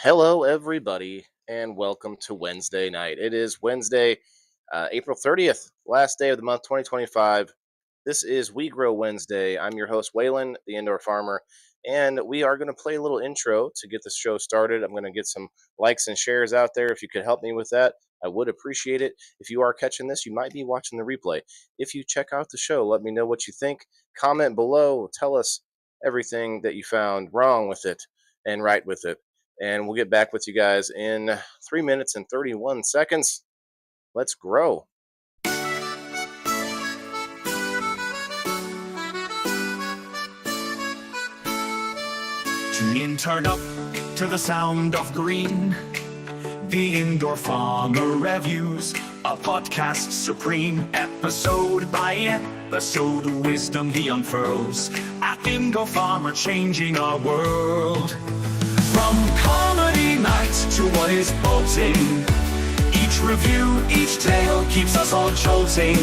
Hello, everybody, and welcome to Wednesday night. It is Wednesday, April 30th, last day of the month 2025. This is We Grow Wednesday. I'm your host, Waylon, the indoor farmer, and we are going to play a little intro to get the show started. I'm going to get some likes and shares out there. If you could help me with that, I would appreciate it. If you are catching this, you might be watching the replay. If you check out the show, let me know what you think. Comment below. Tell us everything that you found wrong with it and right with it. And we'll get back with you guys in 3 minutes and 31 seconds. Let's grow. Tune in, turn up to the sound of green. The Indoor Farmer Reviews, a podcast supreme. Episode by episode, wisdom he unfurls. At Indoor Farmer, changing our world. From comedy nights to what is bolting, each review, each tale keeps us all jolting.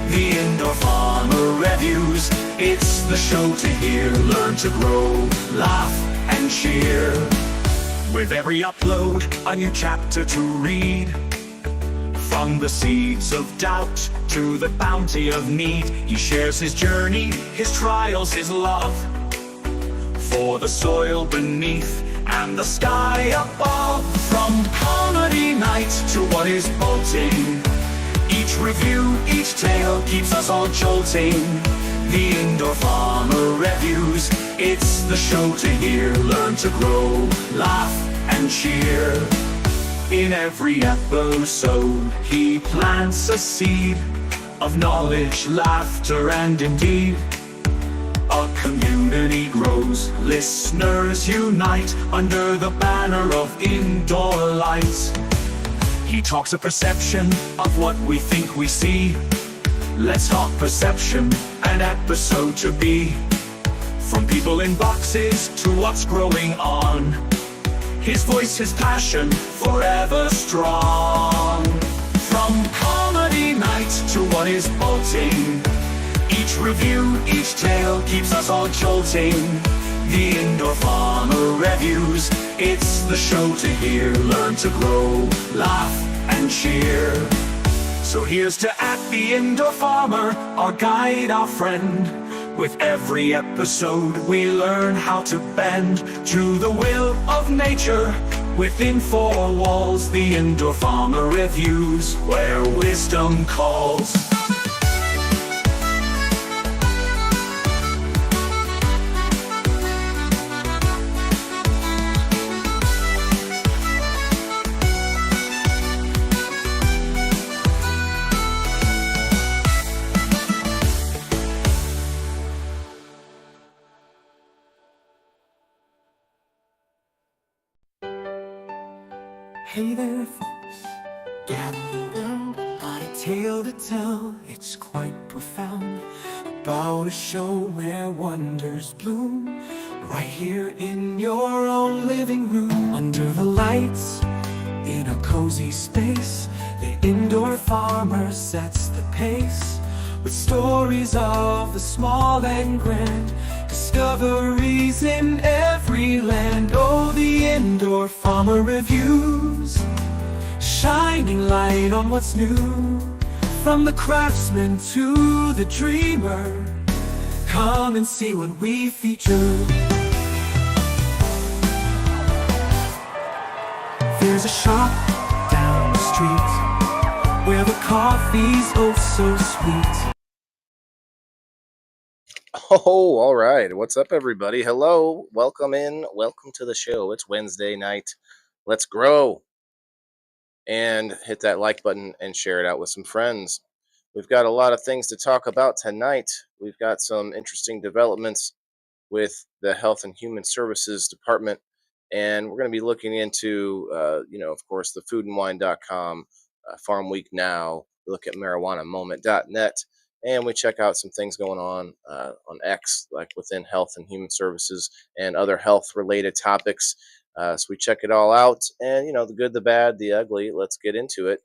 The Indoor Farmer Reviews, it's the show to hear. Learn to grow, laugh and cheer. With every upload, a new chapter to read. From the seeds of doubt to the bounty of need, he shares his journey, his trials, his love for the soil beneath and the sky above. From comedy night to what is bolting, each review, each tale keeps us all jolting. The Indoor Farmer Reviews, it's the show to hear. Learn to grow, laugh and cheer. In every episode, he plants a seed of knowledge, laughter and indeed a community grows, listeners unite under the banner of indoor lights. He talks a perception of what we think we see. Let's talk perception, an episode to be. From people in boxes to what's growing on, his voice, his passion, forever strong. From comedy night to what is bolting, each review, each tale keeps us all jolting. The Indoor Farmer Reviews, it's the show to hear. Learn to grow, laugh and cheer. So here's to at the Indoor Farmer, our guide, our friend. With every episode we learn how to bend to the will of nature. Within four walls, the Indoor Farmer Reviews, where wisdom calls. Hey there folks, gather around, got a tale to tell, it's quite profound. About a show where wonders bloom, right here in your own living room. Under the lights, in a cozy space, the Indoor Farmer sets the pace. With stories of the small and grand, discoveries in every land. Oh, the Indoor Farmer Reviews, shining light on what's new. From the craftsman to the dreamer, come and see what we feature. There's a shop down the street where the coffee's oh so sweet. Oh, all right. What's up, everybody? Hello. Welcome in. Welcome to the show. It's Wednesday night. Let's grow. And hit that like button and share it out with some friends. We've got a lot of things to talk about tonight. We've got some interesting developments with the Health and Human Services Department. And we're going to be looking into, of course, the foodandwine.com, Farm Week Now. We look at marijuanamoment.net. And we check out some things going on X, like within health and human services and other health-related topics. So we check it all out, and the good, the bad, the ugly. Let's get into it.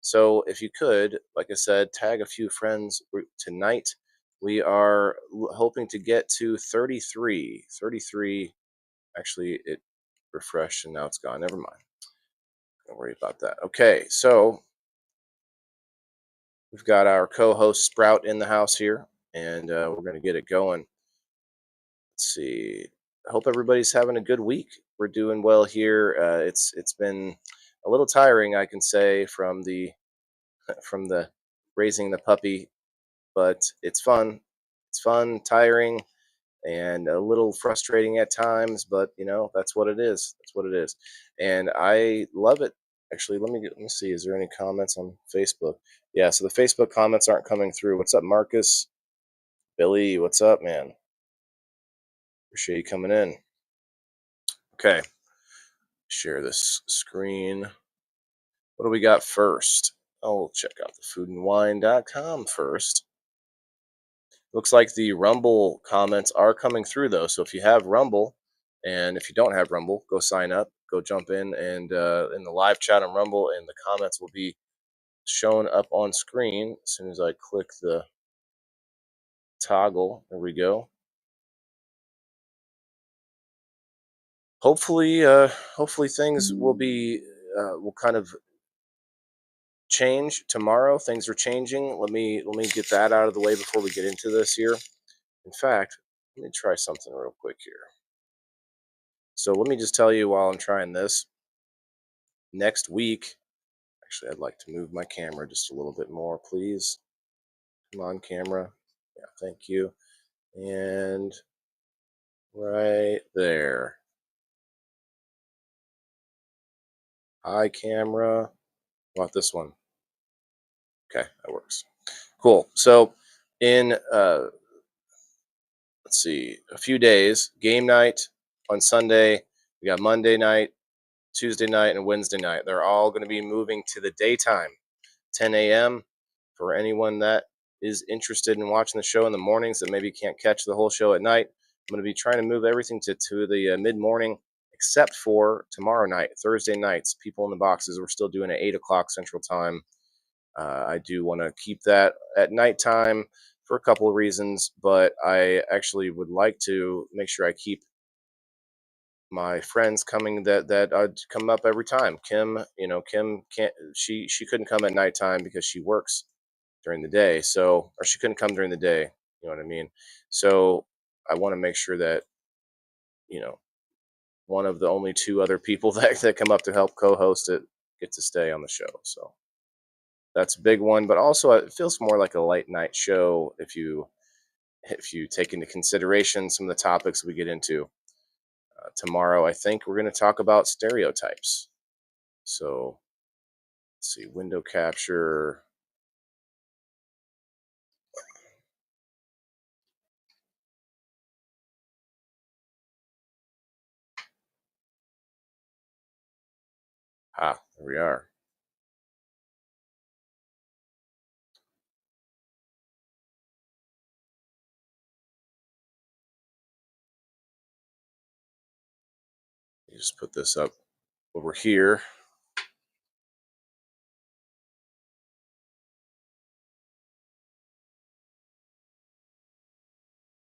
So if you could, like I said, tag a few friends tonight. We are hoping to get to 33. 33. Actually, it refreshed and now it's gone. Never mind. Don't worry about that. Okay, so we've got our co-host Sprout in the house here, and we're going to get it going. Let's see. I hope everybody's having a good week. We're doing well here. It's been a little tiring, I can say, from the from the raising the puppy, but it's fun. It's fun, tiring, and a little frustrating at times, but that's what it is. That's what it is, and I love it. Actually, let me see. Is there any comments on Facebook? Yeah, so the Facebook comments aren't coming through. What's up, Marcus? Billy, what's up, man? Appreciate you coming in. Okay, share this screen. What do we got first? Oh, we'll check out the foodandwine.com first. Looks like the Rumble comments are coming through though. So if you have Rumble, and if you don't have Rumble, go sign up, go jump in the live chat on Rumble, and the comments will be shown up on screen as soon as I click the toggle. There we go. Hopefully things will kind of change tomorrow. Things are changing. Let me get that out of the way before we get into this here. In fact, let me try something real quick here. So let me just tell you while I'm trying this. Next week, actually, I'd like to move my camera just a little bit more, please. Come on, camera. Yeah, thank you. And right there. Hi, camera. How about this one? Okay, that works. Cool. So in let's see, a few days, game night on Sunday. We got Monday night, Tuesday night, and Wednesday night. They're all going to be moving to the daytime, 10 a.m. For anyone that is interested in watching the show in the mornings that maybe can't catch the whole show at night. I'm going to be trying to move everything to the mid morning, except for tomorrow night, Thursday nights. People in the boxes, we're still doing at 8 o'clock Central Time. I do want to keep that at nighttime for a couple of reasons, but I actually would like to make sure I keep my friends coming that come up every time. Kim, Kim can't she couldn't come at nighttime because she works during the day. So, or she couldn't come during the day. You know what I mean? So I want to make sure that you know one of the only two other people that come up to help co-host it get to stay on the show. So that's a big one. But also, it feels more like a late night show if you take into consideration some of the topics we get into. Tomorrow, I think we're going to talk about stereotypes. So let's see, window capture. Ah, there we are. You just put this up over here.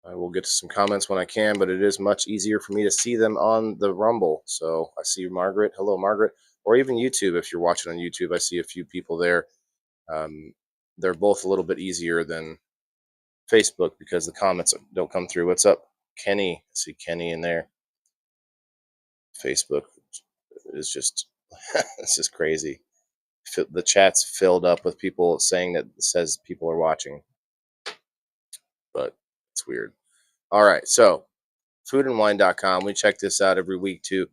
I will get to some comments when I can, but it is much easier for me to see them on the Rumble. So I see Margaret. Hello, Margaret. Or even YouTube. If you're watching on YouTube, I see a few people there. Um, they're both a little bit easier than Facebook because the comments don't come through. What's up, Kenny? I see Kenny in there. Facebook is just it's just crazy. The chat's filled up with people saying that says people are watching, but it's weird. All right, so foodandwine.com. We check this out every week to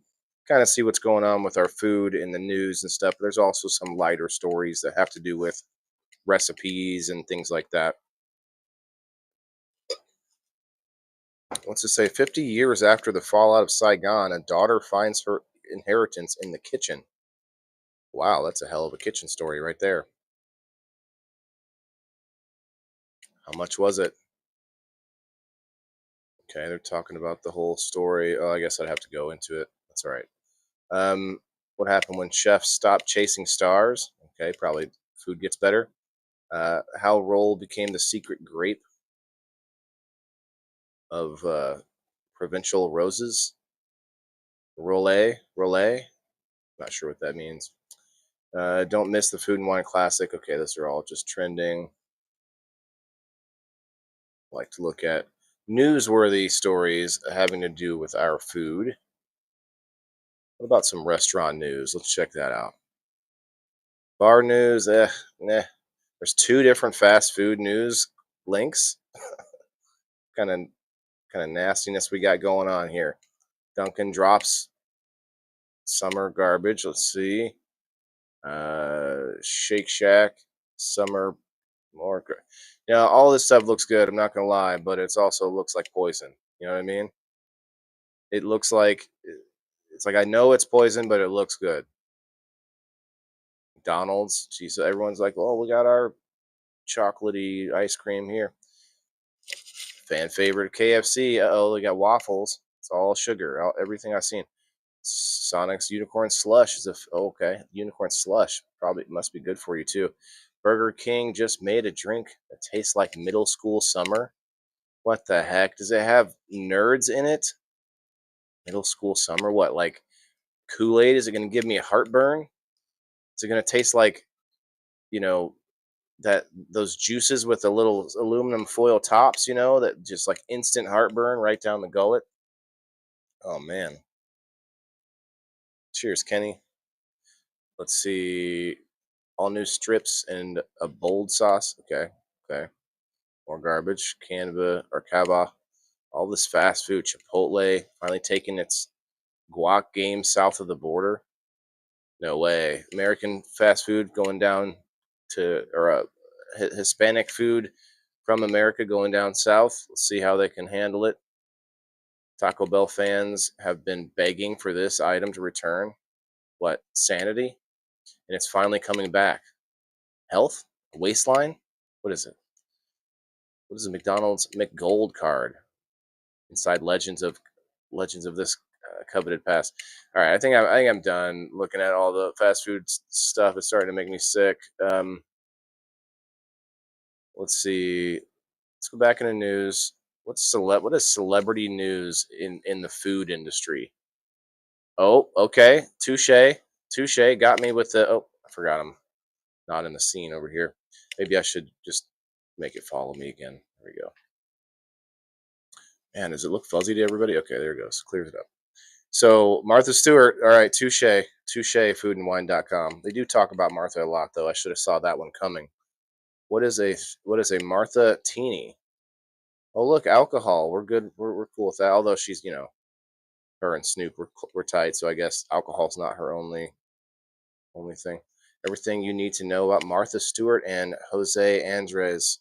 kind of see what's going on with our food in the news and stuff. There's also some lighter stories that have to do with recipes and things like that. What's it say? 50 years after the fallout of Saigon, a daughter finds her inheritance in the kitchen. Wow, that's a hell of a kitchen story right there. How much was it? Okay, they're talking about the whole story. Oh, I guess I'd have to go into it. That's all right. What happened when chefs stopped chasing stars? Okay, probably food gets better. How roll became the secret grape of provincial roses. Relay. Not sure what that means. Don't miss the Food and Wine Classic. Okay, those are all just trending. I like to look at newsworthy stories having to do with our food. What about some restaurant news? Let's check that out. Bar news, nah. There's two different fast food news links. Kind of nastiness we got going on here. Dunkin' drops summer garbage. Let's see. Shake Shack summer more. Yeah, all this stuff looks good. I'm not gonna lie, but it's also looks like poison. You know what I mean? It looks like it's like I know it's poison, but it looks good. McDonald's, geez, everyone's like, "Oh, we got our chocolatey ice cream here." Fan favorite KFC. Oh, they got waffles. It's all sugar. Everything I've seen. Sonic's unicorn slush is oh, okay. Unicorn slush probably must be good for you too. Burger King just made a drink that tastes like middle school summer. What the heck? Does it have nerds in it? Middle school summer? What, like Kool Aid? Is it going to give me a heartburn? Is it going to taste like, you know, that those juices with the little aluminum foil tops, that just like instant heartburn right down the gullet? Oh, man. Cheers, Kenny. Let's see. All new strips and a bold sauce. Okay. Okay. More garbage. Canva or Kava. All this fast food. Chipotle finally taking its guac game south of the border. No way. American fast food going down to, or Hispanic food from America going down south. Let's see how they can handle it. Taco Bell fans have been begging for this item to return. What? Sanity? And it's finally coming back. Health? Waistline? What is it? What is the McDonald's McGold card? Inside legends of this coveted past. All right, I think I'm done looking at all the fast food stuff. It's starting to make me sick. Let's see. Let's go back in the news. What is celebrity news in the food industry? Oh, okay. Touche. Got me with the. Oh, I forgot I'm not in the scene over here. Maybe I should just make it follow me again. There we go. Man, does it look fuzzy to everybody? Okay, there it goes. Clears it up. So Martha Stewart, all right, touche, foodandwine.com. They do talk about Martha a lot, though. I should have saw that one coming. What is a Martha Teeny? Oh, look, alcohol. We're good. We're cool with that. Although she's, her and Snoop we're tight, so I guess alcohol's not her only thing. Everything you need to know about Martha Stewart and Jose Andres'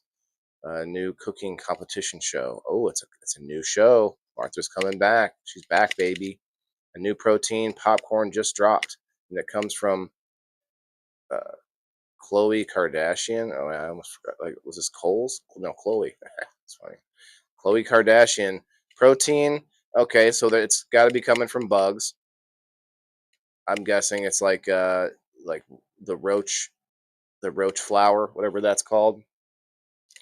new cooking competition show. Oh, it's a new show. Martha's coming back. She's back, baby. A new protein popcorn just dropped, and it comes from uh, Khloe Kardashian. Oh, I almost forgot. Like, was this Cole's? No, Khloe. It's funny. Khloe Kardashian protein. Okay, so that it's got to be coming from bugs. I'm guessing it's like the roach flour, whatever that's called.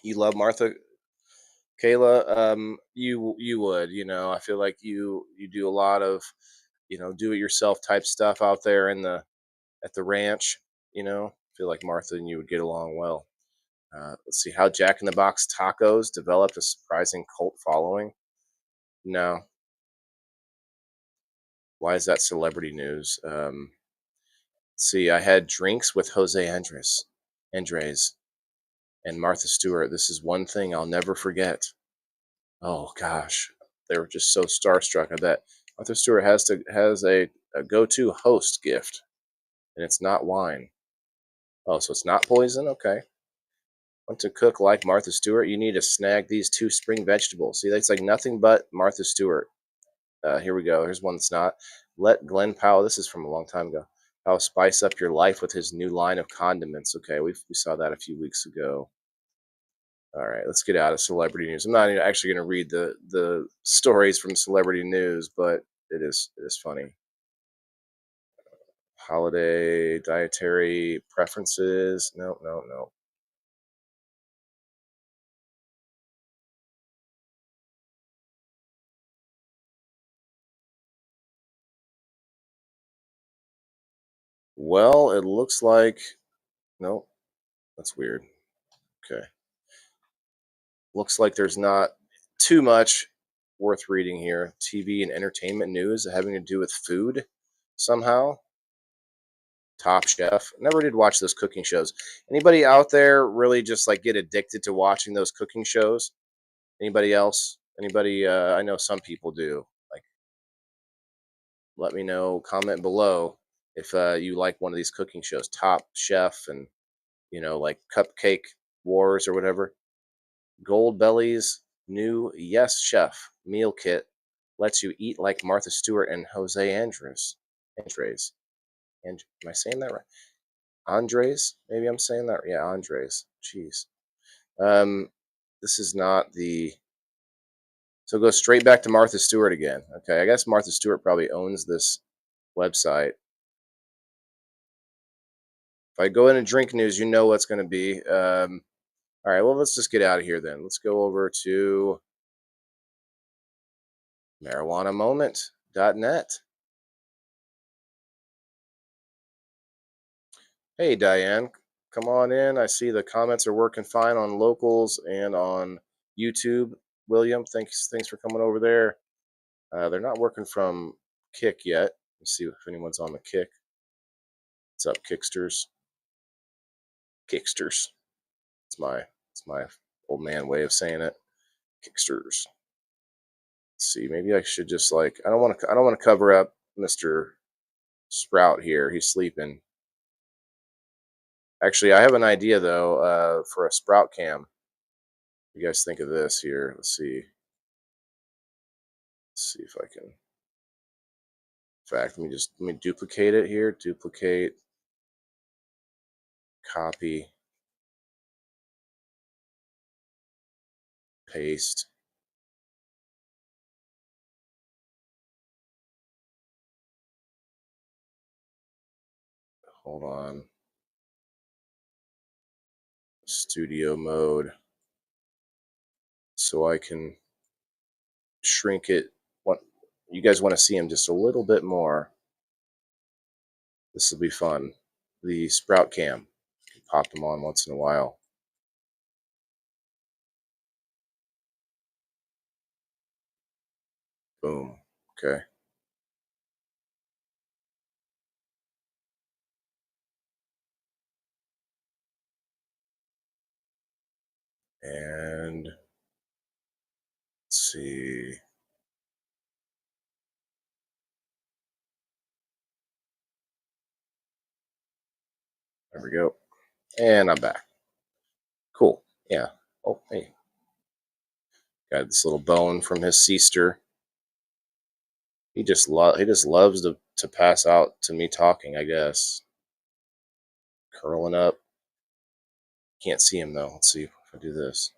You love Martha, Kayla. You would. I feel like you do a lot of do it yourself type stuff out there at the ranch. I feel like Martha and you would get along well. Let's see how Jack in the Box tacos developed a surprising cult following. No, why is that celebrity news? See, I had drinks with Jose Andres, and Martha Stewart. This is one thing I'll never forget. Oh gosh, they were just so starstruck. I bet Martha Stewart has a go-to host gift, and it's not wine. Oh, so it's not poison? Okay. Want to cook like Martha Stewart? You need to snag these two spring vegetables. See, that's like nothing but Martha Stewart. Here we go. Here's one that's not. Let Glenn Powell, this is from a long time ago, Powell spice up your life with his new line of condiments. Okay, we saw that a few weeks ago. All right, let's get out of celebrity news. I'm not actually going to read the stories from celebrity news, but it is funny. Holiday dietary preferences. No, no, no. Well, it looks like no, that's weird. Okay. Looks like there's not too much worth reading here. TV and entertainment news having to do with food somehow. Top Chef. Never did watch those cooking shows. Anybody out there really just like get addicted to watching those cooking shows? Anybody else? Anybody? I know some people do. Like, let me know. Comment below if you like one of these cooking shows, Top Chef, and like Cupcake Wars or whatever. Goldbelly's new Yes Chef meal kit lets you eat like Martha Stewart and Jose Andres. Andres. And am I saying that right? Andres? Maybe I'm saying that. Yeah, Andres. Jeez. Um, this is not the. So go straight back to Martha Stewart again. Okay, I guess Martha Stewart probably owns this website. If I go into drink news, you know what's going to be. All right, well, let's just get out of here then. Let's go over to marijuanamoment.net. Hey, Diane, come on in. I see the comments are working fine on locals and on YouTube. William, thanks for coming over there. They're not working from Kick yet. Let's see if anyone's on the Kick. What's up, Kicksters? Kicksters. It's my old man way of saying it. Kicksters. Let's see, maybe I should just like I don't want to cover up Mr. Sprout here. He's sleeping. Actually, I have an idea though for a Sprout cam. You guys think of this here? Let's see. Let's see if I can. In fact, let me duplicate it here. Duplicate. Copy. Paste. Hold on. Studio mode. So I can shrink it. What you guys want to see him just a little bit more? This will be fun. The Sprout cam. Pop them on once in a while. Boom. Okay. And let's see. There we go. And I'm back. Cool. Yeah. Oh, hey. Got this little bone from his sister. He just loves to pass out to me talking, I guess. Curling up. Can't see him though. Let's see if I do this.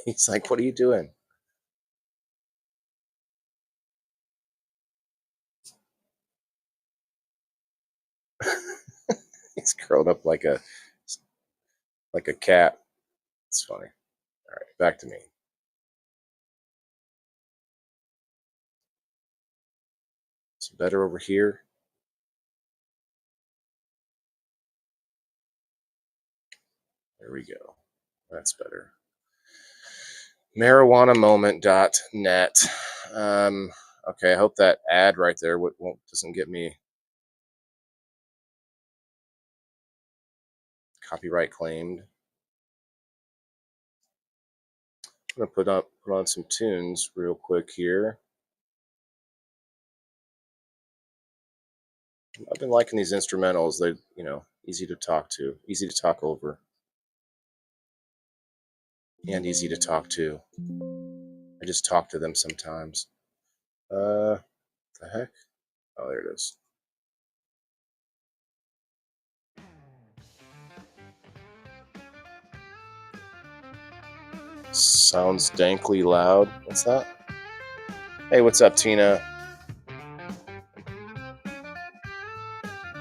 He's like, "What are you doing?" He's curled up like a cat. It's funny. All right, back to me. It's better over here. There we go. That's better. marijuanamoment.net. Okay, I hope that ad right there doesn't get me copyright claimed. I'm gonna put on some tunes real quick here. I've been liking these instrumentals. They're easy to talk to, easy to talk over, and easy to talk to. I just talk to them sometimes. The heck? Oh, there it is. Sounds dankly loud. What's that? Hey, what's up, Tina?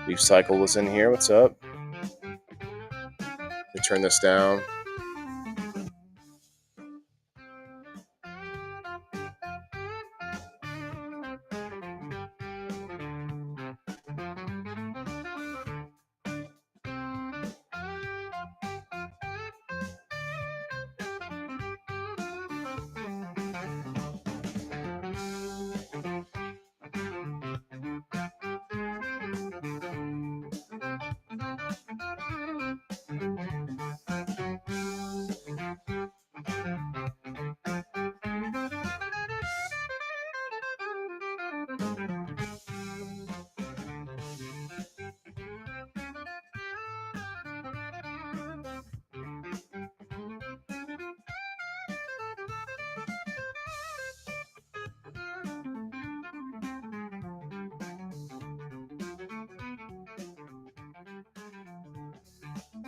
Leaf Cycle was in here. What's up? Let me turn this down.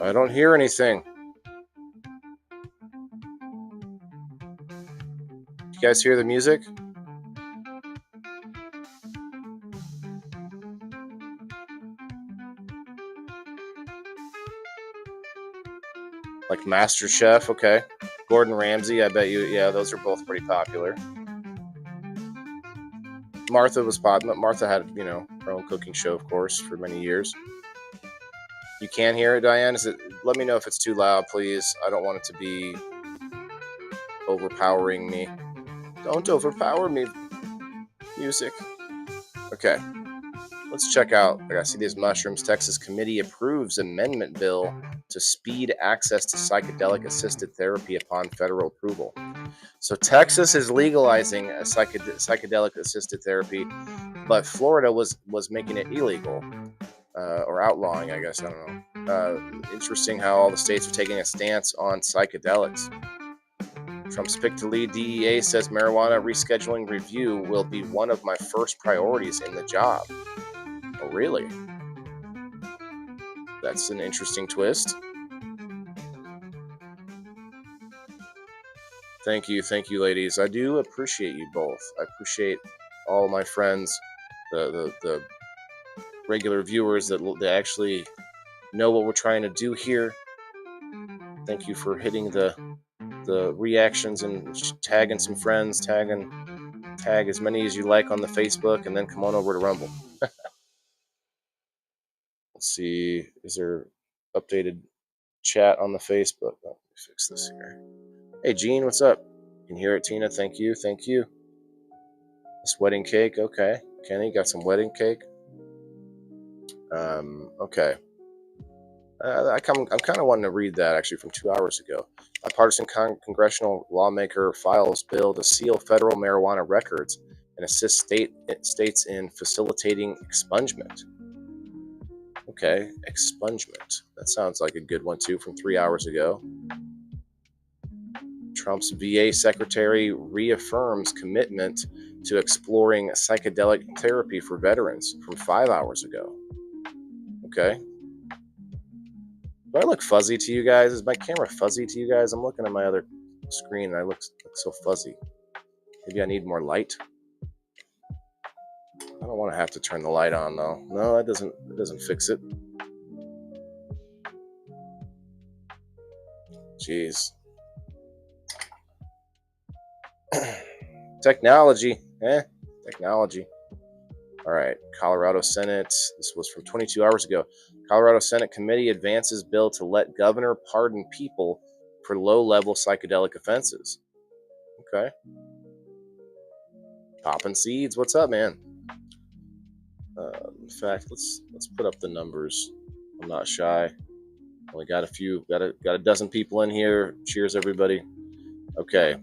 I don't hear anything. You guys hear the music? Like MasterChef, okay. Gordon Ramsay, I bet you, yeah, those are both pretty popular. Martha was popular. Martha had, her own cooking show, of course, for many years. You can hear it, Diane? Let me know if it's too loud, please. I don't want it to be overpowering me. Don't overpower me, music. Okay. Let's check out. I see these mushrooms. Texas committee approves amendment bill to speed access to psychedelic-assisted therapy upon federal approval. So Texas is legalizing a psychedelic-assisted therapy, but Florida was making it illegal. Or outlawing, I guess. I don't know. Interesting how all the states are taking a stance on psychedelics. Trump's pick to lead DEA says marijuana rescheduling review will be one of my first priorities in the job. Oh, really? That's an interesting twist. Thank you, ladies. I do appreciate you both. I appreciate all my friends, the regular viewers that actually know what we're trying to do here. Thank you for hitting the reactions and tagging some friends, tag as many as you like on the Facebook, and then come on over to Rumble. Let's see, is there updated chat on the Facebook? Let me fix this here. Hey Gene, what's up? You can hear it, Tina. Thank you. This wedding cake, okay. Kenny, got some wedding cake. Okay. I'm kind of wanting to read that actually from 2 hours ago. A partisan congressional lawmaker files bill to seal federal marijuana records and assist states in facilitating expungement. Okay, expungement. That sounds like a good one too from 3 hours ago. Trump's VA secretary reaffirms commitment to exploring psychedelic therapy for veterans from 5 hours ago. Okay. Do I look fuzzy to you guys? Is my camera fuzzy to you guys? I'm looking at my other screen and I look so fuzzy. Maybe I need more light. I don't want to have to turn the light on though. No, it doesn't fix it. Jeez. Technology. Technology. All right. Colorado Senate. This was from 22 hours ago. Colorado Senate committee advances bill to let governor pardon people for low-level psychedelic offenses. Okay. Popping seeds. What's up, man? In fact, let's put up the numbers. I'm not shy. Only got a few. Got a dozen people in here. Cheers, everybody. Okay.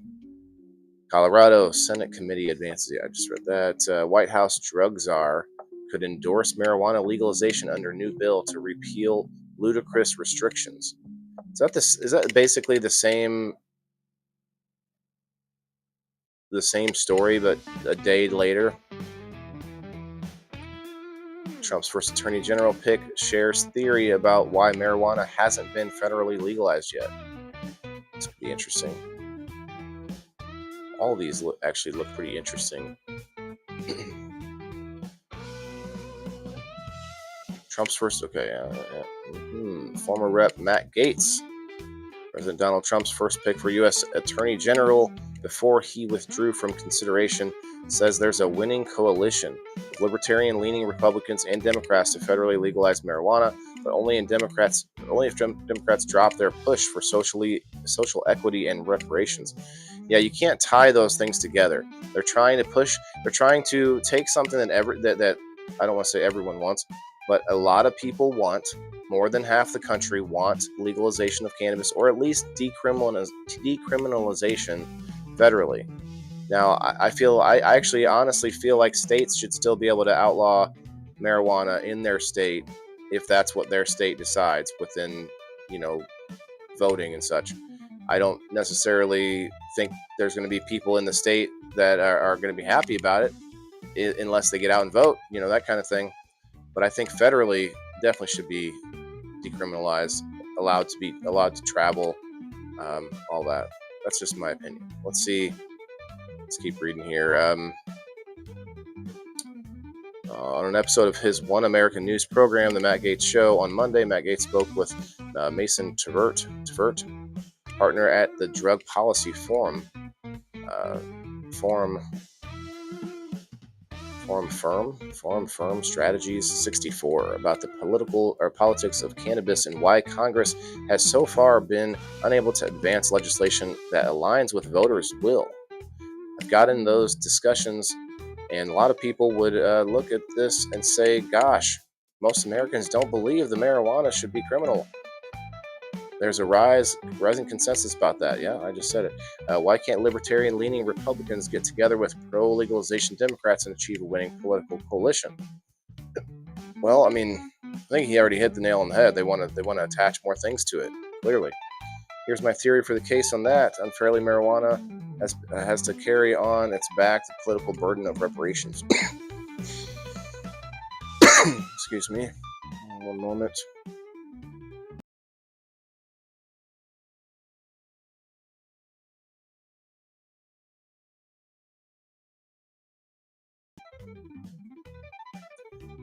Colorado Senate committee advances. Yeah, I just read that. White House drug czar could endorse marijuana legalization under new bill to repeal ludicrous restrictions. Is that basically the same story, but a day later? Trump's first attorney general pick shares theory about why marijuana hasn't been federally legalized yet. This could be interesting. All of these actually look pretty interesting. Trump's first, former Rep. Matt Gaetz, President Donald Trump's first pick for U.S. Attorney General before he withdrew from consideration, says there's a winning coalition of libertarian-leaning Republicans and Democrats to federally legalize marijuana, but only if Democrats drop their push for social equity and reparations. Yeah, you can't tie those things together. They're trying to take something that I don't want to say everyone wants, but a lot of people want, more than half the country want legalization of cannabis, or at least decriminalization federally. Now, I actually honestly feel like states should still be able to outlaw marijuana in their state if that's what their state decides within, you know, voting and such. I don't necessarily think there's going to be people in the state that are going to be happy about it unless they get out and vote, you know, that kind of thing. But I think federally definitely should be decriminalized, allowed to travel, all that. That's just my opinion. Let's see. Let's keep reading here. On an episode of his One American News program, The Matt Gaetz Show, on Monday, Matt Gaetz spoke with Mason Tvert, partner at the Drug Policy Forum Firm Strategies 64, about the politics of cannabis and why Congress has so far been unable to advance legislation that aligns with voters' will. I've gotten those discussions, and a lot of people would look at this and say, gosh, most Americans don't believe the marijuana should be criminal. There's a rising consensus about that. Yeah, I just said it. Why can't libertarian-leaning Republicans get together with pro-legalization Democrats and achieve a winning political coalition? Well, I mean, I think he already hit the nail on the head. They want to attach more things to it. Clearly, here's my theory for the case on that. Unfairly, marijuana has to carry on its back the political burden of reparations. Excuse me. One moment.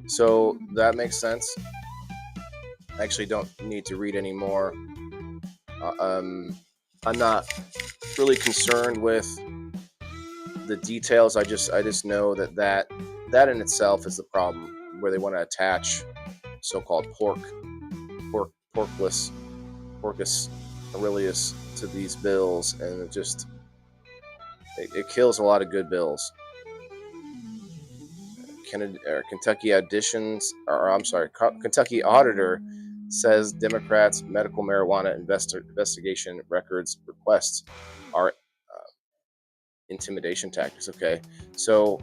So that makes sense. I actually don't need to read any more. I'm not really concerned with the details. I just know that in itself is the problem, where they want to attach so-called porcus aurelius to these bills, and it kills a lot of good bills. Kentucky auditor says Democrats' medical marijuana investigation records requests are intimidation tactics. Okay, so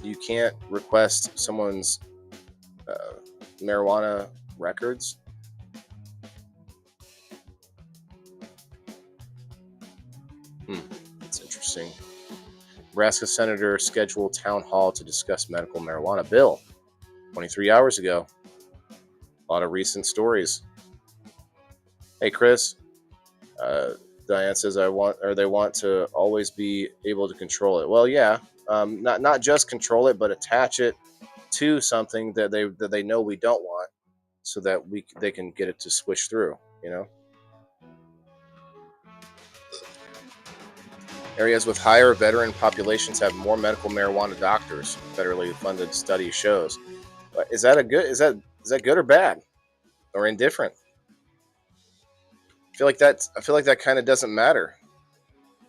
you can't request someone's marijuana records. That's interesting. Nebraska senator scheduled town hall to discuss medical marijuana bill 23 hours ago. A lot of recent stories. Hey, Chris. Diane says they want to always be able to control it. Well, yeah, not just control it, but attach it to something that they know we don't want, so that they can get it to swish through. You know. Areas with higher veteran populations have more medical marijuana doctors. Federally funded study shows. Is that good or bad, or indifferent? I feel like that kind of doesn't matter.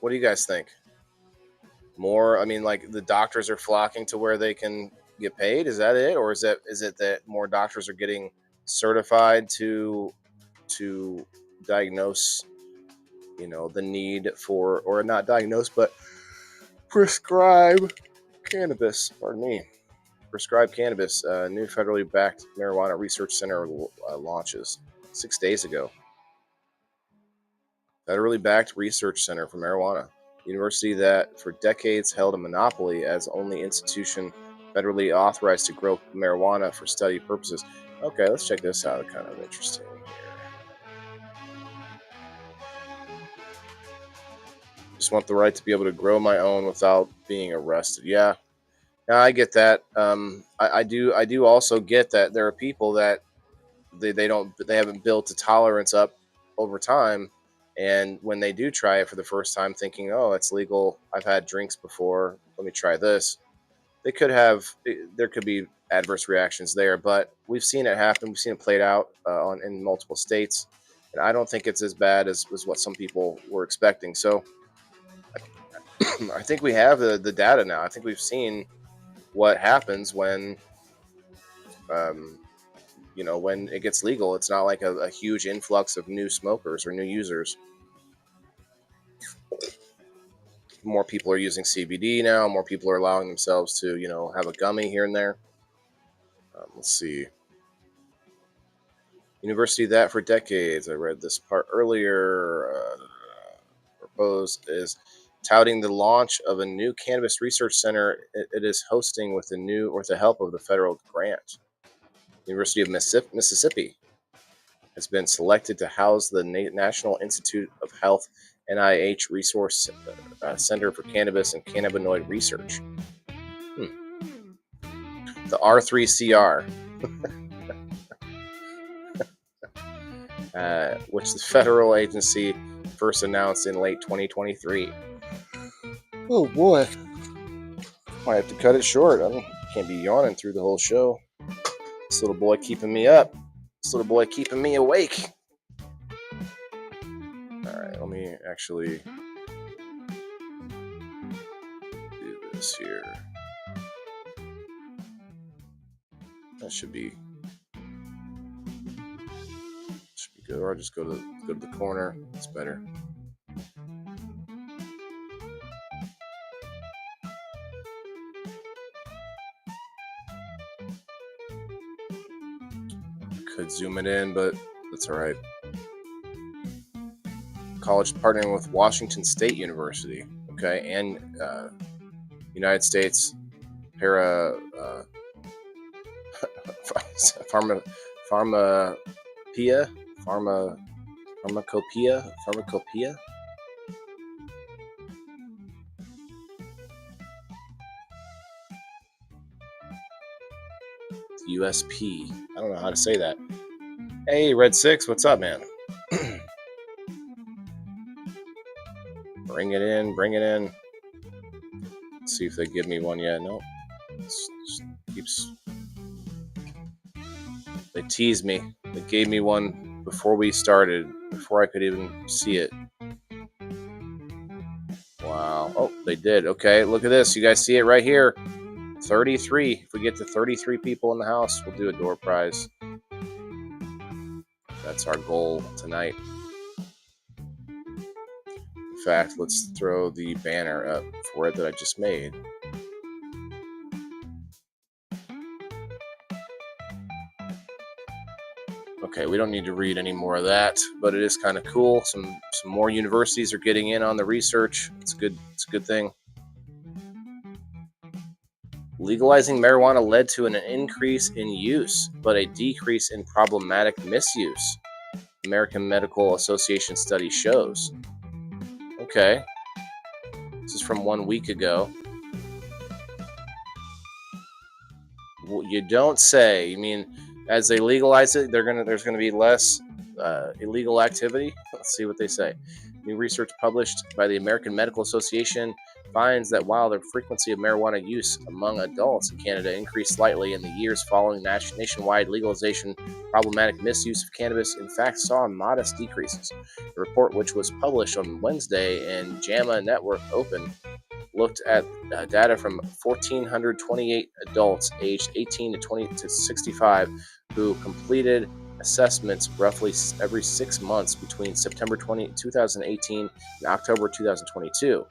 What do you guys think? More, I mean, like the doctors are flocking to where they can get paid. Is that it, or is it that more doctors are getting certified to diagnose, you know, the need for, or not diagnose, but prescribe cannabis? Pardon me. Prescribe cannabis. New federally backed marijuana research center launches 6 days ago. Federally backed research center for marijuana. University that for decades held a monopoly as only institution federally authorized to grow marijuana for study purposes. Okay, let's check this out. Kind of interesting here. Just want the right to be able to grow my own without being arrested. Yeah, I get that. I do also get that there are people that they haven't built a tolerance up over time, and when they do try it for the first time, thinking, oh, it's legal, I've had drinks before, let me try this, there could be adverse reactions there. But we've seen it happen, we've seen it played out in multiple states, and I don't think it's as bad as what some people were expecting. So I think we have the data now. I think we've seen what happens when, um, when it gets legal. It's not like a huge influx of new smokers or new users. More people are using CBD now. More people are allowing themselves to, have a gummy here and there. Let's see. University that for decades. I read this part earlier. Proposed is touting the launch of a new cannabis research center it is hosting with the help of the federal grant. University of Mississippi has been selected to house the National Institute of Health NIH Resource Center for Cannabis and Cannabinoid Research. The R3CR, which the federal agency first announced in late 2023. Oh boy, might have to cut it short. Can't be yawning through the whole show. This little boy keeping me up. This little boy keeping me awake. Alright, let me actually do this here. That should be good. Or I'll just go to the corner. It's better. Could zoom it in, but that's all right. College partnering with Washington State University, okay, and United States Pharmacopoeia. USP. I don't know how to say that. Hey, Red 6, what's up, man? Bring it in. Let's see if they give me one yet. Nope. They teased me. They gave me one before we started, before I could even see it. Wow. Oh, they did. Okay, look at this. You guys see it right here. 33. If we get to 33 people in the house, we'll do a door prize. That's our goal tonight. In fact, let's throw the banner up for it that I just made. Okay, we don't need to read any more of that, but it is kind of cool. Some more universities are getting in on the research. It's a good thing. Legalizing marijuana led to an increase in use, but a decrease in problematic misuse. American Medical Association study shows. Okay. This is from 1 week ago. Well, you don't say. You mean as they legalize it, there's gonna be less illegal activity? Let's see what they say. New research published by the American Medical Association finds that while the frequency of marijuana use among adults in Canada increased slightly in the years following nationwide legalization, problematic misuse of cannabis in fact saw modest decreases. The report, which was published on Wednesday in JAMA Network Open, looked at data from 1,428 adults aged 18 to 65 who completed assessments roughly every 6 months between September 2018 and October 2022.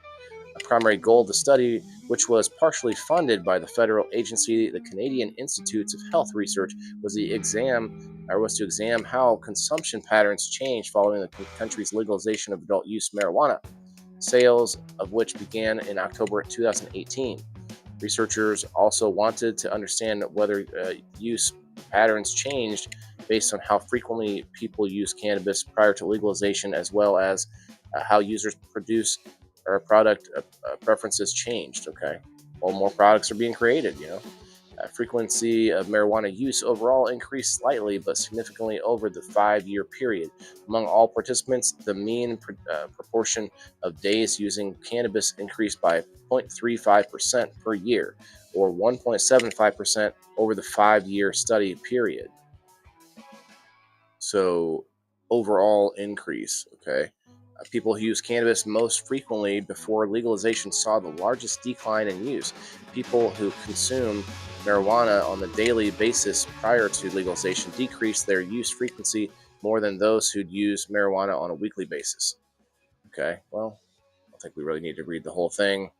A primary goal of the study, which was partially funded by the federal agency, the Canadian Institutes of Health Research, was to examine how consumption patterns changed following the country's legalization of adult use marijuana, sales of which began in October 2018. Researchers also wanted to understand whether use patterns changed based on how frequently people use cannabis prior to legalization, as well as how users produce or product preferences changed. Okay, well, more products are being created. Frequency of marijuana use overall increased slightly but significantly over the 5-year period. Among all participants, the mean proportion of days using cannabis increased by 0.35% per year, or 1.75% over the 5-year study period. So, overall increase, okay? people who use cannabis most frequently before legalization saw the largest decline in use. People who consume marijuana on the daily basis prior to legalization decreased their use frequency more than those who'd use marijuana on a weekly basis. Okay, well, I don't think we really need to read the whole thing.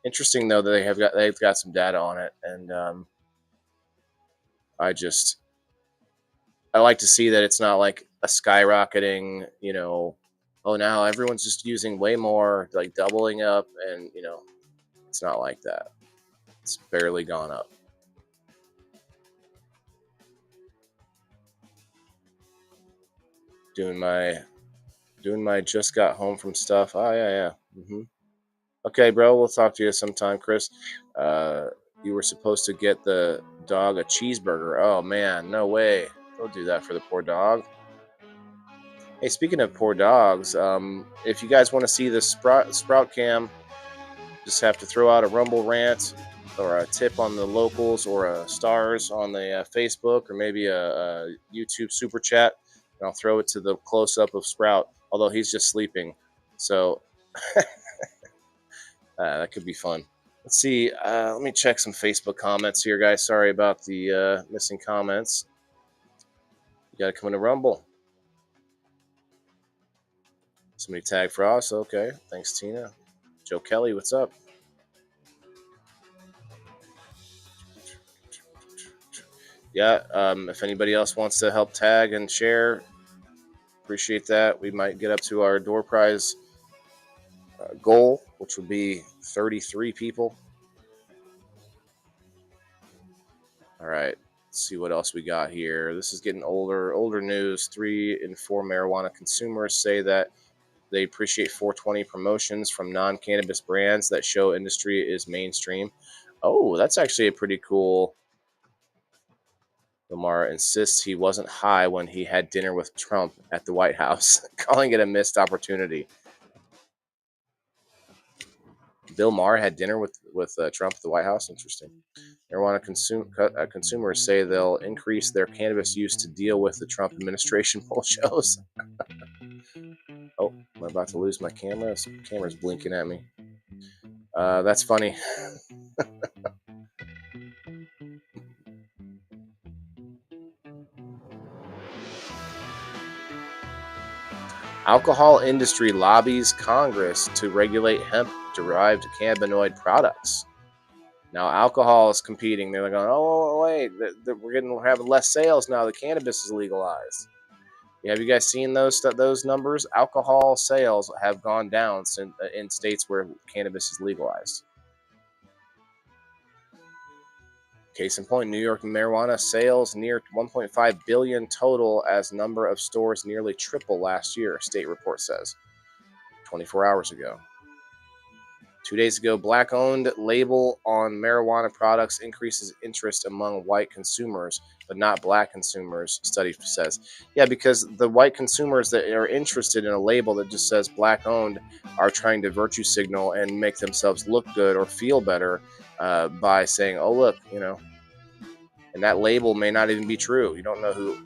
Interesting though that they've got some data on it, and I like to see that it's not like a skyrocketing, oh, now everyone's just using way more, like doubling up, and it's not like that. It's barely gone up. Doing my just got home from stuff. Oh yeah. Okay, bro, we'll talk to you sometime, Chris. You were supposed to get the dog a cheeseburger. Oh man, no way. Don't do that for the poor dog. Hey, speaking of poor dogs, if you guys want to see the Sprout Cam, just have to throw out a Rumble rant or a tip on the locals or a stars on the Facebook or maybe a YouTube super chat, and I'll throw it to the close up of Sprout. Although he's just sleeping, so that could be fun. Let's see. Let me check some Facebook comments here, guys. Sorry about the missing comments. You got to come into Rumble. Somebody tag Frost. Okay. Thanks, Tina. Joe Kelly, what's up? Yeah. If anybody else wants to help tag and share, appreciate that. We might get up to our door prize goal, which would be 33 people. All right. Let's see what else we got here. This is getting older news. 3 in 4 marijuana consumers say that they appreciate 420 promotions from non-cannabis brands that show industry is mainstream. Oh, that's actually a pretty cool. Lamar insists he wasn't high when he had dinner with Trump at the White House, calling it a missed opportunity. Bill Maher had dinner with Trump at the White House. Interesting. Marijuana consumers say they'll increase their cannabis use to deal with the Trump administration, poll shows. Oh, am I about to lose my camera? This camera's blinking at me. That's funny. Alcohol industry lobbies Congress to regulate hemp-derived cannabinoid products. Now, alcohol is competing. They're going, oh, wait, we're having less sales now that cannabis is legalized. Have you guys seen those numbers? Alcohol sales have gone down in states where cannabis is legalized. Case in point, New York marijuana sales near 1.5 billion total as number of stores nearly triple last year, state report says. 24 hours ago. 2 days ago, black-owned label on marijuana products increases interest among white consumers, but not black consumers, study says. Yeah, because the white consumers that are interested in a label that just says black-owned are trying to virtue signal and make themselves look good or feel better by saying, oh, look, and that label may not even be true. You don't know who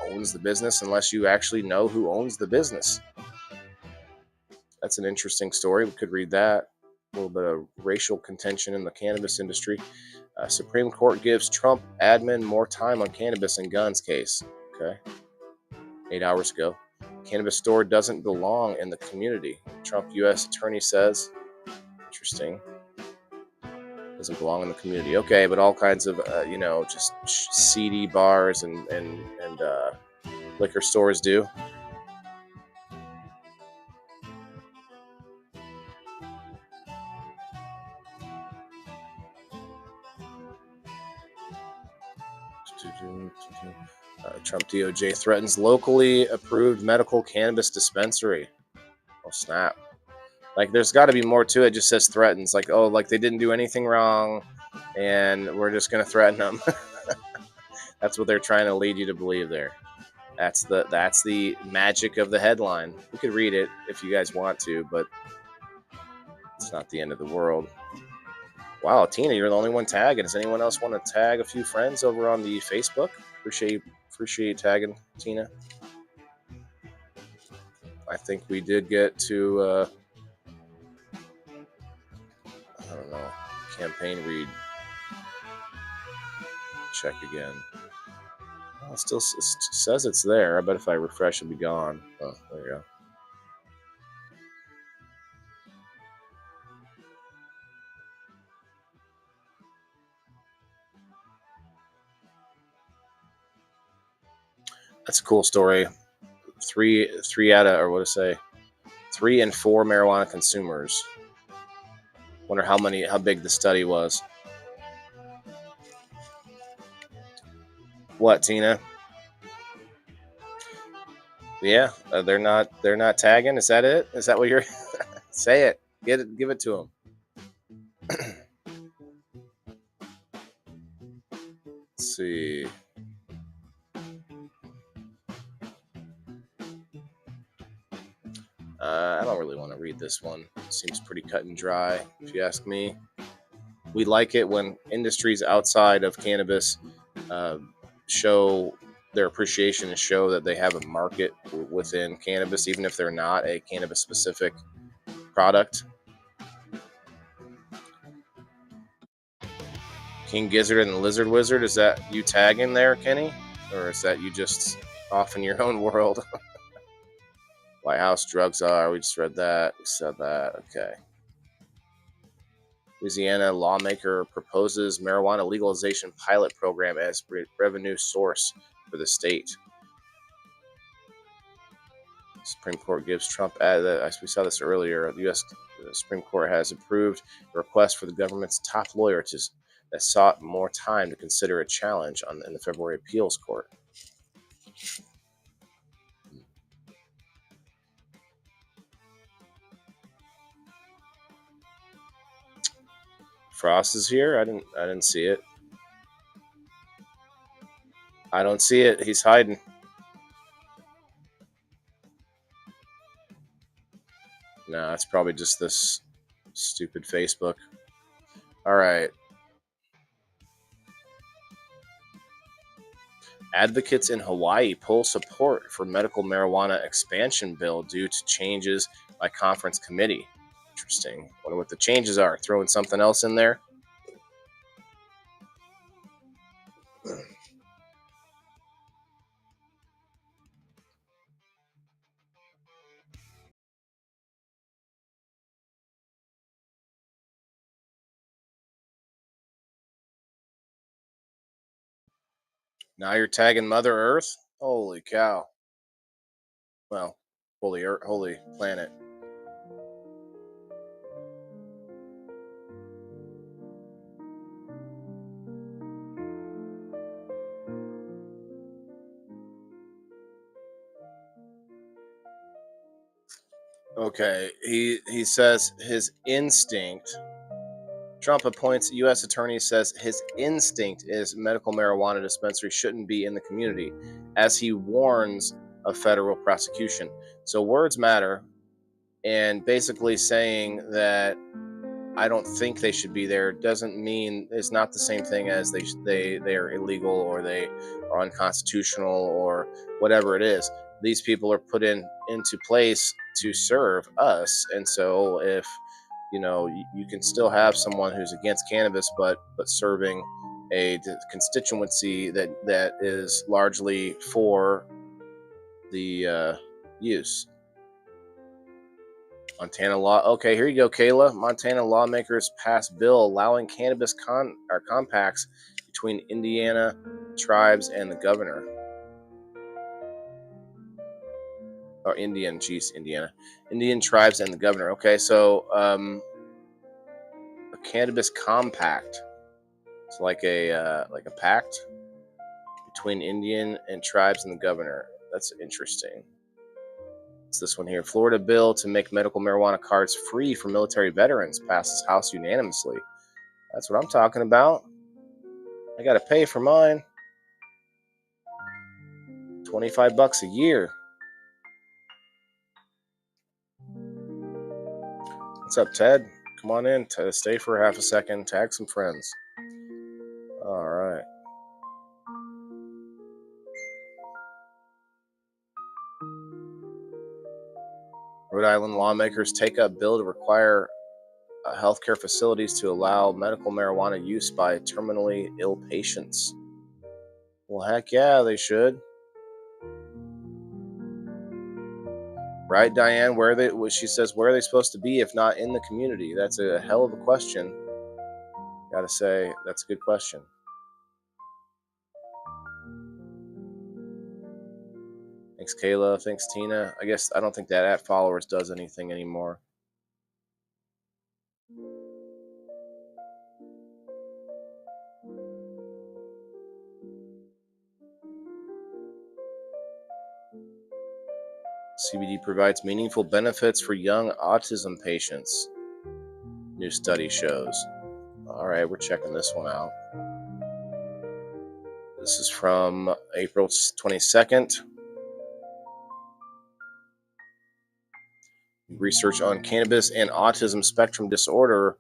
owns the business unless you actually know who owns the business. That's an interesting story. We could read that. A little bit of racial contention in the cannabis industry. Supreme Court gives Trump admin more time on cannabis and guns case. Okay. 8 hours ago. Cannabis store doesn't belong in the community. Trump U.S. attorney says. Interesting. Doesn't belong in the community. Okay, but all kinds of, just seedy bars and liquor stores do. Trump DOJ threatens locally approved medical cannabis dispensary. Oh, snap. Like, there's got to be more to it. It just says threatens. Like, oh, like they didn't do anything wrong, and we're just going to threaten them. That's what they're trying to lead you to believe there. That's the magic of the headline. We could read it if you guys want to, but it's not the end of the world. Wow, Tina, you're the only one tagging. Does anyone else want to tag a few friends over on the Facebook? Appreciate you tagging, Tina. I think we did get to, I don't know, campaign read. Check again. Oh, it still says it's there. I bet if I refresh, it'll be gone. Oh, there you go. That's a cool story. Three out of, or what to say, 3 in 4 marijuana consumers. Wonder how big the study was. What, Tina? Yeah, they're not tagging. Is that it? Is that what you're? Say it. Give it to them. Let's see. I don't really want to read this one. It seems pretty cut and dry, if you ask me. We like it when industries outside of cannabis show their appreciation and show that they have a market within cannabis, even if they're not a cannabis-specific product. King Gizzard and the Lizard Wizard, is that you tagging there, Kenny? Or is that you just off in your own world? White House drugs are, we just read that. We said that. Okay. Louisiana lawmaker proposes marijuana legalization pilot program as revenue source for the state. Supreme Court gives Trump, we saw this earlier, the U.S. Supreme Court has approved a request for the government's top lawyer that sought more time to consider a challenge in the February appeals court. Frost is here. I didn't see it. I don't see it. He's hiding. No, it's probably just this stupid Facebook. All right. Advocates in Hawaii pull support for medical marijuana expansion bill due to changes by conference committee. Interesting. Wonder what the changes are. Throwing something else in there. Now you're tagging Mother Earth? Holy cow. Well, holy planet. Okay, he says his instinct. Trump appoints U.S. attorney, says his instinct is medical marijuana dispensary shouldn't be in the community, as he warns of federal prosecution. So words matter, and basically saying that I don't think they should be there doesn't mean it's not the same thing as they are illegal or they are unconstitutional or whatever it is. These people are put into place to serve us, and so if you can still have someone who's against cannabis but serving a constituency that is largely for the use. Montana law. Okay, here you go, Kayla. Montana lawmakers pass bill allowing cannabis compacts between Indiana tribes and the governor. Or Indiana tribes and the governor. Okay, so a cannabis compact. It's like a pact between Indian and tribes and the governor. That's interesting. It's this one here. Florida bill to make medical marijuana cards free for military veterans passes House unanimously. That's what I'm talking about. I got to pay for mine. $25 a year. What's up, Ted? Come on in. Stay for half a second. Tag some friends. All right. Rhode Island lawmakers take up bill to require healthcare facilities to allow medical marijuana use by terminally ill patients. Well, heck yeah, they should. Right, Diane? She says, where are they supposed to be if not in the community? That's a hell of a question. Gotta say, that's a good question. Thanks, Kayla. Thanks, Tina. I guess I don't think that @followers does anything anymore. CBD provides meaningful benefits for young autism patients. New study shows. All right, we're checking this one out. This is from April 22nd. Research on cannabis and autism spectrum disorder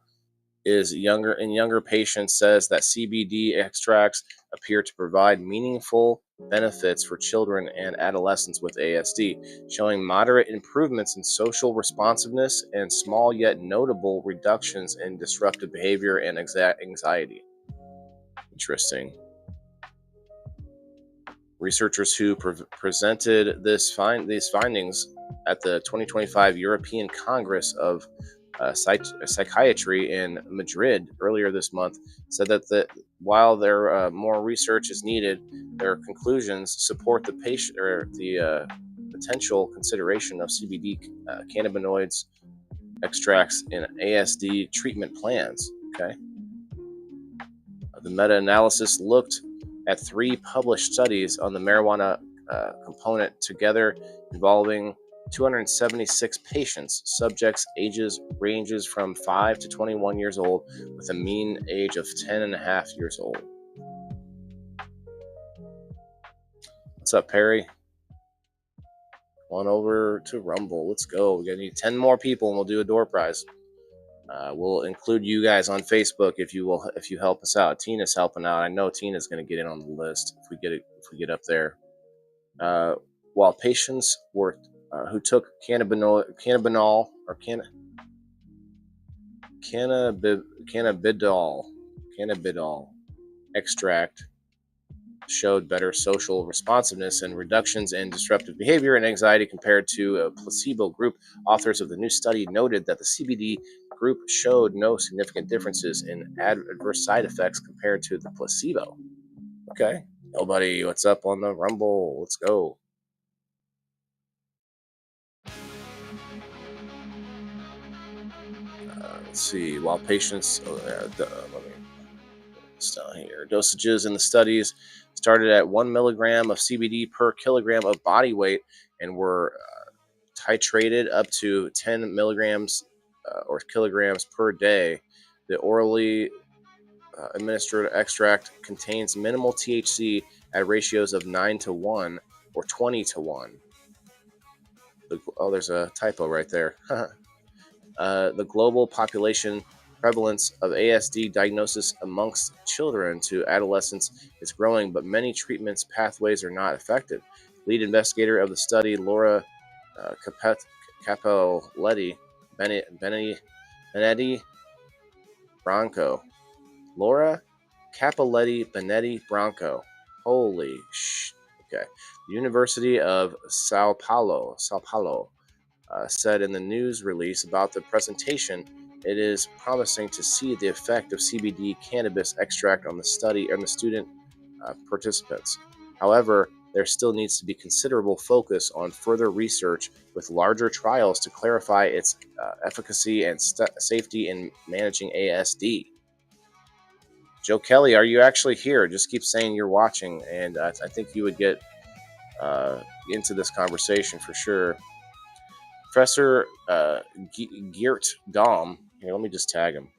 is younger patients says that CBD extracts appear to provide meaningful benefits for children and adolescents with ASD, showing moderate improvements in social responsiveness and small yet notable reductions in disruptive behavior and anxiety. Interesting. Researchers who presented these findings at the 2025 European Congress of Psychiatry in Madrid earlier this month said that while there more research is needed, their conclusions support the patient or the potential consideration of CBD cannabinoids extracts in ASD treatment plans. Okay. The meta-analysis looked at 3 published studies on the marijuana component together, involving 276 patients. Subjects' ages ranges from 5 to 21 years old, with a mean age of 10 and a half years old. What's up, Perry? Come on over to Rumble. Let's go. We're gonna need 10 more people, and we'll do a door prize. We'll include you guys on Facebook if you help us out. Tina's helping out. I know Tina's going to get in on the list if we get up there. While patients who took cannabinol or cannabidol extract showed better social responsiveness and reductions in disruptive behavior and anxiety compared to a placebo group. Authors of the new study noted that the CBD group showed no significant differences in adverse side effects compared to the placebo. Okay. Nobody, what's up on the Rumble? Let's go. Let's see. While patients, let me down here. Dosages in the studies started at 1 milligram of CBD per kilogram of body weight and were titrated up to 10 milligrams or kilograms per day. The orally administered extract contains minimal THC at ratios of 9 to 1 or 20 to 1. There's a typo right there. The global population prevalence of ASD diagnosis amongst children to adolescents is growing, but many treatments pathways are not effective. Lead investigator of the study, Laura Capoletti Benetti Branco. Laura Capoletti Benetti Branco. Holy sh! Okay. The University of Sao Paulo said in the news release about the presentation, it is promising to see the effect of CBD cannabis extract on the study and the student participants. However, there still needs to be considerable focus on further research with larger trials to clarify its efficacy and safety in managing ASD. Joe Kelly, are you actually here? Just keep saying you're watching, and I think you would get into this conversation for sure. Professor Geert Dom, here, let me just tag him.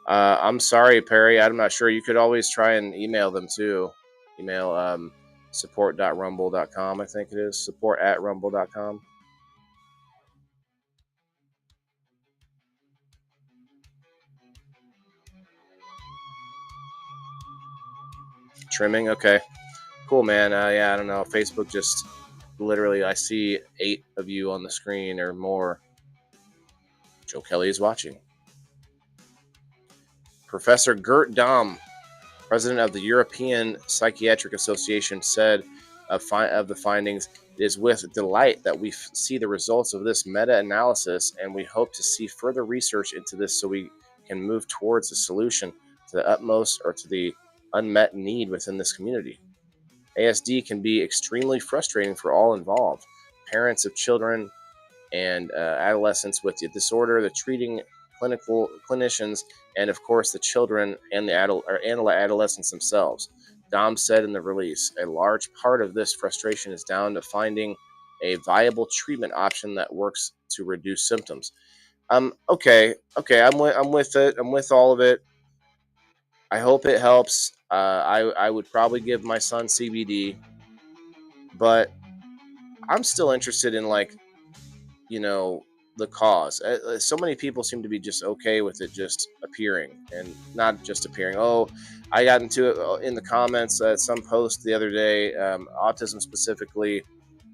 I'm sorry, Perry, I'm not sure. You could always try and email them too. Email support.rumble.com, I think it is. support@rumble.com. Trimming, okay. Cool, man. Yeah, I don't know. Facebook just literally, I see 8 of you on the screen or more. Joe Kelly is watching. Professor Gert Dahm, president of the European Psychiatric Association, said of the findings, it is with delight that we see the results of this meta-analysis, and we hope to see further research into this so we can move towards a solution to the utmost or to the unmet need within this community. ASD can be extremely frustrating for all involved, parents of children and adolescents with the disorder, the treating clinicians, and of course the children and the adolescents themselves. Dom said in the release, a large part of this frustration is down to finding a viable treatment option that works to reduce symptoms. Okay, I'm with it. I'm with all of it. I hope it helps. I would probably give my son CBD, but I'm still interested in, like, the cause. So many people seem to be just okay with it just appearing, and not just appearing. Oh, I got into it in the comments at some post the other day, autism specifically.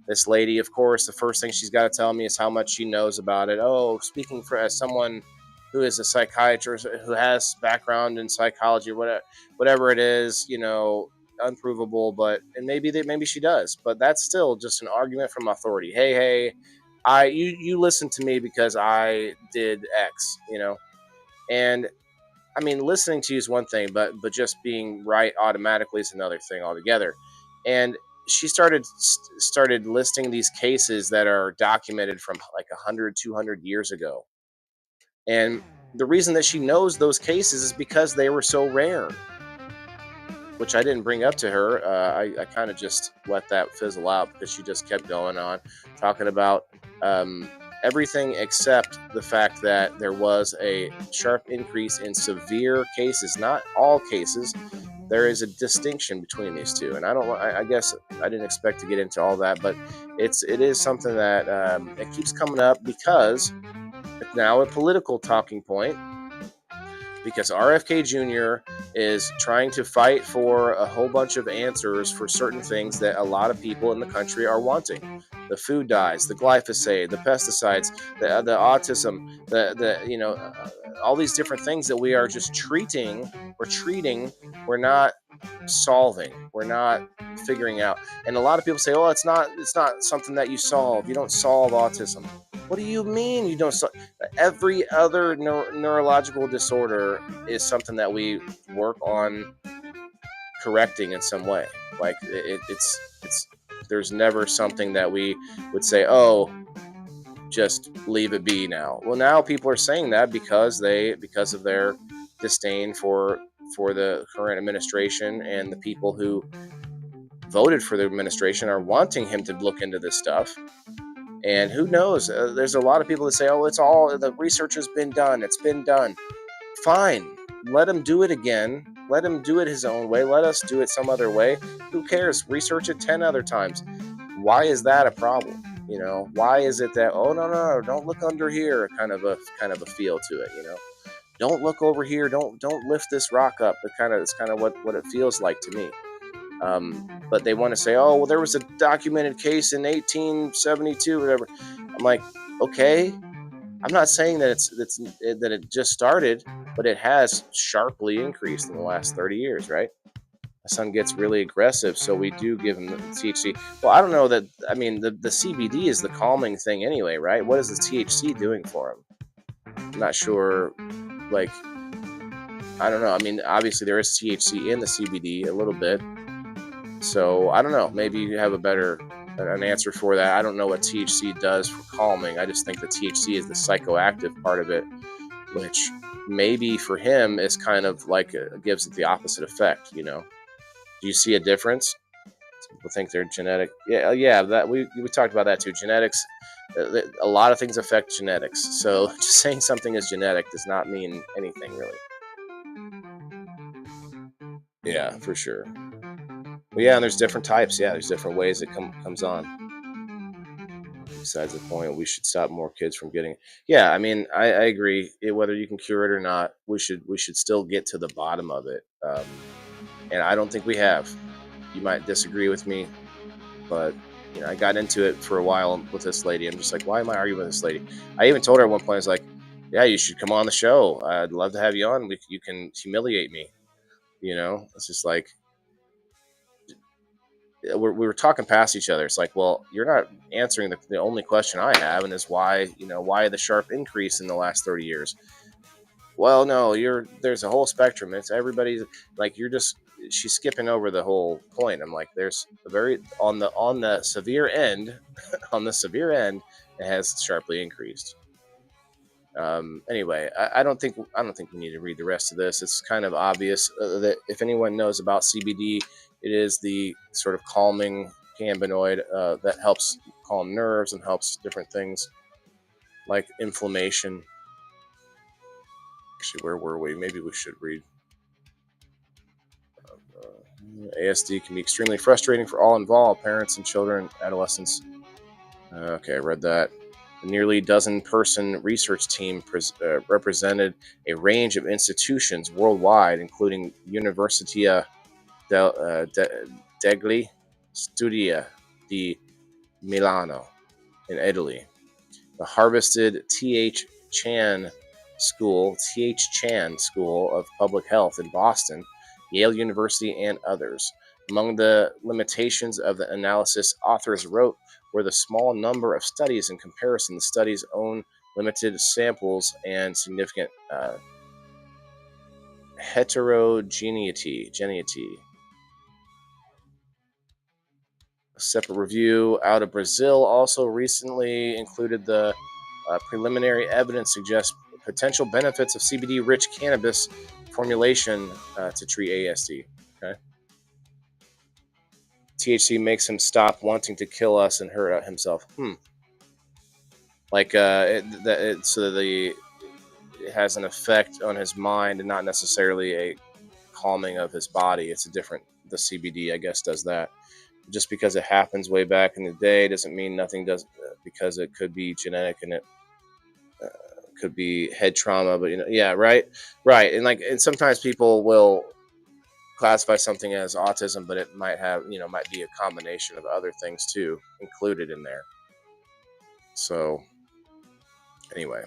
This lady, of course, the first thing she's got to tell me is how much she knows about it. Oh, speaking for as someone who is a psychiatrist who has background in psychology, whatever it is, unprovable. But and maybe she does, but that's still just an argument from authority. Hey, you listen to me because I did X, and I mean, listening to you is one thing, but just being right automatically is another thing altogether. And she started listing these cases that are documented from like 100, 200 years ago. And the reason that she knows those cases is because they were so rare, which I didn't bring up to her. I kind of just let that fizzle out because she just kept going on talking about everything except the fact that there was a sharp increase in severe cases. Not all cases. There is a distinction between these two, and I guess I didn't expect to get into all that, but it is something that it keeps coming up because it's now a political talking point, because RFK Jr. is trying to fight for a whole bunch of answers for certain things that a lot of people in the country are wanting. The food dyes, the glyphosate, the pesticides, the autism, all these different things that we are just treating. We're not solving. We're not figuring out. And a lot of people say, "Oh, it's not something that you solve. You don't solve autism." What do you mean you don't solve? Every other neurological disorder is something that we work on correcting in some way. Like it's there's never something that we would say, "Oh, just leave it be now." Well, now people are saying that because of their disdain for the current administration, and the people who voted for the administration are wanting him to look into this stuff. And who knows? There's a lot of people that say, "Oh, the research has been done. It's been done." Fine, let him do it again. Let him do it his own way. Let us do it some other way. Who cares? Research it 10 other times. Why is that a problem? Why is it that, oh, no, don't look under here, kind of a feel to it, Don't look over here. Don't lift this rock up. It's kind of what it feels like to me. But they want to say, "Oh, well, there was a documented case in 1872, whatever." I'm like, okay, I'm not saying that that it just started, but it has sharply increased in the last 30 years, right? My son gets really aggressive, so we do give him the THC. Well, I don't know that. I mean, the CBD is the calming thing anyway, right? What is the THC doing for him? I'm not sure. Like, I don't know. I mean, obviously there is THC in the CBD a little bit. So I don't know. Maybe you have an answer for that. I don't know what THC does for calming. I just think the THC is the psychoactive part of it, which maybe for him is kind of like gives it the opposite effect. Do you see a difference? Some people think they're genetic. Yeah. That we talked about that too. Genetics. A lot of things affect genetics. So just saying something is genetic does not mean anything really. Yeah, for sure. Well, yeah, and there's different types. Yeah, there's different ways it comes on. Besides the point, we should stop more kids from getting. Yeah, I mean, I agree. Whether you can cure it or not, we should still get to the bottom of it. And I don't think we have. You might disagree with me, but I got into it for a while with this lady. I'm just like, why am I arguing with this lady? I even told her at one point, I was like, yeah, you should come on the show. I'd love to have you on. You can humiliate me. It's just like we were talking past each other. It's like, well, you're not answering the only question I have, and is why the sharp increase in the last 30 years. Well, no, there's a whole spectrum. It's everybody's like she's skipping over the whole point. I'm like, there's a very on the severe end, on the severe end, it has sharply increased. Anyway, I don't think we need to read the rest of this. It's kind of obvious that if anyone knows about CBD, it is the sort of calming cannabinoid that helps calm nerves and helps different things like inflammation. Actually, where were we? Maybe we should read. ASD can be extremely frustrating for all involved, parents and children, adolescents. Okay, I read that. The nearly dozen-person research team represented a range of institutions worldwide, including Università degli Studi di Milano in Italy, the Harvested Th. Chan School of Public Health in Boston, Yale University, and others. Among the limitations of the analysis, authors wrote, were the small number of studies in comparison to the study's own limited samples and significant heterogeneity. A separate review out of Brazil also recently included the preliminary evidence suggests potential benefits of CBD-rich cannabis formulation to treat ASD. Okay. THC makes him stop wanting to kill us and hurt himself. Like it has an effect on his mind and not necessarily a calming of his body. It's the CBD, I guess, does that. Just because it happens way back in the day doesn't mean nothing does, because it could be genetic and it could be head trauma. But yeah, right. And sometimes people will classify something as autism, but it might be a combination of other things too included in there. So anyway,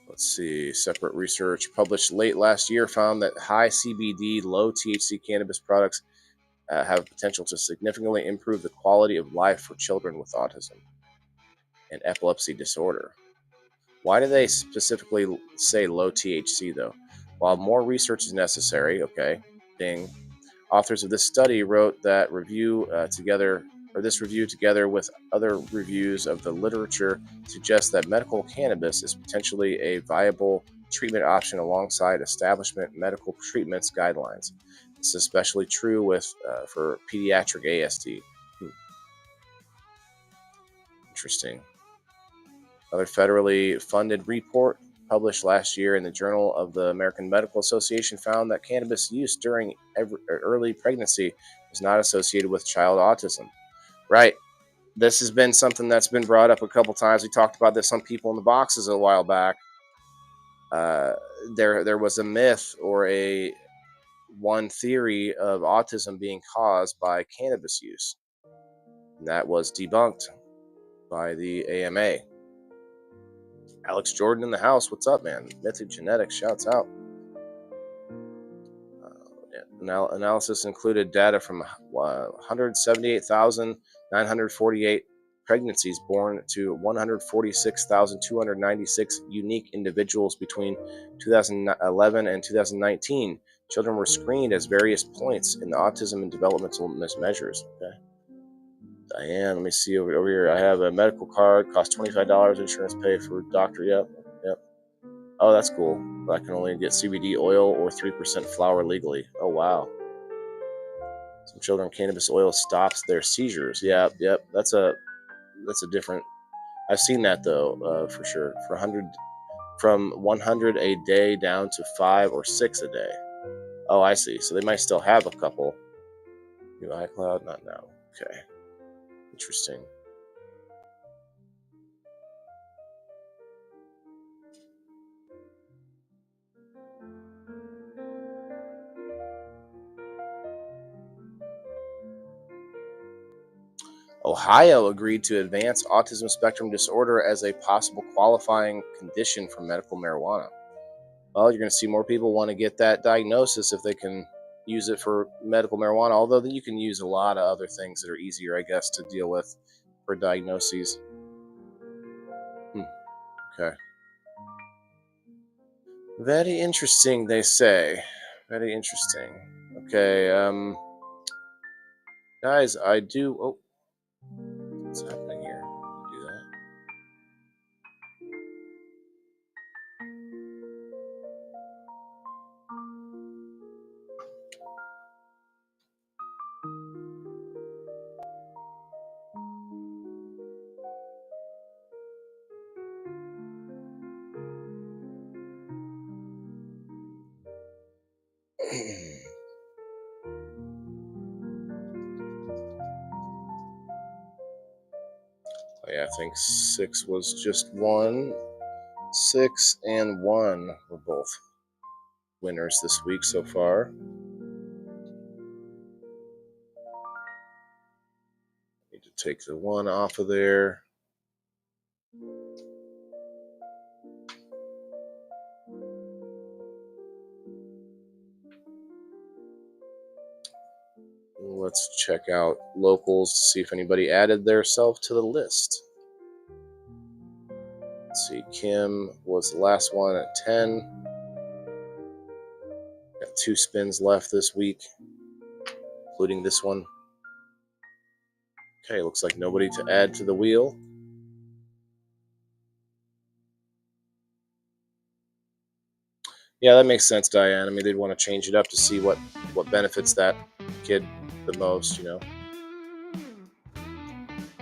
let's see. Separate research published late last year found that high CBD, low THC cannabis products have potential to significantly improve the quality of life for children with autism and epilepsy disorder. Why do they specifically say low THC though? While more research is necessary, okay, ding. Authors of this study wrote that this review together with other reviews of the literature suggests that medical cannabis is potentially a viable treatment option alongside establishment medical treatments guidelines. This is especially true for pediatric ASD. Interesting. Another federally funded report published last year in the Journal of the American Medical Association found that cannabis use during early pregnancy is not associated with child autism. Right. This has been something that's been brought up a couple times. We talked about this on People in the Boxes a while back. There was a myth or one theory of autism being caused by cannabis use. And that was debunked by the AMA. Alex Jordan in the house. What's up, man? Mythic Genetics shouts out. Analysis included data from 178,948 pregnancies born to 146,296 unique individuals between 2011 and 2019. Children were screened at various points in the autism and developmental measures. Okay. Diane, let me see over here. I have a medical card, costs $25. Insurance pay for doctor. Yep. Oh, that's cool. I can only get CBD oil or 3% flour legally. Oh, wow. Some children, cannabis oil stops their seizures. Yep. That's a different. I've seen that though, for sure. From 100 a day down to 5 or 6 a day. Oh, I see. So they might still have a couple. New iCloud, not now. Okay. Interesting. Ohio agreed to advance autism spectrum disorder as a possible qualifying condition for medical marijuana. Well, you're going to see more people want to get that diagnosis if they can use it for medical marijuana, although you can use a lot of other things that are easier, I guess, to deal with for diagnoses. Okay. Very interesting, they say. Very interesting. Okay, guys, I do... Oh, what's happening here? Do that. Oh, yeah, I think 6 was just 1. 6 and 1 were both winners this week so far. Need to take the 1 off of there. Let's check out locals to see if anybody added their self to the list. Let's see, Kim was the last one at 10. Got 2 spins left this week, including this one. Okay, looks like nobody to add to the wheel. Yeah, that makes sense, Diane. I mean, they'd want to change it up to see what benefits that kid the most, you know.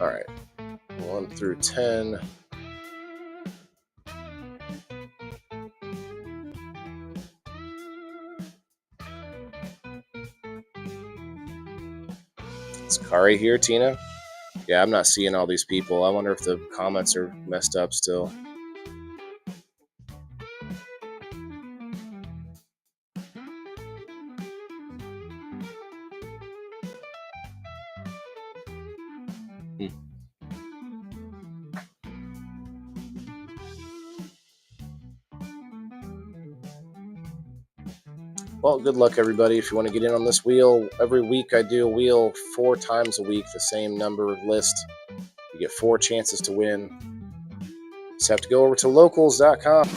All right, 1 through 10. Is Kari here, Tina? Yeah, I'm not seeing all these people. I wonder if the comments are messed up still. Well, good luck, everybody. If you want to get in on this wheel, every week I do a wheel 4 times a week, the same number list. You get 4 chances to win. Just have to go over to locals.com.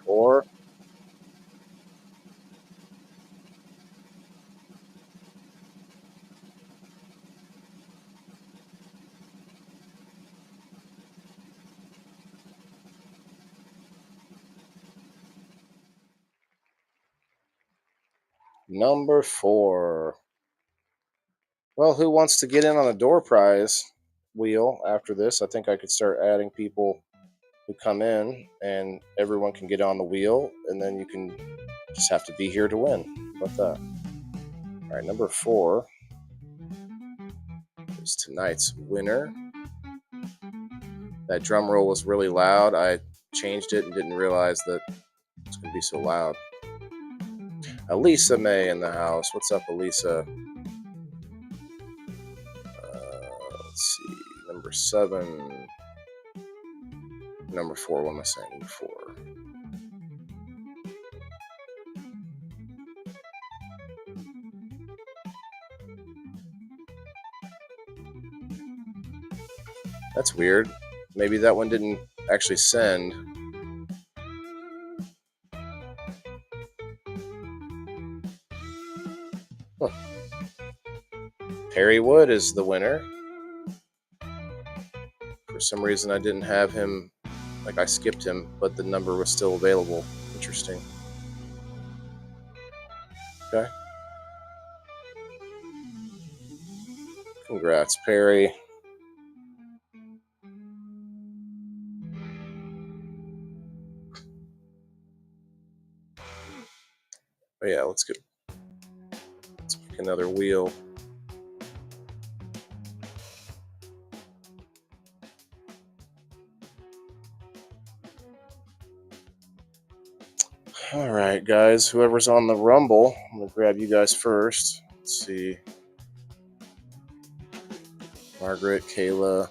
Or number 4. Well, who wants to get in on a door prize wheel after this? I think I could start adding people who come in, and everyone can get on the wheel, and then you can just have to be here to win. How about that? All right, number 4 is tonight's winner. That drum roll was really loud. I changed it and didn't realize that it's going to be so loud. Elisa May in the house. What's up, Elisa? Let's see. Number 7. Number 4. What am I saying? Number 4. That's weird. Maybe that one didn't actually send. Perry Wood is the winner. For some reason, I didn't have him, like I skipped him, but the number was still available. Interesting. Okay. Congrats, Perry. Oh, yeah, let's pick another wheel. All right, guys. Whoever's on the Rumble, I'm gonna grab you guys first. Let's see. Margaret, Kayla.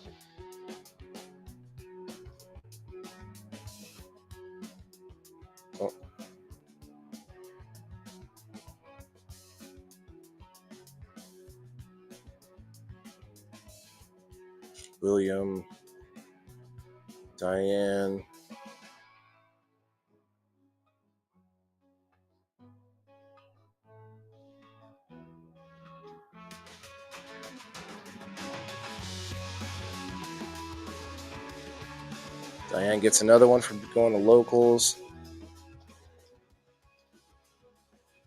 Oh. William, Diane. Diane gets another one for going to locals.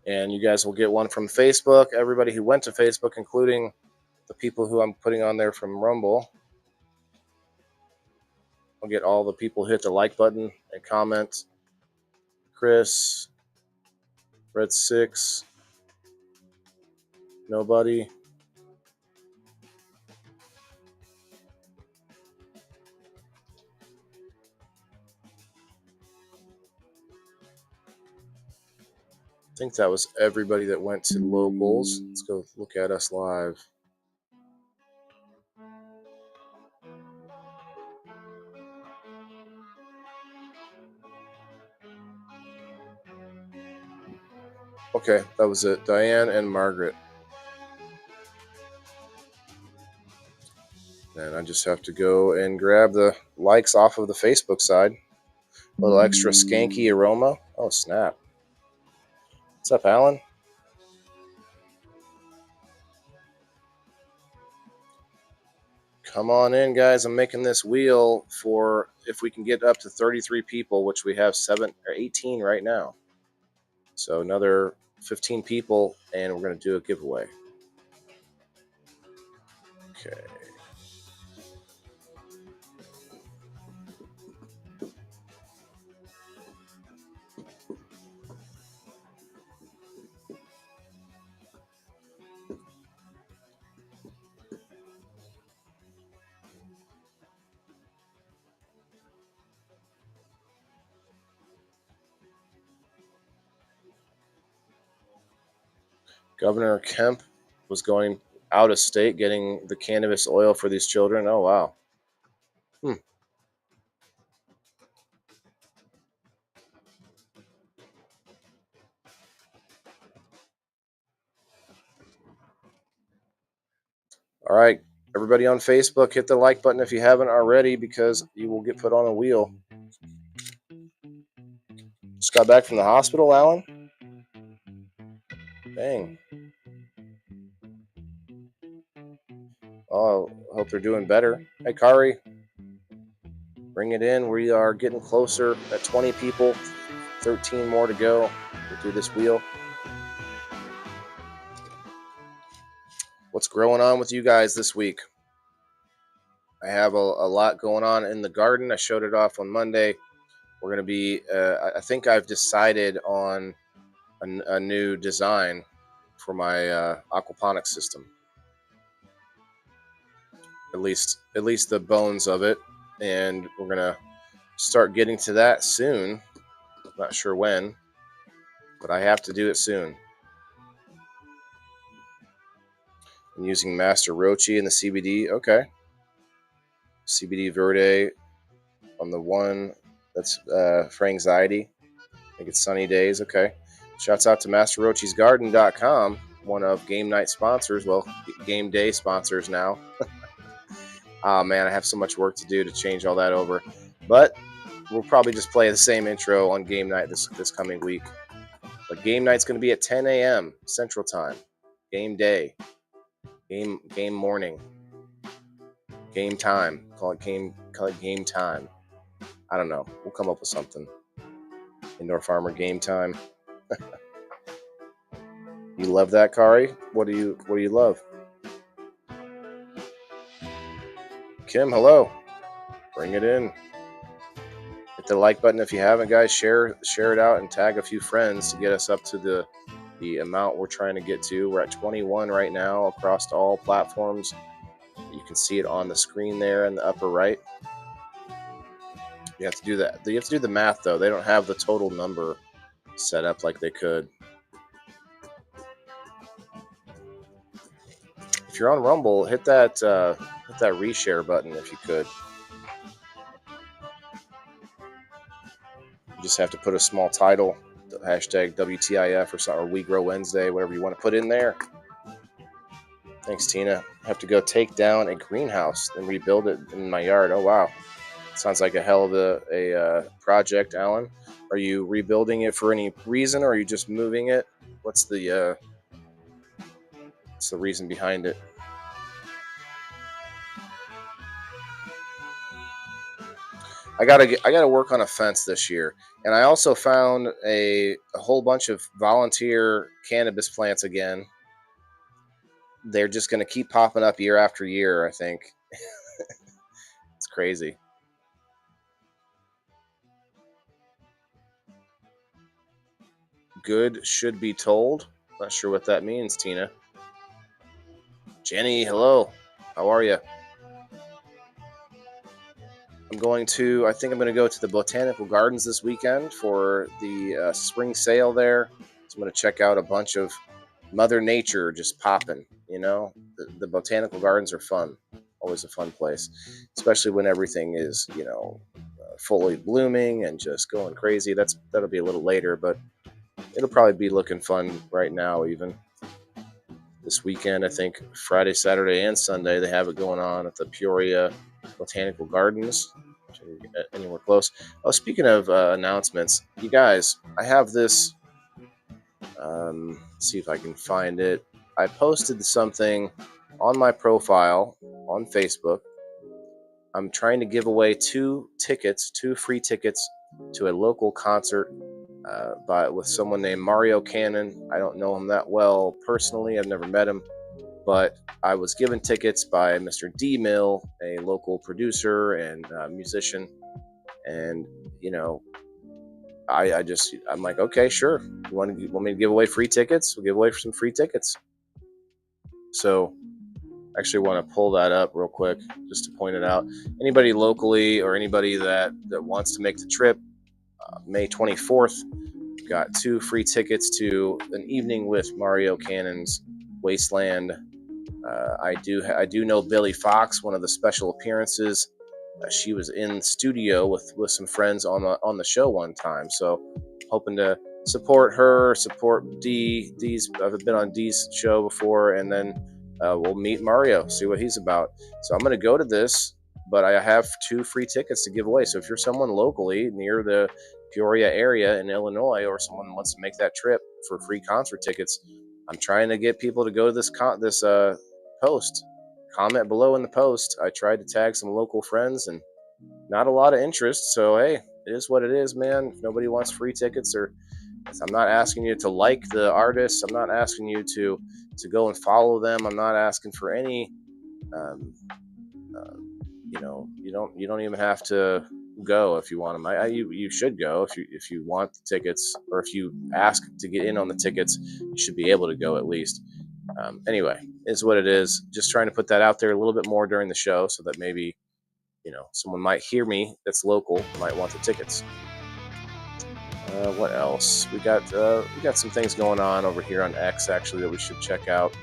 And you guys will get one from Facebook. Everybody who went to Facebook, including the people who I'm putting on there from Rumble. I'll get all the people who hit the like button and comment. Chris, Red 6, nobody. I think that was everybody that went to locals. Let's go look at us live. Okay, that was it. Diane and Margaret. And I just have to go and grab the likes off of the Facebook side. A little extra skanky aroma. Oh, snap. What's up, Alan? Come on in, guys. I'm making this wheel for if we can get up to 33 people, which we have 18 right now. So another 15 people, and we're going to do a giveaway. Okay. Governor Kemp was going out of state getting the cannabis oil for these children. Oh, wow. All right, everybody on Facebook, hit the like button if you haven't already because you will get put on a wheel. Just got back from the hospital, Alan? Dang. Oh, I hope they're doing better. Hey, Kari, bring it in. We are getting closer at 20 people, 13 more to go. We'll do this wheel. What's growing on with you guys this week? I have a lot going on in the garden. I showed it off on Monday. We're going to be, I think I've decided on a new design for my aquaponics system. At least the bones of it. And we're going to start getting to that soon. Not sure when, but I have to do it soon. I'm using Master Rochi in the CBD. Okay. CBD Verde on the one that's for anxiety. I think it's Sunny Days. Okay. Shouts out to MasterRochi'sGarden.com, one of Game Night sponsors. Well, Game Day sponsors now. Oh, man, I have so much work to do to change all that over. But we'll probably just play the same intro on Game Night this coming week. But Game Night's going to be at 10 a.m. Central Time. Game Day. Game morning. Game time. Call it game time. I don't know. We'll come up with something. Indoor farmer game time. You love that, Kari? What do you love? Kim, hello. Bring it in. Hit the like button if you haven't, guys. Share it out and tag a few friends to get us up to the amount we're trying to get to. We're at 21 right now across all platforms. You can see it on the screen there in the upper right. You have to do that. You have to do the math though. They don't have the total number set up like they could. If you're on Rumble, hit that reshare button if you could. You just have to put a small title, hashtag WTIF or something, or We Grow Wednesday, whatever you want to put in there. Thanks, Tina. I have to go take down a greenhouse and rebuild it in my yard. Oh, wow. Sounds like a hell of a project, Alan. Are you rebuilding it for any reason, or are you just moving it? What's the reason behind it? I gotta work on a fence this year, and I also found a whole bunch of volunteer cannabis plants again. They're just gonna keep popping up year after year, I think. It's crazy. Good should be told. Not sure what that means, Tina. Jenny, hello. How are you? I think I'm going to go to the Botanical Gardens this weekend for the spring sale there. So I'm going to check out a bunch of Mother Nature just popping, you know. The Botanical Gardens are fun. Always a fun place, especially when everything is, fully blooming and just going crazy. That'll be a little later, but it'll probably be looking fun right now even. This weekend, I think Friday, Saturday, and Sunday, they have it going on at the Peoria Botanical Gardens. Anywhere close. Oh, speaking of announcements, you guys, I have this. See if I can find it. I posted something on my profile on Facebook. I'm trying to give away two free tickets to a local concert with someone named Mario Cannon. I don't know him that well personally. I've never met him, but I was given tickets by Mr. D Mill, a local producer and musician, and I'm like, okay, sure. You want me to give away free tickets? We'll give away some free tickets. So I actually want to pull that up real quick just to point it out. Anybody locally or anybody that wants to make the trip, May 24th, got 2 free tickets to an evening with Mario Cannon's Wasteland. I do know Billy Fox, one of the special appearances. She was in studio with some friends on the show one time, so hoping to support her, support D's. I've been on D's show before, and then we'll meet Mario, see what he's about. So I'm going to go to this, but I have 2 free tickets to give away. So if you're someone locally near the Peoria area in Illinois, or someone wants to make that trip for free concert tickets, I'm trying to get people to go to this post. Comment below in the post. I tried to tag some local friends and not a lot of interest. So hey, it is what it is, man. If nobody wants free tickets, or I'm not asking you to like the artists. I'm not asking you to go and follow them. I'm not asking for any. You don't even have to go if you want them. You should go if you want the tickets, or if you ask to get in on the tickets, you should be able to go at least. Anyway, is what it is. Just trying to put that out there a little bit more during the show, so that maybe someone might hear me that's local, might want the tickets. What else? We got some things going on over here on X actually that we should check out.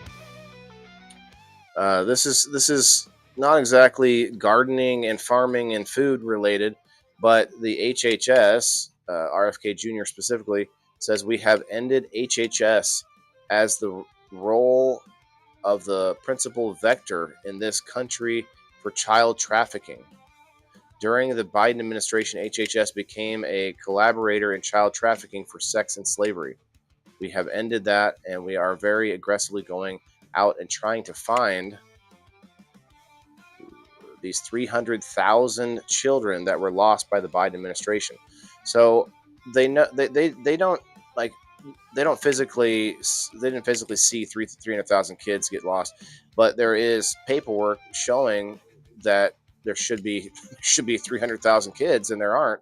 This is not exactly gardening and farming and food related, but the HHS, RFK Jr. specifically, says we have ended HHS as the role of the principal vector in this country for child trafficking. During the Biden administration, HHS became a collaborator in child trafficking for sex and slavery. We have ended that, and we are very aggressively going out and trying to find these 300,000 children that were lost by the Biden administration. So they know they don't like they don't physically they didn't physically see 300,000 kids get lost, but there is paperwork showing that there should be 300,000 kids, and there aren't.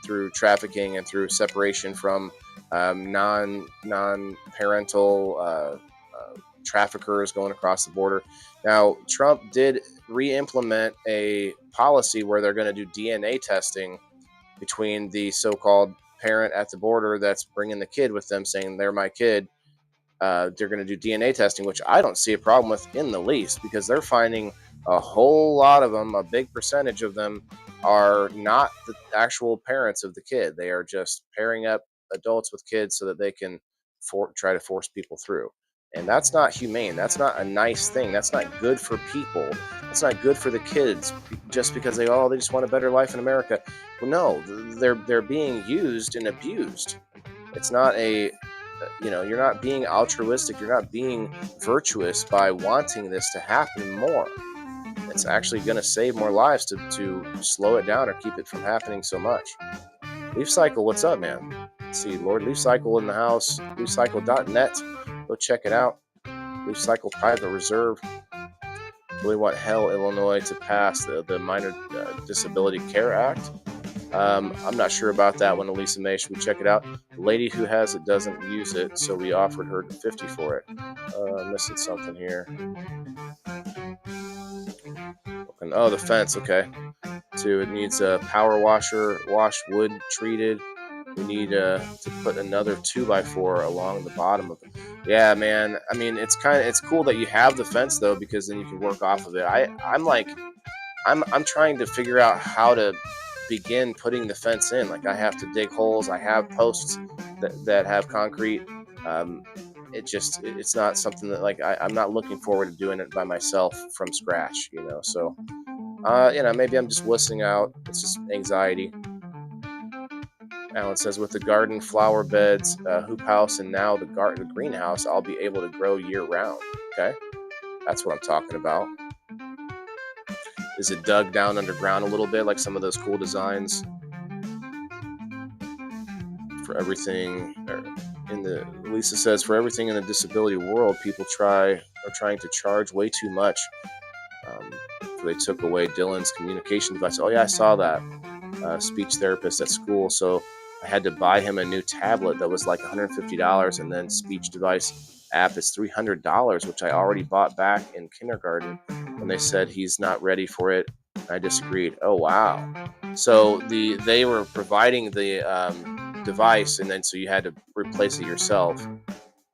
Through trafficking and through separation from non parental traffickers going across the border. Now, Trump did re-implement a policy where they're going to do DNA testing between the so-called parent at the border that's bringing the kid with them, saying they're my kid. They're going to do DNA testing, which I don't see a problem with in the least, because they're finding a whole lot of them, a big percentage of them, are not the actual parents of the kid. They are just pairing up adults with kids so that they can try to force people through. And that's not humane. That's not a nice thing. That's not good for people. That's not good for the kids just because they just want a better life in America. Well, no, they're being used and abused. It's not you're not being altruistic. You're not being virtuous by wanting this to happen more. It's actually going to save more lives to slow it down or keep it from happening so much. Leaf Cycle, what's up, man? Let's see, Lord Leaf Cycle in the house. LeafCycle.net. Go check it out. Leaf Cycle Private Reserve. Really want Hell, Illinois to pass the Minor Disability Care Act. I'm not sure about that one, Elisa May. Should we check it out? The lady who has it doesn't use it, so we offered her $50 for it. Missing something here. Oh, the fence. Okay. It needs a power washer, wash wood treated. We need to put another 2x4 along the bottom of it. Yeah, man. I mean, it's cool that you have the fence though, because then you can work off of it. I'm trying to figure out how to begin putting the fence in. Like, I have to dig holes. I have posts that have concrete. It's not something that I'm not looking forward to doing it by myself from scratch, so maybe I'm just wussing out. It's just anxiety. Alan says, with the garden, flower beds, hoop house, and now the greenhouse, I'll be able to grow year round. Okay, that's what I'm talking about. Is it dug down underground a little bit, like some of those cool designs? For everything Lisa says, for everything in the disability world, people are trying to charge way too much. They took away Dylan's communication device. Oh yeah, I saw that. Speech therapist at school. So I had to buy him a new tablet that was like $150, and then speech device app is $300, which I already bought back in kindergarten when they said he's not ready for it. I disagreed. Oh wow. So they were providing the device, and then so you had to replace it yourself.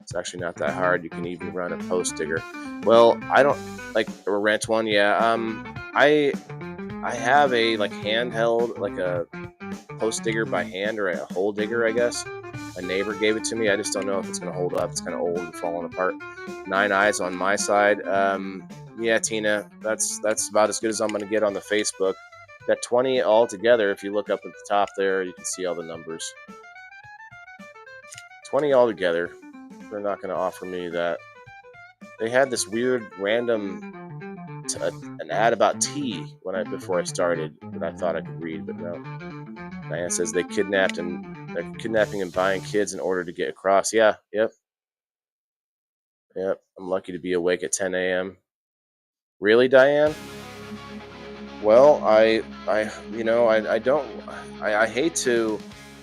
It's actually not that hard. You can even run a post digger. Well, I don't or rent one. Yeah. I have a handheld, a post digger by hand, or a hole digger, I guess. A neighbor gave it to me. I just don't know if it's going to hold up. It's kind of old and falling apart. 9 eyes on my side. Yeah, Tina, that's about as good as I'm going to get on the Facebook. Got 20 all together. If you look up at the top there, you can see all the numbers. 20 all together. They're not going to offer me that. They had this weird random an ad about tea before I started that I thought I could read, but no. Diane says they're kidnapping and buying kids in order to get across. Yeah, yep. I'm lucky to be awake at 10 a.m. Really, Diane? Well, I hate to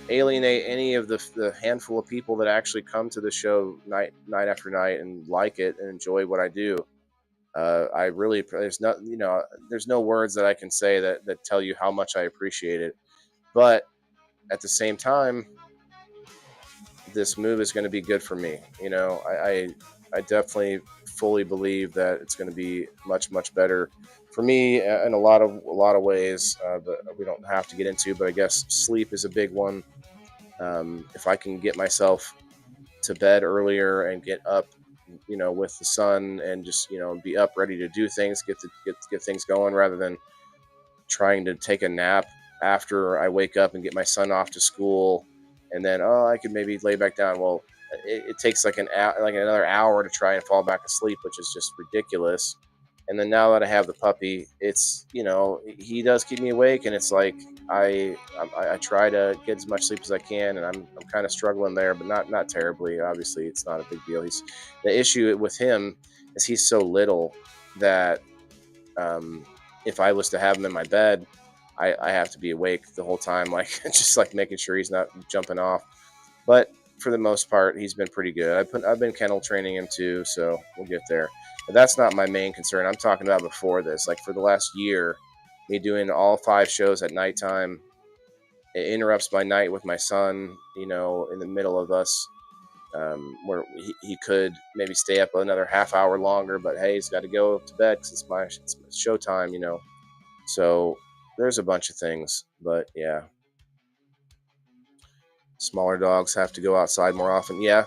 alienate any of the handful of people that actually come to the show night after night and like it and enjoy what I do. There's no words that I can say that tell you how much I appreciate it. But at the same time, this move is going to be good for me. I definitely fully believe that it's going to be much, much better for me in a lot of ways, but we don't have to get into. But I guess sleep is a big one. If I can get myself to bed earlier and get up, with the sun, and just be up ready to do things, get things going, rather than trying to take a nap after I wake up and get my son off to school, and then I could maybe lay back down. Well, it takes another hour to try and fall back asleep, which is just ridiculous. And then now that I have the puppy, it's, he does keep me awake, and it's like I try to get as much sleep as I can, and I'm kind of struggling there, but not terribly. Obviously, it's not a big deal. He's The issue with him is he's so little that um, if I was to have him in my bed, I have to be awake the whole time, like just like making sure he's not jumping off. But for the most part, he's been pretty good. I've been kennel training him too, so we'll get there. But that's not my main concern. I'm talking about before this, like for the last year, me doing all 5 shows at nighttime. It interrupts my night with my son. In the middle of us, where he could maybe stay up another half hour longer, but hey, he's got to go to bed because it's showtime. So there's a bunch of things, but yeah, smaller dogs have to go outside more often. Yeah,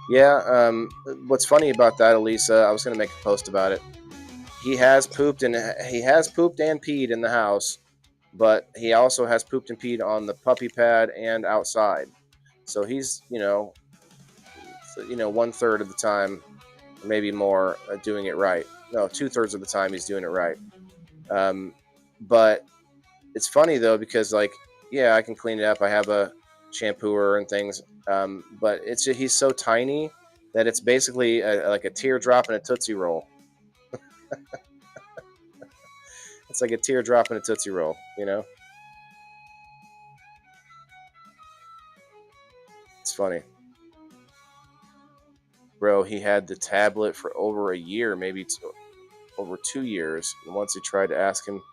yeah. What's funny about that, Elisa? I was gonna make a post about it. He has pooped and peed in the house, but he also has pooped and peed on the puppy pad and outside. So he's 1/3 of the time, maybe more, doing it right. No, 2/3 of the time he's doing it right. But it's funny though because like, yeah, I can clean it up. I have a shampooer and things, but he's so tiny that it's basically like a teardrop in a Tootsie Roll. It's like a teardrop in a Tootsie Roll. It's funny. Bro, he had the tablet for over a year, maybe over 2 years. And once he tried to ask him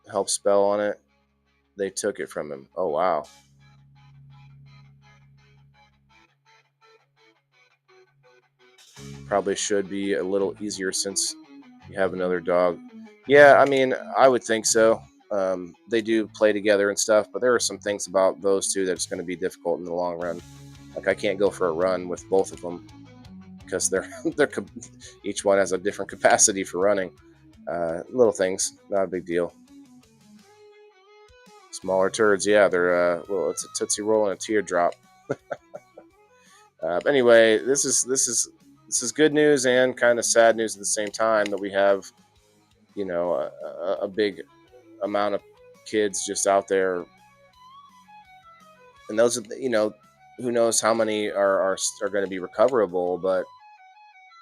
to help spell on it, they took it from him. Oh, wow. Probably should be a little easier since you have another dog. Yeah, I mean, I would think so. They do play together and stuff, but there are some things about those two that's going to be difficult in the long run. Like I can't go for a run with both of them because they're each one has a different capacity for running. Little things, not a big deal. Smaller turds, yeah, they're well, it's a Tootsie Roll and a teardrop. Anyway, this is good news and kind of sad news at the same time that we have a big amount of kids just out there, and those are who knows how many are going to be recoverable, but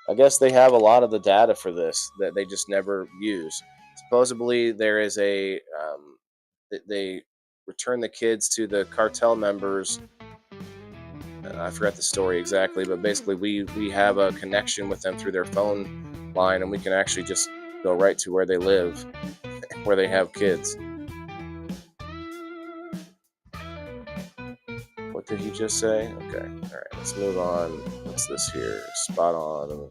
I guess they have a lot of the data for this that they just never use. Supposedly, there is they return the kids to the cartel members. I forgot the story exactly, but basically, we have a connection with them through their phone line, and we can actually just go right to where they live, where they have kids. What did he just say? Okay, all right, let's move on. What's this here? Spot on.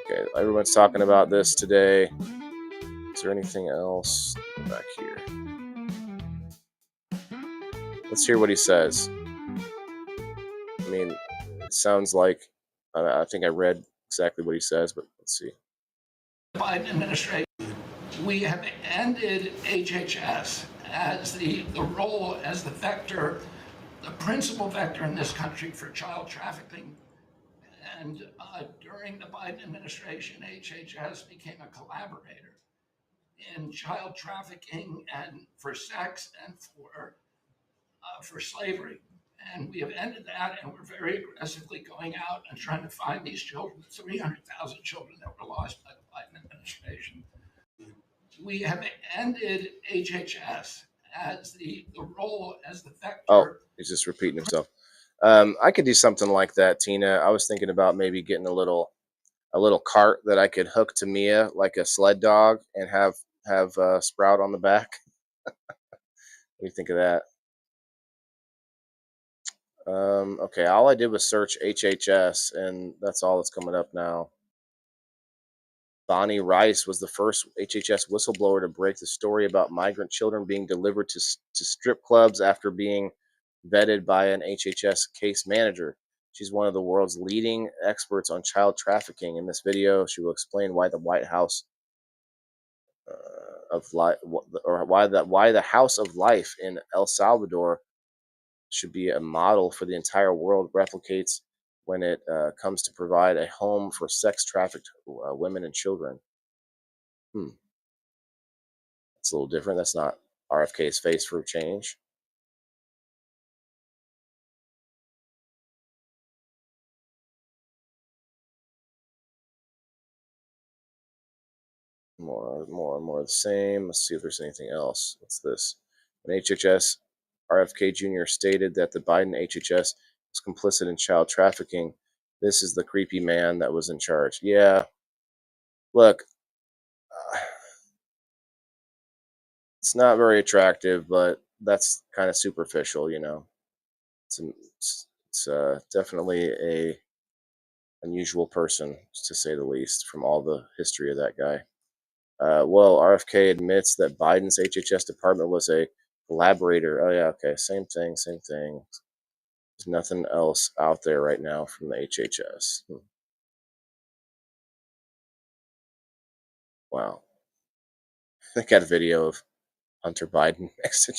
Okay, everyone's talking about this today. Is there anything else back here? Let's hear what he says. I mean, it sounds like I think I read exactly what he says, but let's see. Biden administration, we have ended HHS as the role as the vector, the principal vector in this country for child trafficking. And during the Biden administration, HHS became a collaborator in child trafficking and for sex and for slavery. And we have ended that, and we're very aggressively going out and trying to find these children, 300,000 children that were lost by the Biden administration. We have ended HHS as the role as the vector. Oh, he's just repeating himself. I could do something like that, Tina. I was thinking about maybe getting a little cart that I could hook to Mia like a sled dog and have Sprout on the back. What do you think of that? Okay, all I did was search HHS, and that's all that's coming up now. Bonnie Rice was the first HHS whistleblower to break the story about migrant children being delivered to strip clubs after being vetted by an HHS case manager. She's one of the world's leading experts on child trafficking. In this video, she will explain why the White House of life, or why the House of Life in El Salvador should be a model for the entire world, replicates when it comes to provide a home for sex trafficked women and children. Hmm, it's a little different. That's not RFK's face for change. More of the same. Let's see if there's anything else. What's this? An HHS RFK Jr. stated that the Biden HHS was complicit in child trafficking. This is the creepy man that was in charge. Yeah, look, uh, it's not very attractive, but that's kind of superficial. It's definitely a unusual person, to say the least, from all the history of that guy. Well, RFK admits that Biden's HHS department was a collaborator. Oh, yeah, okay. Same thing, same thing. There's nothing else out there right now from the HHS. Wow. They got a video of Hunter Biden next to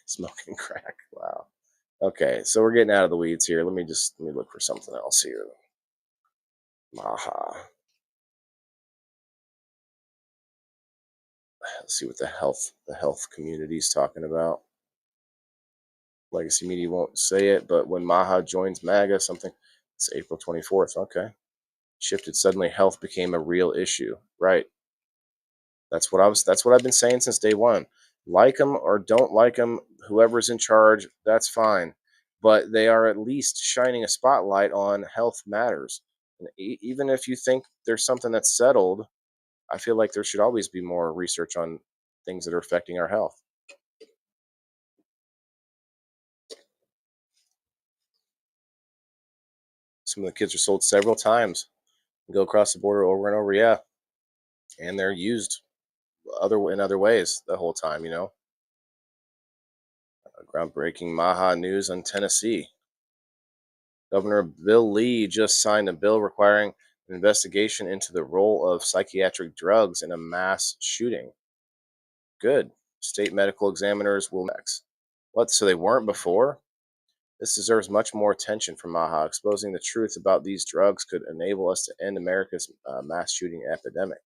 smoking crack. Wow. Okay, so we're getting out of the weeds here. Let me look for something else here. Maha. Let's see what the health community is talking about. Legacy media won't say it, but when Maha joins MAGA, something. It's April 24th. Okay. Shifted suddenly, health became a real issue. Right. That's what I've been saying since day one. Like them or don't like them, whoever's in charge, that's fine. But they are at least shining a spotlight on health matters. And even if you think there's something that's settled, I feel like there should always be more research on things that are affecting our health. Some of the kids are sold several times, go across the border over and over. Yeah, and they're used in other ways the whole time. Groundbreaking Maha news on Tennessee. Governor Bill Lee just signed a bill requiring an investigation into the role of psychiatric drugs in a mass shooting. Good. State medical examiners will next. What? So they weren't before? This deserves much more attention from Maha. Exposing the truth about these drugs could enable us to end America's mass shooting epidemic.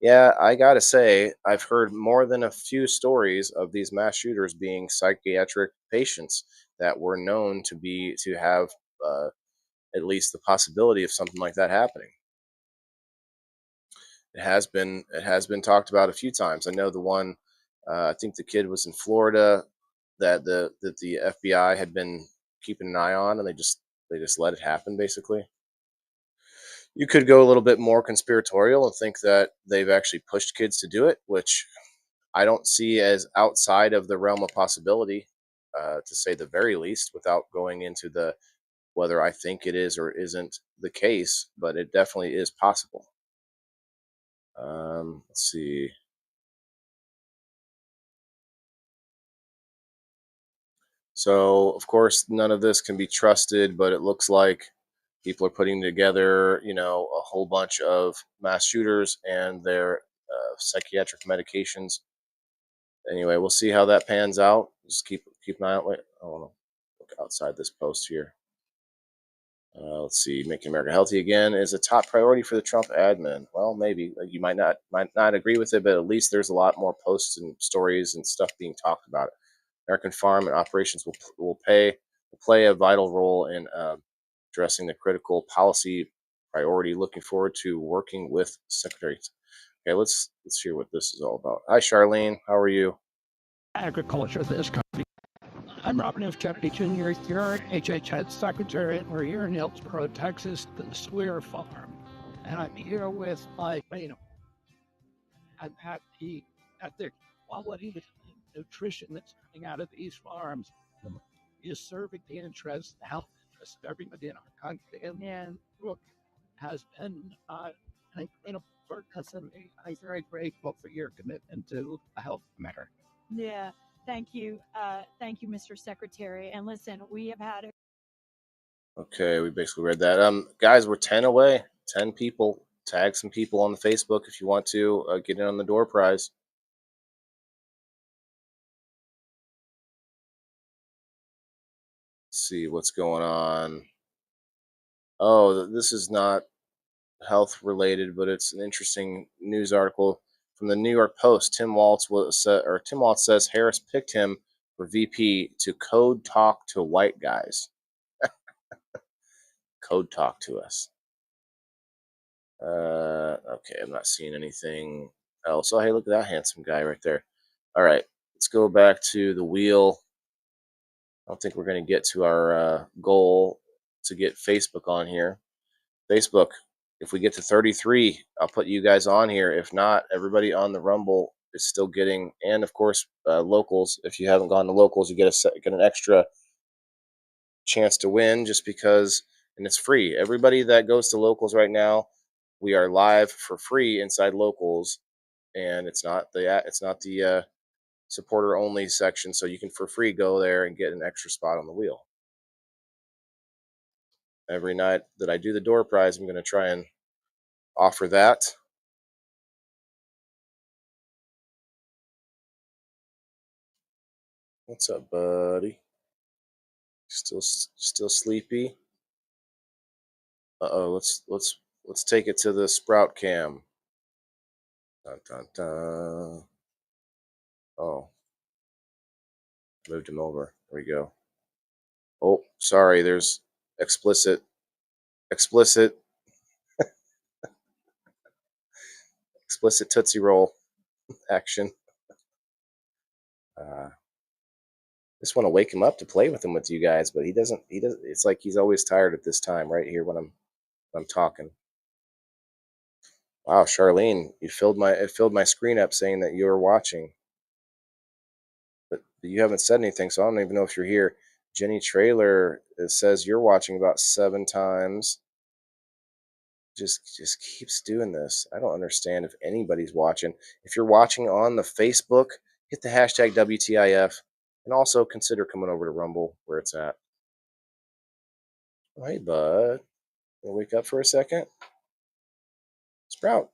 Yeah, I gotta say, I've heard more than a few stories of these mass shooters being psychiatric patients that were known to have at least the possibility of something like that happening. It has been talked about a few times. I know the one. I think the kid was in Florida that the FBI had been keeping an eye on, and they just let it happen. Basically, you could go a little bit more conspiratorial and think that they've actually pushed kids to do it, which I don't see as outside of the realm of possibility, to say the very least, without going into the whether I think it is or isn't the case, but it definitely is possible. Let's see. So, of course, none of this can be trusted, but it looks like people are putting together, a whole bunch of mass shooters and their psychiatric medications. Anyway, we'll see how that pans out. Just keep an eye out. Wait, I want to look outside this post here. Let's see. Making America healthy again is a top priority for the Trump admin. Well, maybe you might not agree with it, but at least there's a lot more posts and stories and stuff being talked about it. American farm and operations will play a vital role in addressing the critical policy priority. Looking forward to working with secretaries. Okay, let's hear what this is all about. Hi, Charlene. How are you? Agriculture this country. I'm Robert F. Kennedy Jr., your HHS Secretary, and we're here in Hillsboro, Texas, the Swear Farm. And I'm here with my, I'm at the quality of nutrition that's coming out of these farms is serving the interests, the health interests of everybody in our country. And Brooke has been an incredible person. I'm very grateful for your commitment to the health matter. Yeah, thank you. Thank you, Mr. Secretary. And listen, we have had a Okay, we basically read that. Guys, we're 10 away. 10 people. Tag some people on the Facebook if you want to get in on the door prize. Let's see what's going on. Oh, this is not health related, but it's an interesting news article. from the New York Post. Tim Walz says Harris picked him for VP to code talk to white guys. Code talk to us. Okay, I'm not seeing anything else. Oh, hey, look at that handsome guy right there. All right, let's go back to the wheel. I don't think we're going to get to our goal to get Facebook on here. Facebook, if we get to 33, I'll put you guys on here. If not, everybody on the Rumble is still getting, and of course, locals. If you haven't gone to locals, you get an extra chance to win just because, and it's free. Everybody that goes to locals right now, we are live for free inside locals, and it's not the supporter only section, so you can for free go there and get an extra spot on the wheel. Every night that I do the door prize, I'm going to try and offer that. What's up, buddy? Still sleepy? Uh-oh, let's take it to the sprout cam. Dun, dun, dun. Oh, moved him over. There we go. Oh, sorry. There's explicit Tootsie Roll action. Just want to wake him up to play with him with you guys, but he doesn't. It's like he's always tired at this time, right here when I'm talking. Wow, Charlene, it filled my screen up saying that you're watching, but you haven't said anything, so I don't even know if you're here. Jenny Trailer says you're watching about 7 times. Just keeps doing this. I don't understand if anybody's watching. If you're watching on the Facebook, hit the hashtag WTIF, and also consider coming over to Rumble where it's at. Oh, hey, bud. You wake up for a second? Sprout.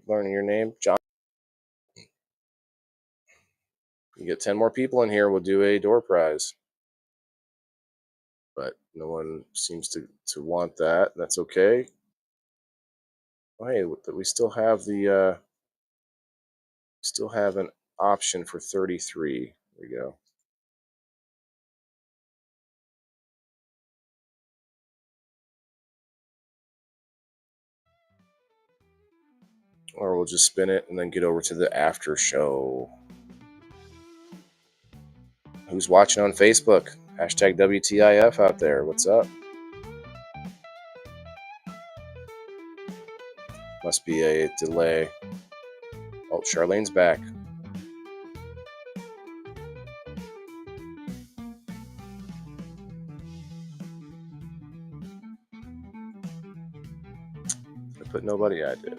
Learning your name, John. You get 10 more people in here, we'll do a door prize. But no one seems to want that. That's okay. Oh, hey, we still have an option for 33. There we go. Or we'll just spin it and then get over to the after show. Who's watching on Facebook? Hashtag WTIF out there. What's up? Must be a delay. Oh, Charlene's back. I put nobody. I did. Okay.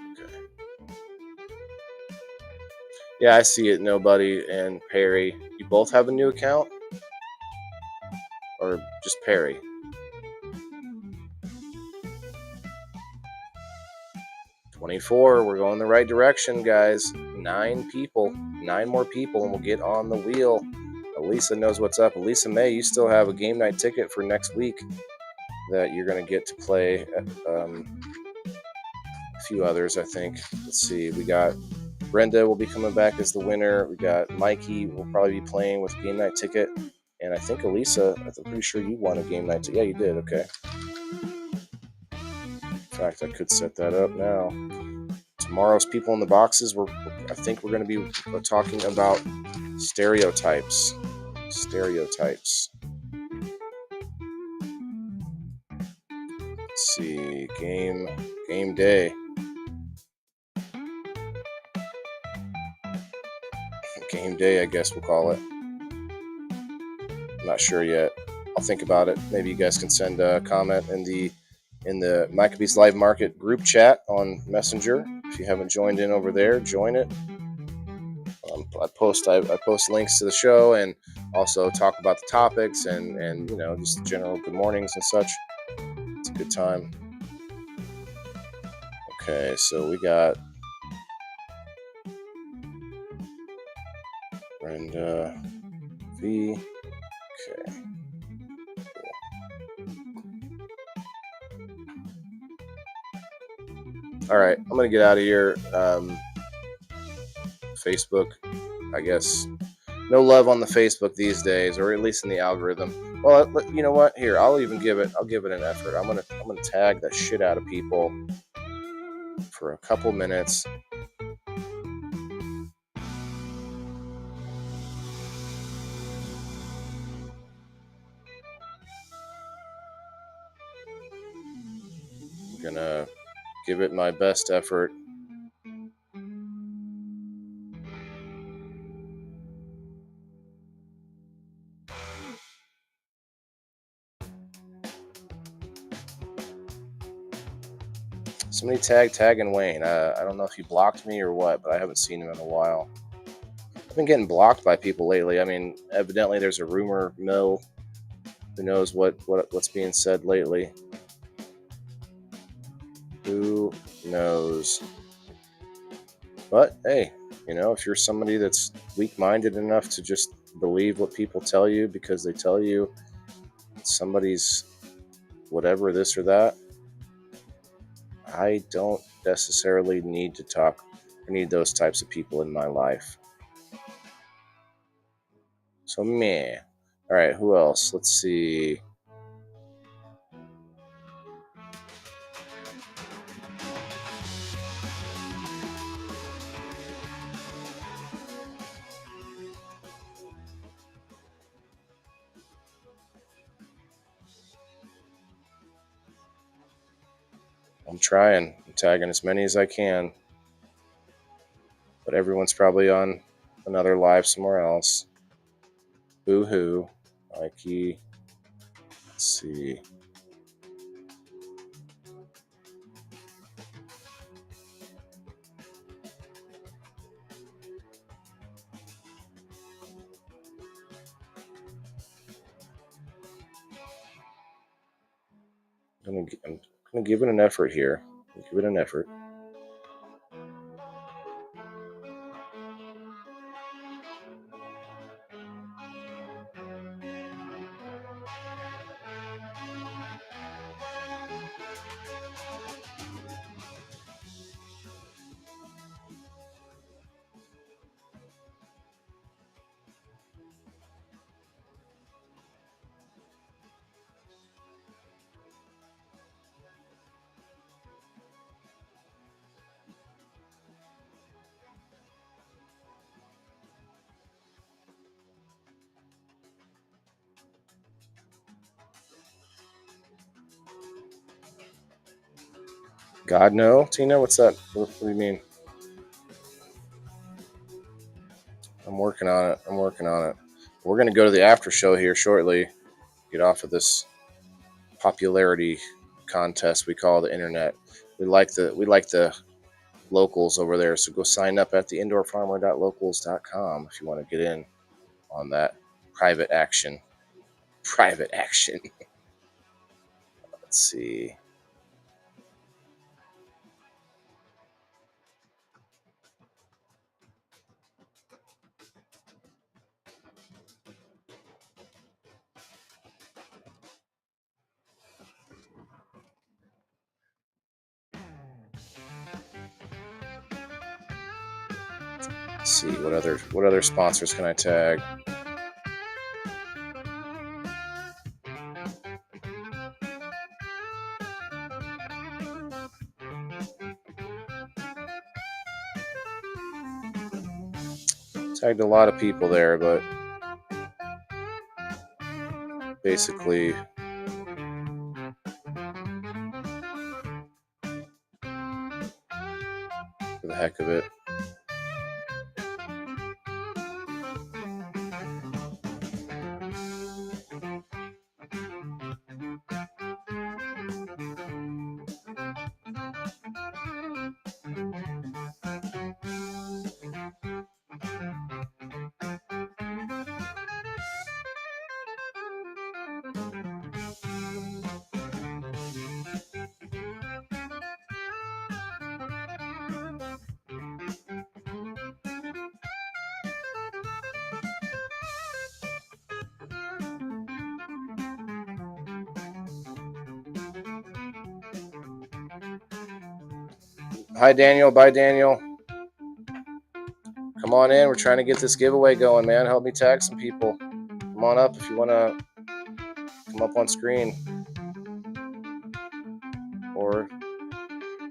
Yeah, I see it. Nobody and Perry. You both have a new account? Or just Perry? $24. We're going the right direction, guys. 9 more people, and we'll get on the wheel. Elisa knows what's up. Elisa May, you still have a game night ticket for next week that you're going to get to play. A few others, I think. Let's see. We got Brenda will be coming back as the winner. We got Mikey will probably be playing with a game night ticket. And I think Elisa, I'm pretty sure you won a game night ticket. Yeah, you did. Okay. In fact, I could set that up now. Tomorrow's People in the Boxes, I think we're going to be talking about stereotypes. Let's see, game day. Game day, I guess we'll call it. I'm not sure yet. I'll think about it. Maybe you guys can send a comment in the Maccabees Live Market group chat on Messenger. If you haven't joined in over there, join it. I post links to the show and also talk about the topics and just general good mornings and such. It's a good time. Okay, so we got Brenda V. Okay. All right, I'm gonna get out of here. Facebook, I guess. No love on the Facebook these days, or at least in the algorithm. Well, you know what? Here, I'll give it an effort. I'm gonna tag the shit out of people for a couple minutes. I'm gonna give it my best effort. Somebody tagging Wayne. I don't know if he blocked me or what, but I haven't seen him in a while. I've been getting blocked by people lately. I mean, evidently there's a rumor mill. Who knows what's being said lately? Who knows? But hey, if you're somebody that's weak-minded enough to just believe what people tell you because they tell you somebody's whatever, this or that, I don't necessarily need to talk or need those types of people in my life. So meh. All right, who else? Let's see. I'm trying. I'm tagging as many as I can. But everyone's probably on another live somewhere else. Boo-hoo. Mikey. Let's see. I'm gonna give it an effort here. Give it an effort. God, no. Tina, what's that? What do you mean? I'm working on it. We're going to go to the after show here shortly. Get off of this popularity contest we call the internet. We like the locals over there, so go sign up at the indoorfarmer.locals.com if you want to get in on that private action. Let's see. Let's see what other sponsors can I tag? Tagged a lot of people there, but basically for the heck of it. Hi, Daniel. Bye, Daniel. Come on in. We're trying to get this giveaway going, man. Help me tag some people. Come on up if you want to come up on screen. Or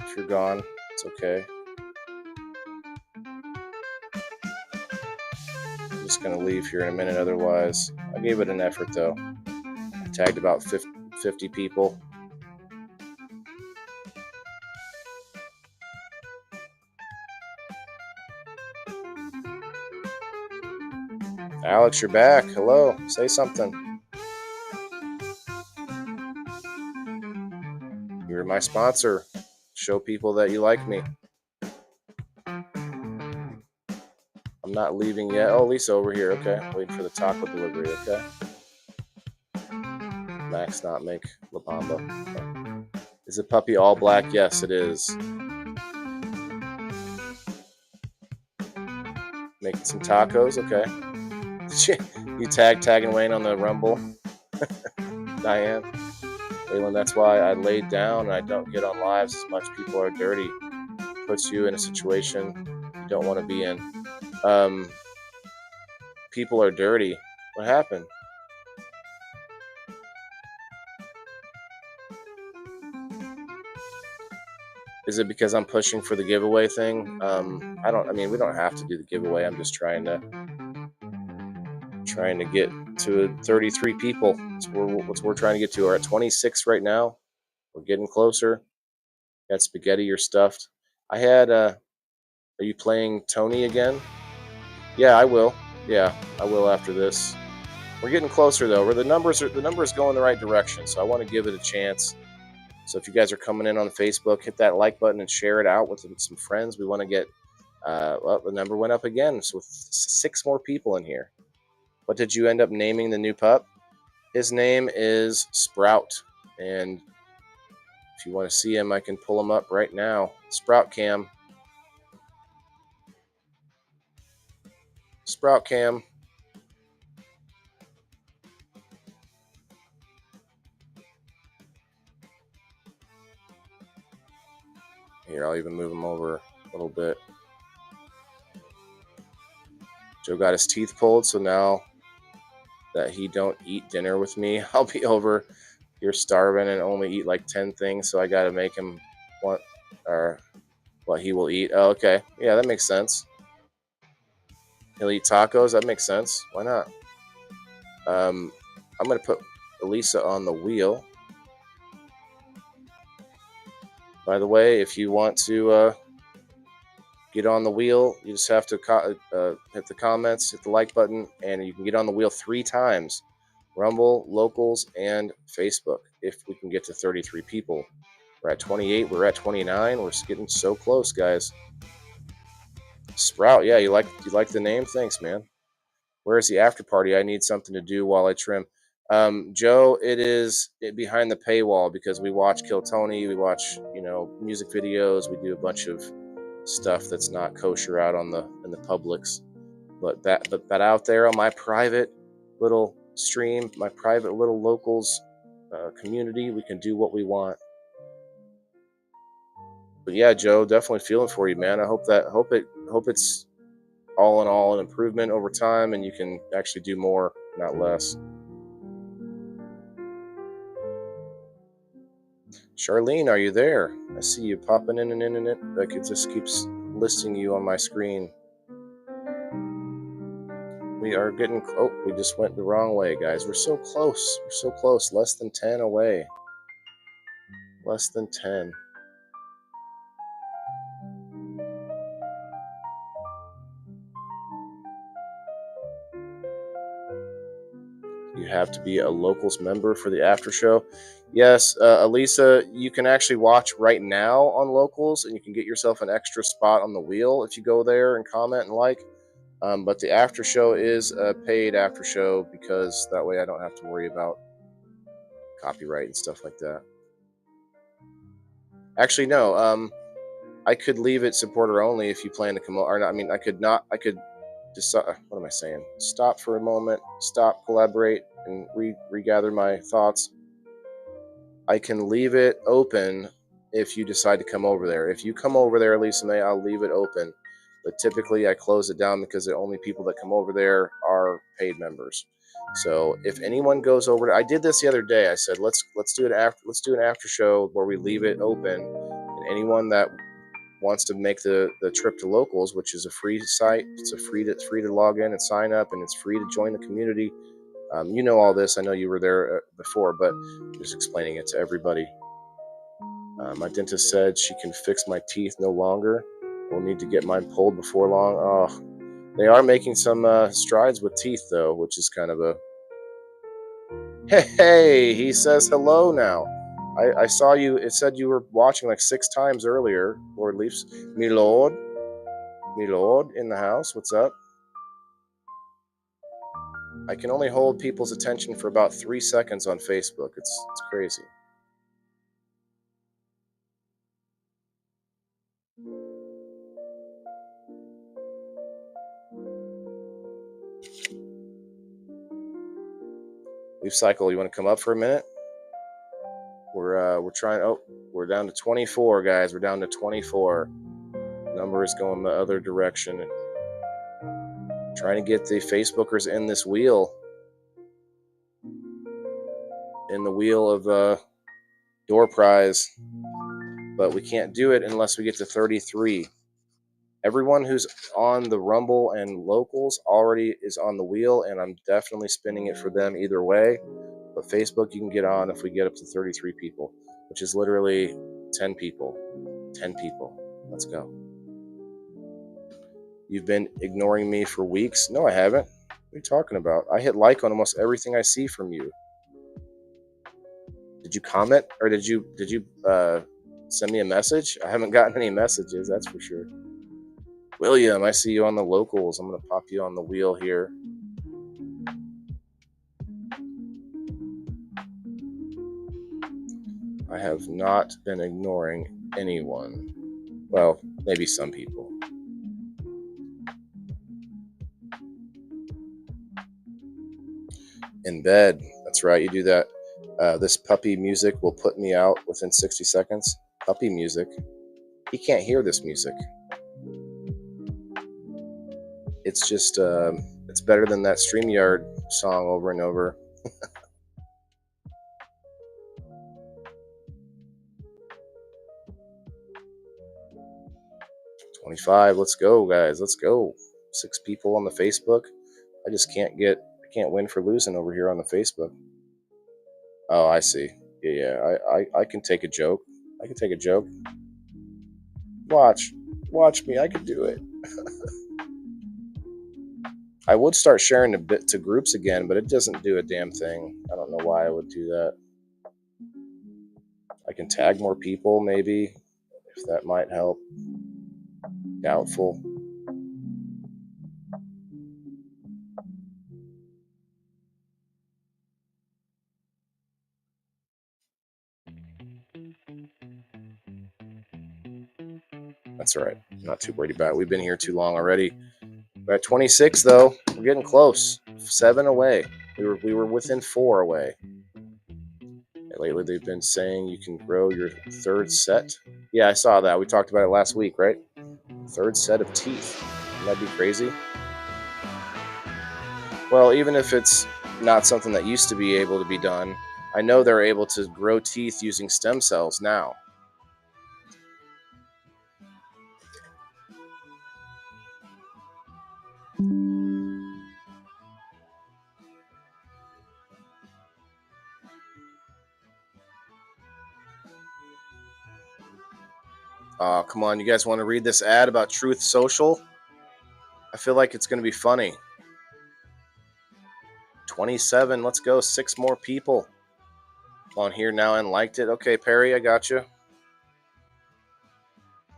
if you're gone, it's okay. I'm just going to leave here in a minute otherwise. I gave it an effort, though. I tagged about 50 people. Alex, you're back. Hello. Say something. You're my sponsor. Show people that you like me. I'm not leaving yet. Oh, Lisa over here. Okay. Waiting for the taco delivery. Okay. Max not make La Bamba. Okay. Is the puppy all black? Yes, it is. Making some tacos. Okay. You tagging Wayne on the Rumble. Diane. Waylon, that's why I laid down and I don't get on lives as much. People are dirty. Puts you in a situation you don't want to be in. People are dirty. What happened? Is it because I'm pushing for the giveaway thing? We don't have to do the giveaway. I'm just trying to get to 33 people. That's what we're trying to get to. We're at 26 right now. We're getting closer. Got spaghetti or stuffed. I had, are you playing Tony again? Yeah, I will. Yeah, I will after this. We're getting closer though. The numbers go in the right direction, so I want to give it a chance. So if you guys are coming in on Facebook, hit that like button and share it out with some friends. We want to get, the number went up again, so with 6 more people in here. What did you end up naming the new pup? His name is Sprout, and if you want to see him, I can pull him up right now. Sprout Cam. Sprout Cam. Here, I'll even move him over a little bit. Joe got his teeth pulled, so now that he don't eat dinner with me, I'll be over here starving and only eat like 10 things, so I got to make him want or what he will eat. Oh, okay. Yeah, that makes sense. He'll eat tacos. That makes sense. Why not? I'm going to put Elisa on the wheel. By the way, if you want to get on the wheel, you just have to hit the comments, hit the like button, and you can get on the wheel 3 times. Rumble, Locals, and Facebook. If we can get to 33 people. We're at 28. We're at 29. We're getting so close, guys. Sprout, yeah, you like the name? Thanks, man. Where's the after party? I need something to do while I trim. Joe, it is behind the paywall because we watch Kill Tony, we watch music videos, we do a bunch of stuff that's not kosher out in the publics. But that out there on my private little stream, my private little Locals community, we can do what we want. But yeah, Joe, definitely feeling for you, man. I hope it's all in all an improvement over time, and you can actually do more, not less. Charlene, are you there? I see you popping in and in and in. Like it just keeps listing you on my screen. We are getting. Oh, we just went the wrong way, guys. We're so close. We're so close. Less than 10 away. Less than 10. You have to be a Locals member for the after show. Yes, Elisa, you can actually watch right now on Locals, and you can get yourself an extra spot on the wheel if you go there and comment and like. But the after show is a paid after show because that way I don't have to worry about copyright and stuff like that. Actually, no. I could leave it supporter only if you plan to come or not. I mean, I could not. I could decide. What am I saying? Stop for a moment. Stop. Collaborate and regather my thoughts. I can leave it open if you decide to come over there. If you come over there, Lisa May, I'll leave it open. But typically I close it down because the only people that come over there are paid members. So if anyone goes over to, I did this the other day. I said let's do an after show where we leave it open, and anyone that wants to make the trip to Locals, which is a free site, it's free to log in and sign up, and it's free to join the community. You know all this. I know you were there before, but just explaining it to everybody. My dentist said she can fix my teeth no longer. We'll need to get mine pulled before long. Oh, they are making some strides with teeth, though, which is kind of a... Hey, he says hello now. I saw you. It said you were watching like 6 times earlier. Lord Leafs. Me lord in the house. What's up? I can only hold people's attention for about 3 seconds on Facebook. It's crazy. Leaf Cycle, you want to come up for a minute? We're trying. Oh, we're down to 24, guys. We're down to 24. Number is going the other direction. Trying to get the Facebookers in this wheel. In the wheel of door prize. But we can't do it unless we get to 33. Everyone who's on the Rumble and Locals already is on the wheel, and I'm definitely spinning it for them either way. But Facebook, you can get on if we get up to 33 people, which is literally 10 people. 10 people. Let's go. You've been ignoring me for weeks? No, I haven't. What are you talking about? I hit like on almost everything I see from you. Did you comment, or did you send me a message? I haven't gotten any messages, that's for sure. William, I see you on the Locals. I'm going to pop you on the wheel here. I have not been ignoring anyone. Well, maybe some people. In bed. That's right, you do that. This puppy music will put me out within 60 seconds. Puppy music. He can't hear this music. It's just, it's better than that StreamYard song over and over. 25. Let's go, guys. Let's go. 6 people on the Facebook. I just can't win for losing over here on the Facebook. Oh, I see. Yeah. I can take a joke. I can take a joke. Watch me. I could do it. I would start sharing a bit to groups again, but it doesn't do a damn thing. I don't know why I would do that. I can tag more people, maybe, if that might help. Doubtful. That's all right. I'm not too worried about it. We've been here too long already. We're at 26, though. We're getting close. 7 away. We were within 4 away. And lately, they've been saying you can grow your 3rd set. Yeah, I saw that. We talked about it last week, right? 3rd set of teeth. Wouldn't that be crazy? Well, even if it's not something that used to be able to be done, I know they're able to grow teeth using stem cells now. Oh, come on. You guys want to read this ad about Truth Social? I feel like it's going to be funny. 27. Let's go. 6 more people on here now and liked it. Okay, Perry, I got you.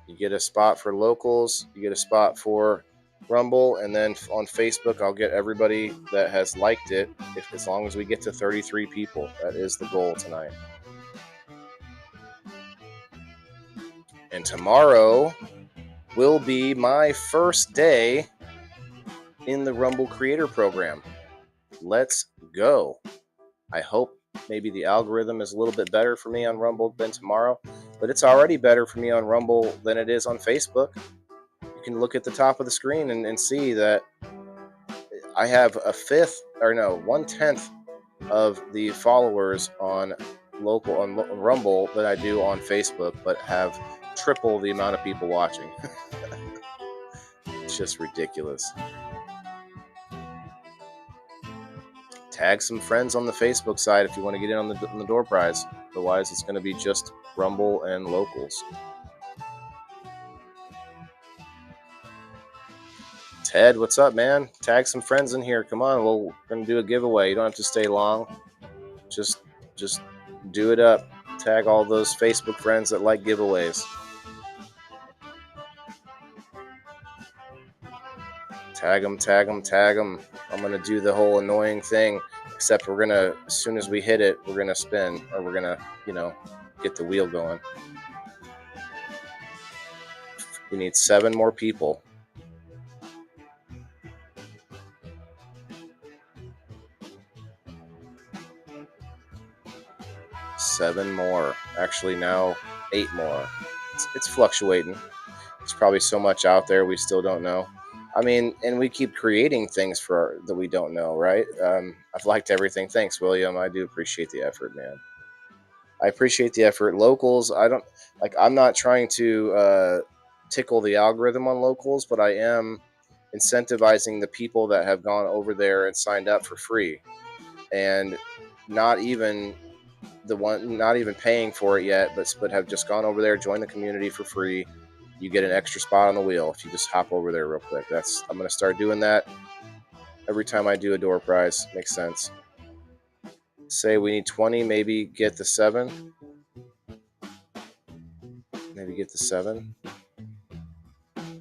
You get a spot for Locals. You get a spot for Rumble. And then on Facebook, I'll get everybody that has liked it as long as we get to 33 people. That is the goal tonight. And tomorrow will be my first day in the Rumble Creator Program. Let's go. I hope maybe the algorithm is a little bit better for me on Rumble than tomorrow. but it's already better for me on Rumble than it is on Facebook. You can look at the top of the screen and see that I have a fifth, or no, 1/10 of the followers on Rumble than I do on Facebook, but have triple the amount of people watching. It's just ridiculous. Tag some friends on the Facebook side if you want to get in on the door prize. Otherwise, it's going to be just Rumble and locals. Ted, what's up, man? Tag some friends in here. Come on, we're going to do a giveaway. You don't have to stay long. Just do it up. Tag all those Facebook friends that like giveaways. Tag them, tag them, tag them. I'm going to do the whole annoying thing, except we're going to, as soon as we hit it, we're going to spin, or we're going to, get the wheel going. We need 7 more people. Seven more. Actually, now 8 more. It's fluctuating. There's probably so much out there we still don't know. I mean, and we keep creating things that we don't know, right? I've liked everything. Thanks, William. I do appreciate the effort, man. I appreciate the effort. Locals, I'm not trying to tickle the algorithm on locals, but I am incentivizing the people that have gone over there and signed up for free, and not even paying for it yet, but have just gone over there, joined the community for free. You get an extra spot on the wheel if you just hop over there real quick. I'm going to start doing that every time I do a door prize. Makes sense. Say we need 20, maybe get the 7. Maybe get the 7.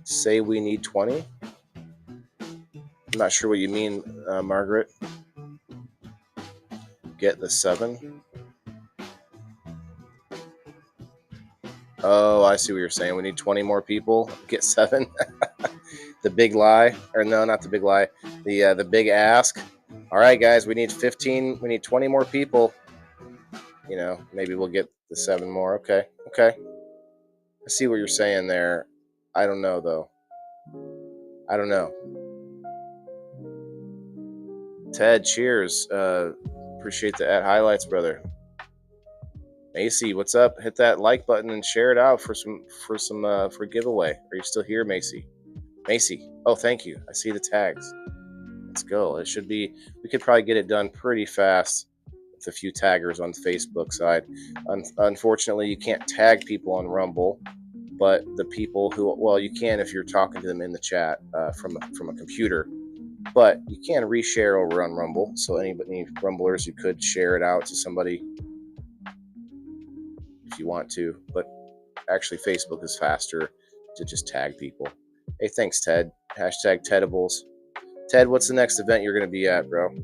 Say we need 20. I'm not sure what you mean, Margaret. Get the 7. Oh, I see what you're saying. We need 20 more people. Get 7. The big lie, or no, not the big lie. The big ask. All right, guys, we need 15. We need 20 more people. Maybe we'll get the 7 more. Okay. I see what you're saying there. I don't know though. I don't know. Ted, cheers. Appreciate the highlights, brother. Macy, what's up? Hit that like button and share it out for giveaway. Are you still here, Macy? Macy. Oh, thank you. I see the tags. Let's go. It should be. We could probably get it done pretty fast with a few taggers on the Facebook side. Unfortunately, you can't tag people on Rumble, but the people you can if you're talking to them in the chat from a computer. But you can reshare over on Rumble. So any Rumblers, you could share it out to somebody if you want to. But actually, Facebook is faster to just tag people. Hey, thanks, Ted. Hashtag Tedibles. Ted, what's the next event you're going to be at, bro?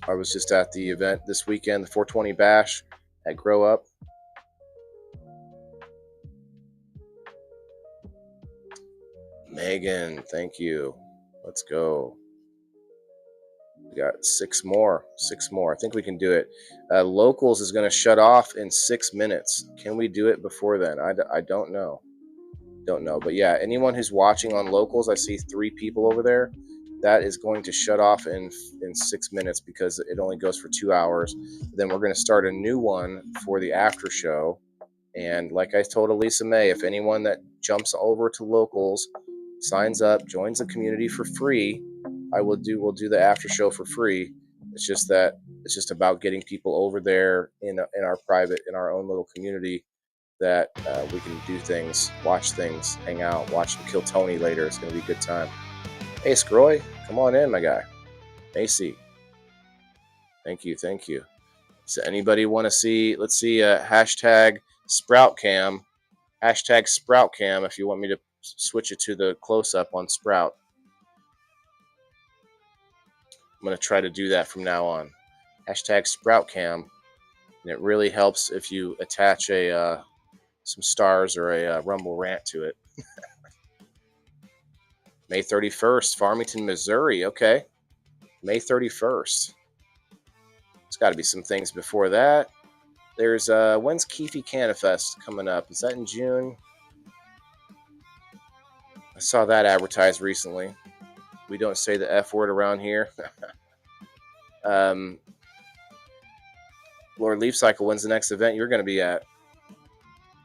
I was just at the event this weekend, the 420 Bash at Grow Up. Megan, thank you. Let's go. We got 6 more. I think we can do it. Locals is going to shut off in 6 minutes. Can we do it before then? I don't know. But yeah, anyone who's watching on locals, I see 3 people over there. That is going to shut off in 6 minutes because it only goes for 2 hours. Then we're going to start a new one for the after show. And like I told Elisa May, if anyone that jumps over to locals, signs up, joins the community for free, we'll do the after show for free. It's just about getting people over there in our own little community that we can do things, watch things, hang out, watch them kill Tony later. It's going to be a good time. Hey, Scroy, come on in, my guy. Macy, thank you. So anybody want to see, let's see, hashtag SproutCam, hashtag SproutCam if you want me to switch it to the close-up on Sprout. I'm going to try to do that from now on. Hashtag SproutCam. And it really helps if you attach some stars or a Rumble rant to it. May 31st, Farmington, Missouri. Okay. May 31st. There's got to be some things before that. There's when's Keefe Canifest coming up? Is that in June? I saw that advertised recently. We don't say the F word around here. Lord Leaf Cycle, when's the next event you're going to be at?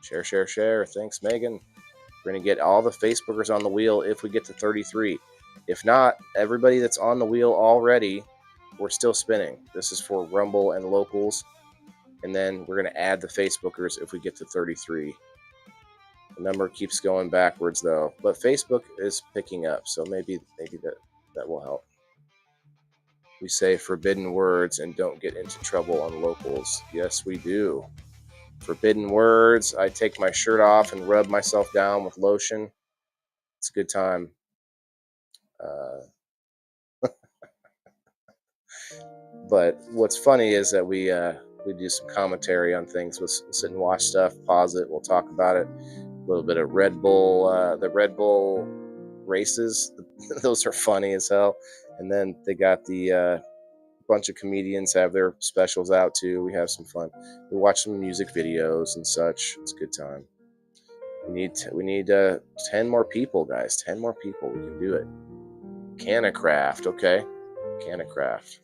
Share, share, share. Thanks, Megan. We're going to get all the Facebookers on the wheel if we get to 33. If not, everybody that's on the wheel already, we're still spinning. This is for Rumble and locals. And then we're going to add the Facebookers if we get to 33. The number keeps going backwards, though. But Facebook is picking up, so maybe that will help. We say forbidden words and don't get into trouble on locals. Yes, we do. Forbidden words. I take my shirt off and rub myself down with lotion. It's a good time. But what's funny is that we do some commentary on things. We'll sit and watch stuff, pause it, we'll talk about it. A little bit of Red Bull, the Red Bull races. Those are funny as hell. And then they got the bunch of comedians have their specials out too. We have some fun. We watch some music videos and such. It's a good time. We need 10 more people, guys. 10 more people. We can do it. Canacraft, okay. Canacraft.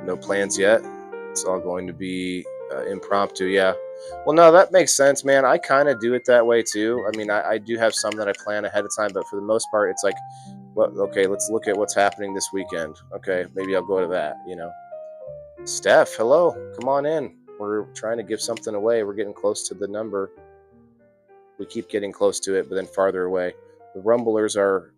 No plans yet. It's all going to be impromptu, yeah. Well, no, that makes sense, man. I kind of do it that way too. I mean, I do have some that I plan ahead of time, but for the most part, it's like, well, okay, let's look at what's happening this weekend. Okay, maybe I'll go to that, you know. Steph, hello. Come on in. We're trying to give something away. We're getting close to the number. We keep getting close to it, but then farther away. The Rumblers are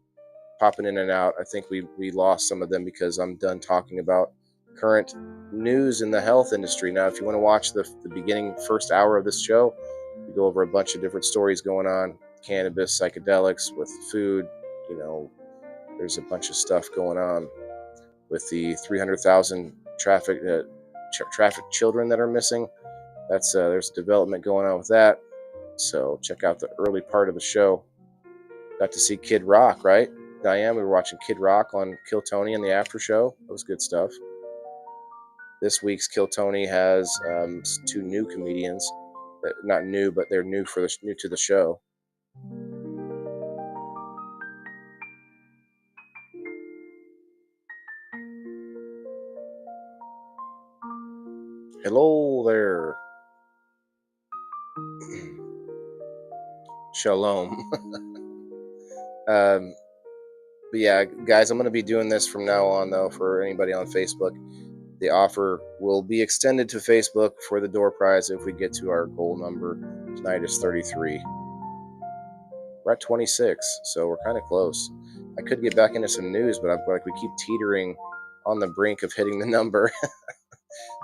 popping in and out. I think we lost some of them because I'm done talking about current news in the health industry. Now, if you want to watch the beginning first hour of this show, we go over a bunch of different stories going on, cannabis, psychedelics, with food, you know, there's a bunch of stuff going on with the 300,000 trafficked children that are missing. That's there's development going on with that. So check out the early part of the show. Got to see Kid Rock, right? Diane, we were watching Kid Rock on Kill Tony in the after show. That was good stuff. This week's Kill Tony has 2 new comedians. Not new, but they're new to the show. Hello there. Shalom. But yeah, guys, I'm going to be doing this from now on, though, for anybody on Facebook. The offer will be extended to Facebook for the door prize if we get to our goal number. Tonight is 33. We're at 26, so we're kind of close. I could get back into some news, but we keep teetering on the brink of hitting the number.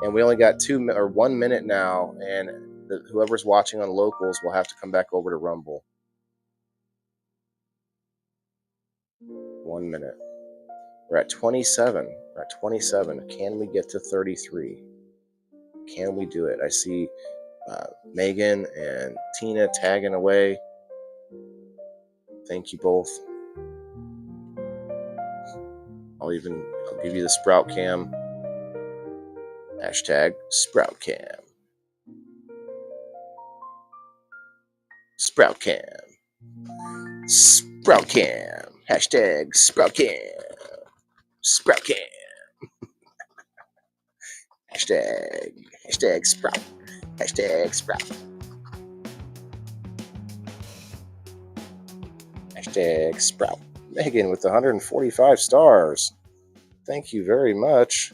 And we only got 1 minute now, and whoever's watching on locals will have to come back over to Rumble. 1 minute. We're at 27. We're at 27. Can we get to 33? Can we do it? I see Megan and Tina tagging away. Thank you both. I'll give you the Sprout Cam. Hashtag Sprout Cam. Sprout Cam. Sprout Cam. Hashtag Sprout Cam. Sprout Cam. Hashtag Sprout. Hashtag Sprout. Hashtag Sprout. Megan with 145 stars. Thank you very much.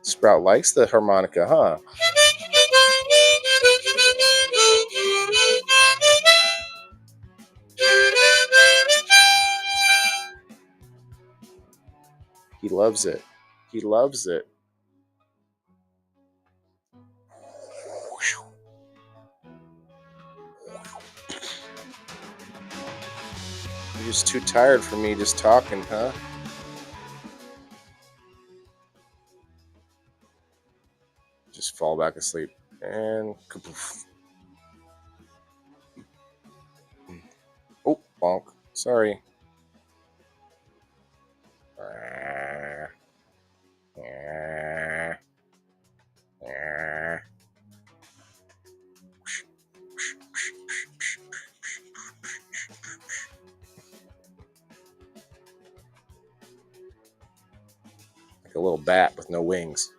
Sprout likes the harmonica, huh? He loves it. He loves it. You're just too tired for me just talking, huh? just fall back asleep. And kapoof. Oh, bonk. Sorry. Like a little bat with no wings.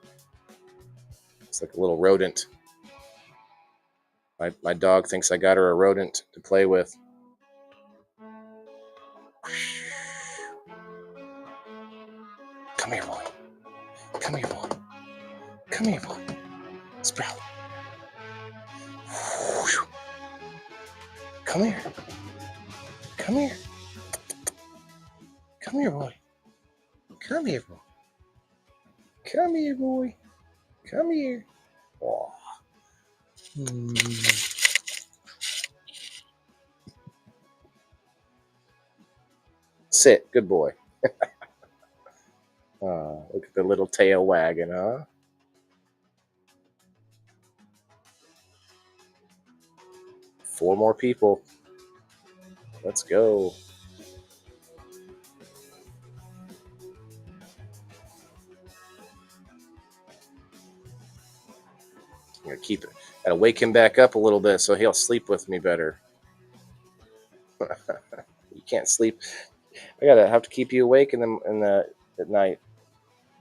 It's like a little rodent. My dog thinks I got her a rodent to play with. Come here, boy. Come here, boy. Come here, boy. Sprout. Come here. Come here. Come here, boy. Come here, boy. Come here, boy. Come here. Oh. Sit. Good boy. Look at the little tail wagging, huh? Four more people. Let's go. I'm gonna keep it. Gotta wake him back up a little bit so he'll sleep with me better. You can't sleep. I gotta have to keep you awake at night,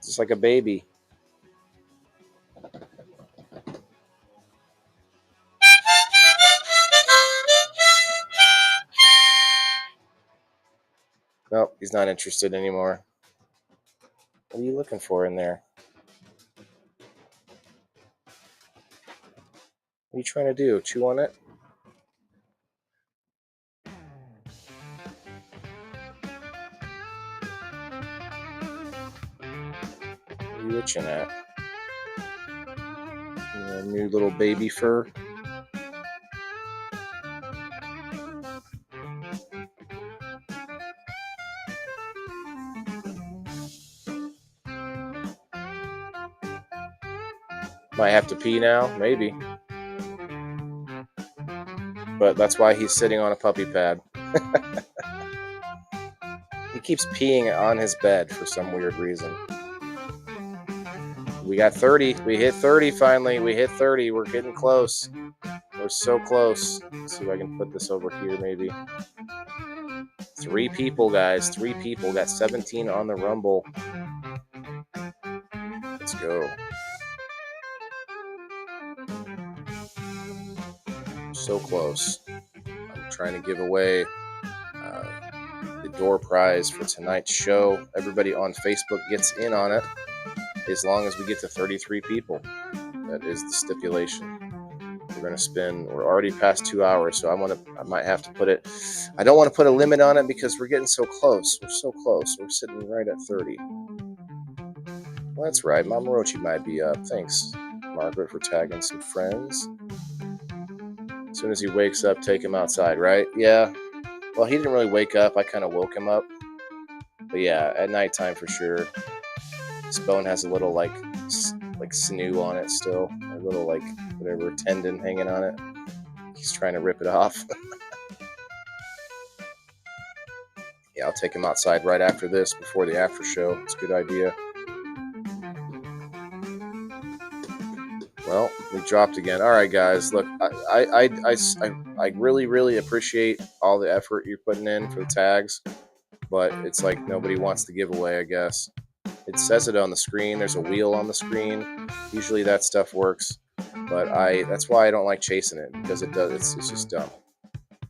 just like a baby. Nope, he's not interested anymore. What are you looking for in there? What are you trying to do? Chew on it? What are you itching at? Your new little baby fur? Might have to pee now, maybe. But that's why he's sitting on a puppy pad. He keeps peeing on his bed for some weird reason. We got 30. We hit 30 finally. We hit 30. We're getting close. We're so close. Let's see if I can put this over here maybe. 3 people, guys. 3 people. Got 17 on the Rumble. Let's go. So close. I'm trying to give away the door prize for tonight's show. Everybody on Facebook gets in on it as long as we get to 33 people. That is the stipulation. We're going to spin. We're already past 2 hours, so I might have to put it. I don't want to put a limit on it because we're getting so close. We're so close. We're sitting right at 30. Well, that's right. Mama Rochi might be up. Thanks, Margaret, for tagging some friends. As soon as he wakes up, take him outside, right? Yeah. Well, he didn't really wake up. I kind of woke him up. But yeah, at nighttime for sure. This bone has a little like sinew on it still. A little like whatever tendon hanging on it. He's trying to rip it off. Yeah, I'll take him outside right after this, before the after show. It's a good idea. Well, we dropped again. All right, guys. Look, I really, really appreciate all the effort you're putting in for the tags, but it's like nobody wants the giveaway, I guess. It says it on the screen. There's a wheel on the screen. Usually that stuff works, but that's why I don't like chasing it, because it does. It's just dumb.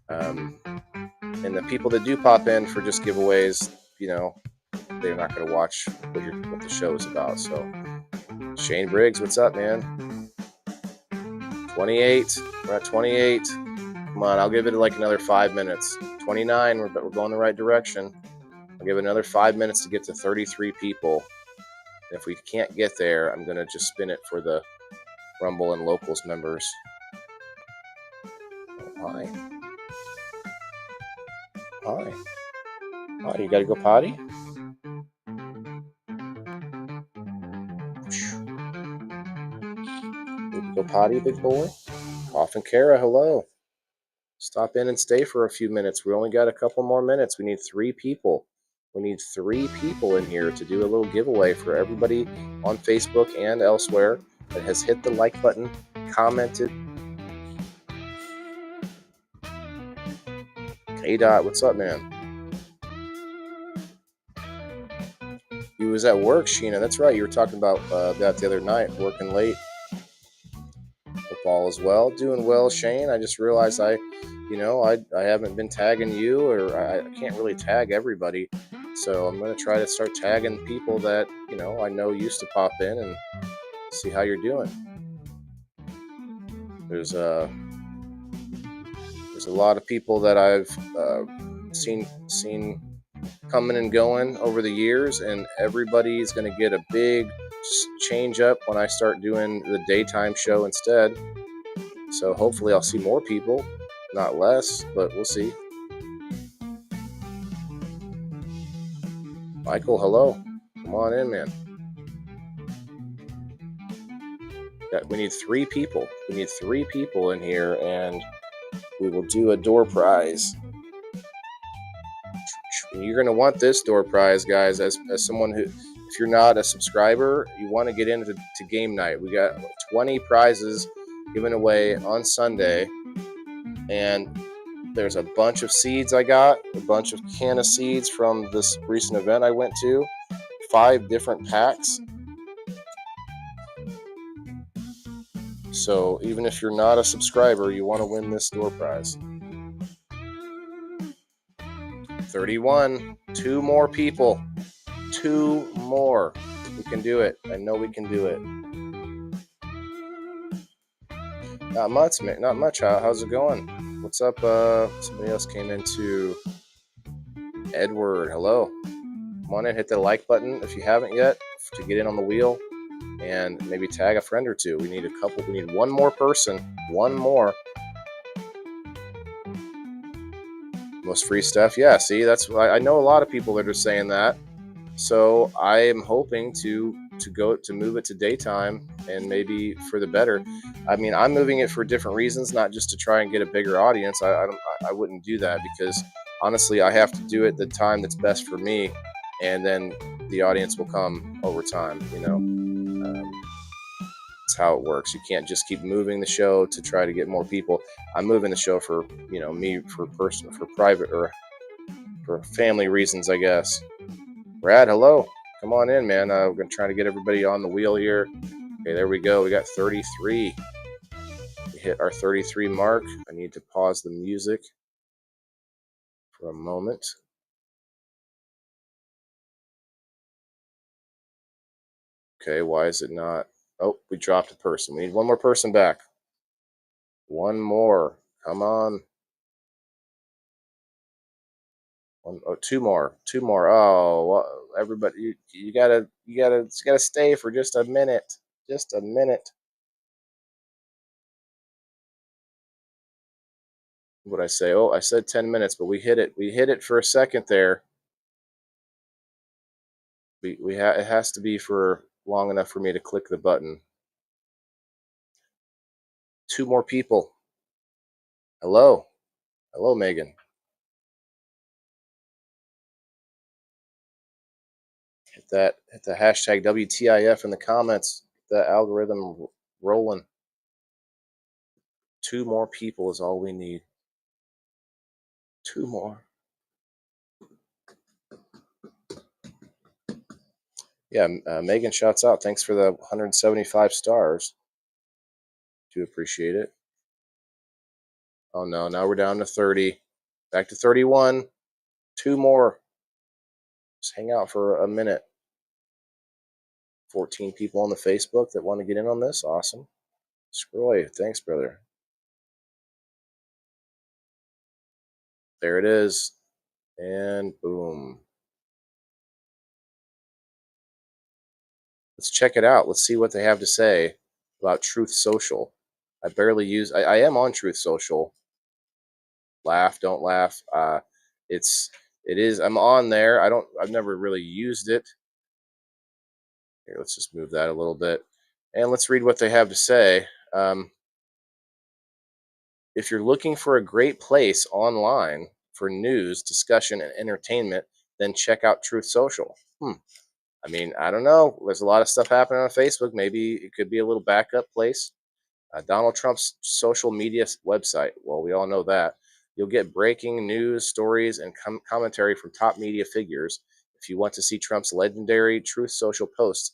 And the people that do pop in for just giveaways, you know, they're not going to watch what the show is about. So, Shane Briggs, what's up, man? 28. We're at 28. Come on, I'll give it like another 5 minutes. 29. We're going the right direction. I'll give it another 5 minutes to get to 33 people. And if we can't get there, I'm going to just spin it for the Rumble and Locals members. Oh, hi. Hi. Oh, you got to go potty? Go potty, big boy. Cough and Kara, hello. Stop in and stay for a few minutes. We only got a couple more minutes. We need 3 people. We need 3 people in here to do a little giveaway for everybody on Facebook and elsewhere that has hit the like button, commented. K-Dot, what's up, man? You was at work, Sheena. That's right. You were talking about that the other night, working late. Football as well. Doing well, Shane. I just realized I haven't been tagging you, or I can't really tag everybody. So I'm going to try to start tagging people that, I know used to pop in and see how you're doing. There's a lot of people that I've seen coming and going over the years, and everybody's going to get a big change up when I start doing the daytime show instead. So hopefully I'll see more people, not less, but we'll see. Michael, hello. Come on in, man. We need 3 people. We need 3 people in here, and we will do a door prize. You're going to want this door prize, guys, as someone who, if you're not a subscriber, you want to get into game night. We got 20 prizes given away on Sunday, and there's a bunch of seeds I got, a bunch of can of seeds from this recent event I went to, 5 different packs. So even if you're not a subscriber, you want to win this door prize. 31, 2 more people, 2 more. We can do it. I know we can do it. Not much, man. Not much. How's it going? What's up? Somebody else came into. Edward, hello. Come on in, hit the like button if you haven't yet to get in on the wheel, and maybe tag a friend or 2. We need a couple. We need 1 more person. 1 more. Most free stuff. Yeah, see, that's I know a lot of people that are saying that. So I am hoping to move it to daytime, and maybe for the better. I mean, I'm moving it for different reasons, not just to try and get a bigger audience. I wouldn't do that, because honestly, I have to do it the time that's best for me, and then the audience will come over time. That's how it works. You can't just keep moving the show to try to get more people. I'm moving the show for me, for personal, for private, or for family reasons, I guess. Brad, hello. Come on in, man. We're going to try to get everybody on the wheel here. Okay, there we go. We got 33. We hit our 33 mark. I need to pause the music for a moment. Okay, why is it not? Oh, we dropped a person. We need 1 more person back. 1 more. Come on. 2 more. 2 more. Oh, well, everybody, you gotta stay for just a minute. Just a minute. What I say? Oh, I said 10 minutes, but we hit it. We hit it for a second there. It has to be for long enough for me to click the button. 2 more people. Hello. Hello, Megan. Hit the hashtag WTIF in the comments. Get that algorithm rolling. 2 more people is all we need. 2 more. Yeah, Megan, shouts out. Thanks for the 175 stars. Do appreciate it. Oh no, now we're down to 30. Back to 31. 2 more. Just hang out for a minute. 14 people on the Facebook that want to get in on this. Awesome. Scroy, thanks, brother. There it is. And boom. Let's check it out. Let's see what they have to say about Truth Social. I barely use. I am on Truth Social. Laugh, don't laugh. It is. I'm on there. I've never really used it. Here, let's just move that a little bit, and let's read what they have to say. If you're looking for a great place online for news, discussion, and entertainment, then check out Truth Social. I mean, I don't know. There's a lot of stuff happening on Facebook. Maybe it could be a little backup place. Donald Trump's social media website. Well, we all know that. You'll get breaking news, stories, and commentary from top media figures. If you want to see Trump's legendary Truth Social posts,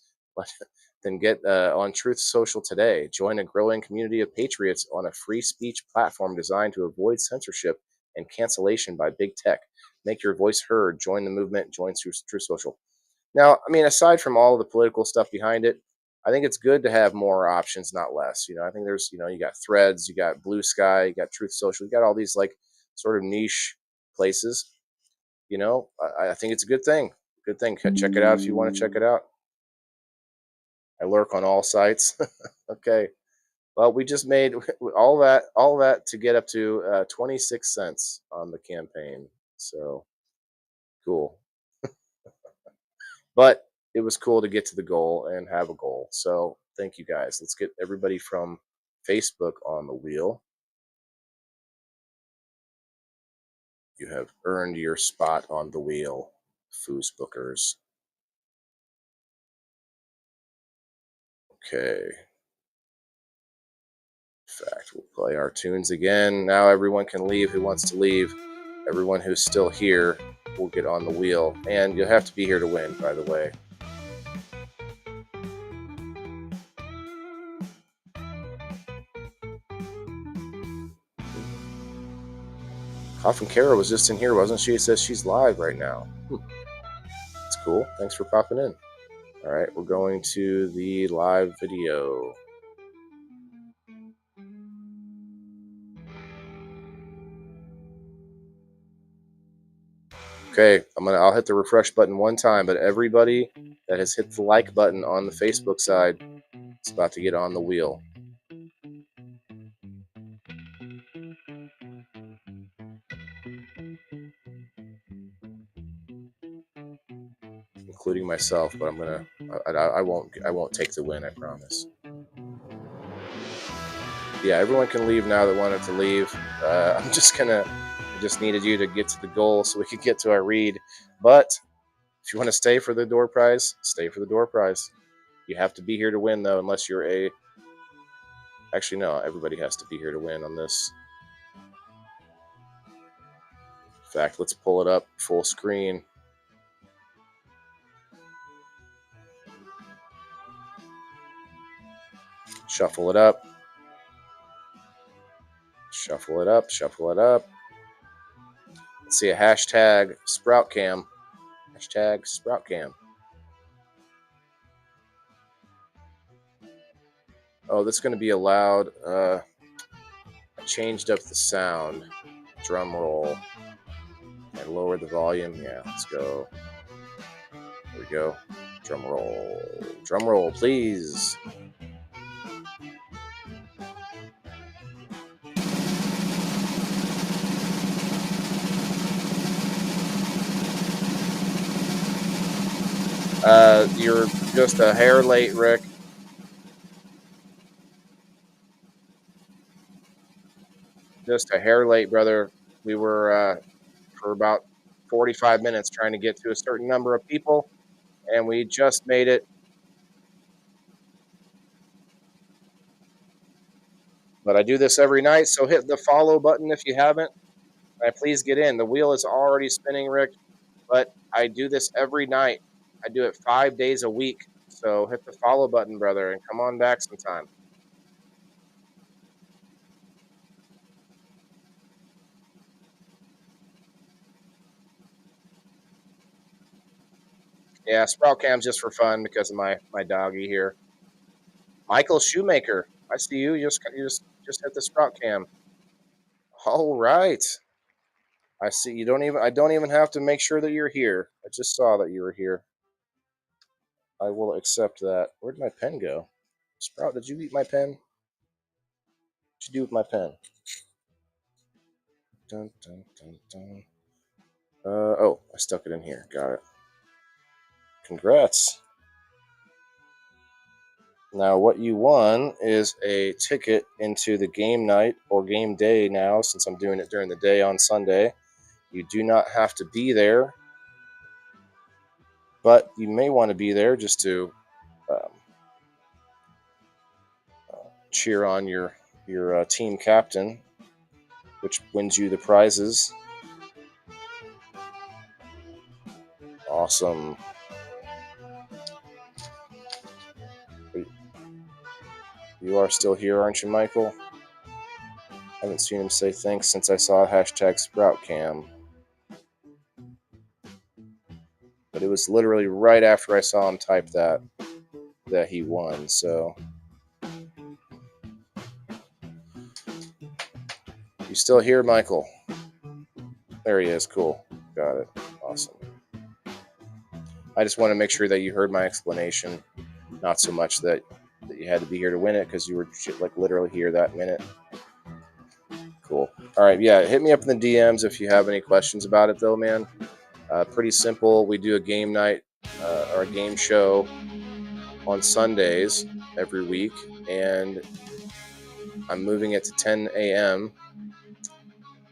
then get on Truth Social today. Join a growing community of patriots on a free speech platform designed to avoid censorship and cancellation by big tech. Make your voice heard. Join the movement. Join Truth Social. Now, I mean, aside from all of the political stuff behind it, I think it's good to have more options, not less. I think there's, you got Threads, you got Blue Sky, you got Truth Social, you got all these like sort of niche places. I think it's a good thing. Good thing. Check it out if you want to check it out. I lurk on all sites. Okay. Well, we just made all that to get up to 26 cents on the campaign. So cool. But it was cool to get to the goal and have a goal. So thank you guys. Let's get everybody from Facebook on the wheel. You have earned your spot on the wheel, Foosbookers. Okay. In fact, we'll play our tunes again. Now everyone can leave who wants to leave. Everyone who's still here will get on the wheel. And you'll have to be here to win, by the way. Coffin Kara was just in here, wasn't she? It says she's live right now. That's cool. Thanks for popping in. All right, we're going to the live video. Okay, I'll hit the refresh button one time, but everybody that has hit the like button on the Facebook side is about to get on the wheel. Including myself, but I won't take the win, I promise. Yeah, everyone can leave now that wanted to leave. I just needed you to get to the goal so we could get to our read. But if you want to stay for the door prize, stay for the door prize. You have to be here to win, though, unless you're Actually, no, everybody has to be here to win on this. In fact, let's pull it up full screen. Shuffle it up. Shuffle it up. Shuffle it up. Let's see a hashtag SproutCam. Hashtag SproutCam. Oh, this is going to be allowed. I changed up the sound. Drum roll. And lower the volume. Yeah, let's go. There we go. Drum roll. Drum roll, please. You're just a hair late, Rick. Just a hair late, brother. We were for about 45 minutes trying to get to a certain number of people, and we just made it. But I do this every night, so hit the follow button if you haven't. And please get in. The wheel is already spinning, Rick, but I do this every night. I do it 5 days a week. So hit the follow button, brother, and come on back sometime. Yeah, Sprout Cam's just for fun because of my doggy here. Michael Shoemaker, I see you. You just hit the Sprout Cam. All right. I see you don't even I don't even have to make sure that you're here. I just saw that you were here. I will accept that. Where'd my pen go? Sprout, did you eat my pen? What'd you do with my pen? Dun, dun, dun, dun. Oh, I stuck it in here. Got it. Congrats. Now, what you won is a ticket into the game night or game day now, since I'm doing it during the day on Sunday. You do not have to be there, but you may want to be there just to um, cheer on your team captain, which wins you the prizes. Awesome. You are still here, aren't you, Michael? I haven't seen him say thanks since I saw hashtag SproutCam. But it was literally right after I saw him type that he won. So you still here, Michael? There he is. Cool. Got it. Awesome. I just want to make sure that you heard my explanation, not so much that you had to be here to win it, because you were like literally here that minute. Cool. All right. Yeah. Hit me up in the DMs if you have any questions about it, though, man. Pretty simple. We do a game night or a game show on Sundays every week, and I'm moving it to 10 a.m.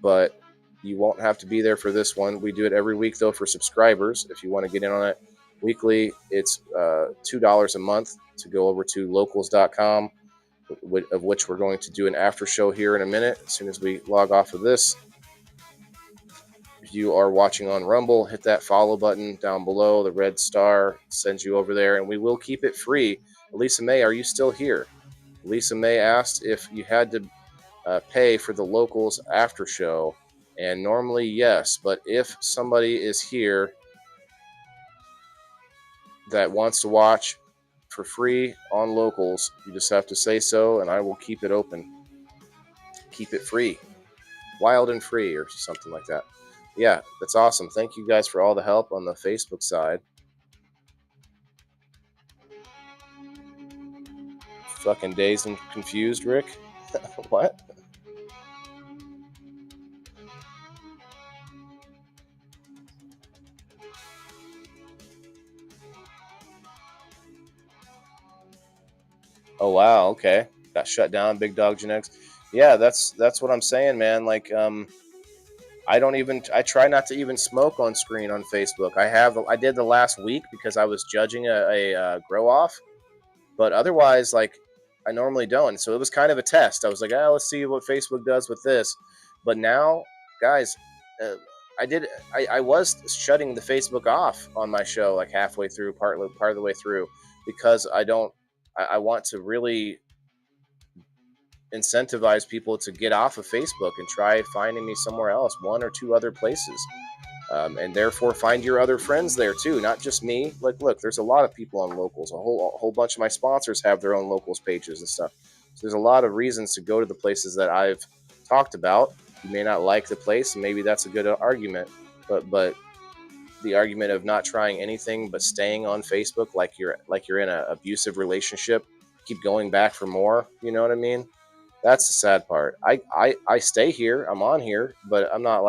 But you won't have to be there for this one. We do it every week, though, for subscribers. If you want to get in on it weekly, it's $2 a month to go over to locals.com, of which we're going to do an after show here in a minute as soon as we log off of this. If you are watching on Rumble, hit that follow button down below. The red star sends you over there, and we will keep it free. Lisa May, are you still here? Lisa May asked if you had to pay for the locals after show, and normally yes, but if somebody is here that wants to watch for free on locals, you just have to say so, and I will keep it open. Keep it free. Wild and free, or something like that. Yeah, that's awesome. Thank you guys for all the help on the Facebook side. Fucking dazed and confused, Rick. What? Oh wow, okay. Got shut down, Big Dog Genetics. Yeah, that's what I'm saying, man. Like, I try not to even smoke on screen on Facebook. I did the last week because I was judging a grow off, but otherwise, like, I normally don't. So it was kind of a test. I was like, let's see what Facebook does with this. But now, guys, uh, I was shutting the Facebook off on my show like halfway through, part of the way through, because I want to really incentivize people to get off of Facebook and try finding me somewhere else, one or two other places. And therefore find your other friends there too, not just me. Like, look, there's a lot of people on locals. A whole bunch of my sponsors have their own locals pages and stuff. So there's a lot of reasons to go to the places that I've talked about. You may not like the place, and maybe that's a good argument. But the argument of not trying anything but staying on Facebook like you're in an abusive relationship, keep going back for more. You know what I mean? That's the sad part. I stay here. I'm on here, but I'm not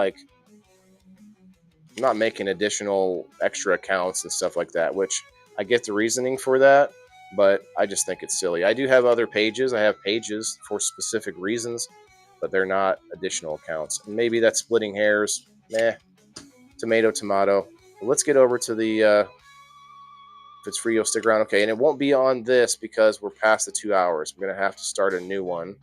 making additional extra accounts and stuff like that, which I get the reasoning for that, but I just think it's silly. I do have other pages. I have pages for specific reasons, but they're not additional accounts. And maybe that's splitting hairs. Tomato. But let's get over to the, if it's free, you'll stick around. Okay, and it won't be on this because we're past the 2 hours. We're going to have to start a new one,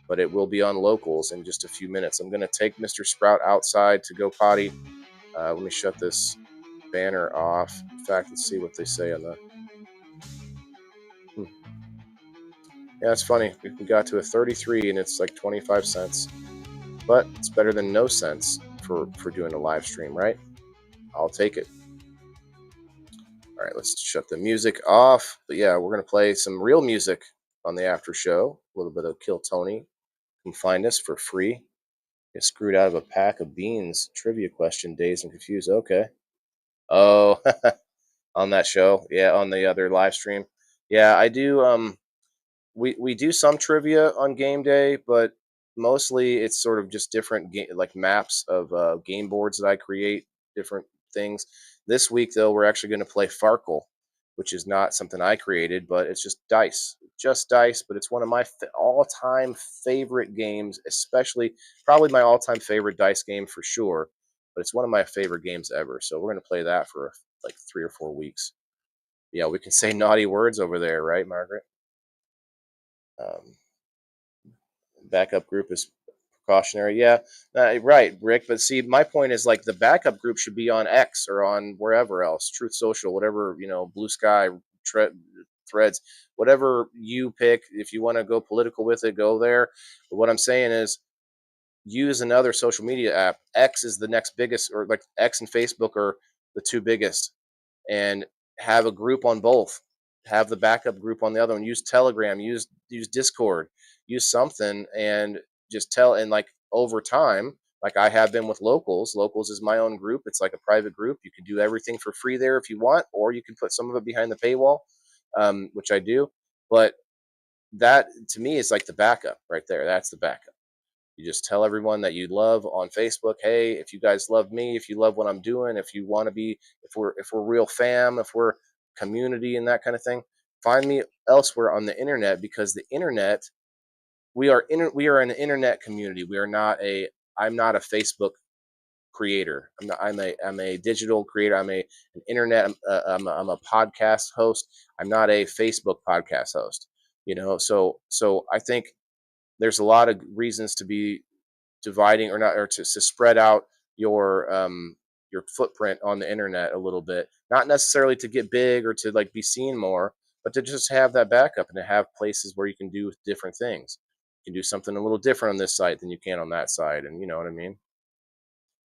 but it will be on locals in just a few minutes. I'm going to take Mr. Sprout outside to go potty. Let me shut this banner off. In fact, let's see what they say on the... Yeah, it's funny. We got to a 33 and it's like 25 cents. But it's better than no cents for doing a live stream, right? I'll take it. All right, let's shut the music off. But yeah, we're going to play some real music on the after show. A little bit of Kill Tony. You can find us for free. Get screwed out of a pack of beans. Trivia question, Dazed and Confused. Okay. Oh, on that show. Yeah, on the other live stream. Yeah, I do. We do some trivia on game day, but mostly it's sort of just different like maps of game boards that I create, different things. This week, though, we're actually going to play Farkle, which is not something I created, but it's just dice. just dice, but it's one of my all-time favorite games, especially probably my all-time favorite dice game for sure. But it's one of my favorite games ever. So we're gonna play that for like 3 or 4 weeks. Yeah, we can say naughty words over there, right, Margaret? Um, Backup group is precautionary. Yeah, right, Rick. But see, my point is like the backup group should be on X or on wherever else, Truth Social, whatever, Blue Sky, Threads, whatever you pick. If you want to go political with it, go there. But what I'm saying is use another social media app. X is the next biggest, or like X and Facebook are the two biggest, and have a group on both. Have the backup group on the other one. Use Telegram. Use Discord. Use something, and just tell. And like over time, like I have been with Locals. Locals is my own group. It's like a private group. You can do everything for free there if you want, or you can put some of it behind the paywall, which I do. But that to me is like the backup right there. That's the backup. You just tell everyone that you love on Facebook, hey, if you guys love me, if you love what I'm doing, if you want to be, if we're real fam, if we're community and that kind of thing, find me elsewhere on the internet, because the internet, we are an internet community. We are not a I'm not a Facebook creator. I'm a digital creator. An internet. I'm a podcast host. I'm not a Facebook podcast host. So I think there's a lot of reasons to be dividing or not, or to spread out your footprint on the internet a little bit, not necessarily to get big or to like be seen more, but to just have that backup and to have places where you can do different things. You can do something a little different on this site than you can on that side, and you know what I mean.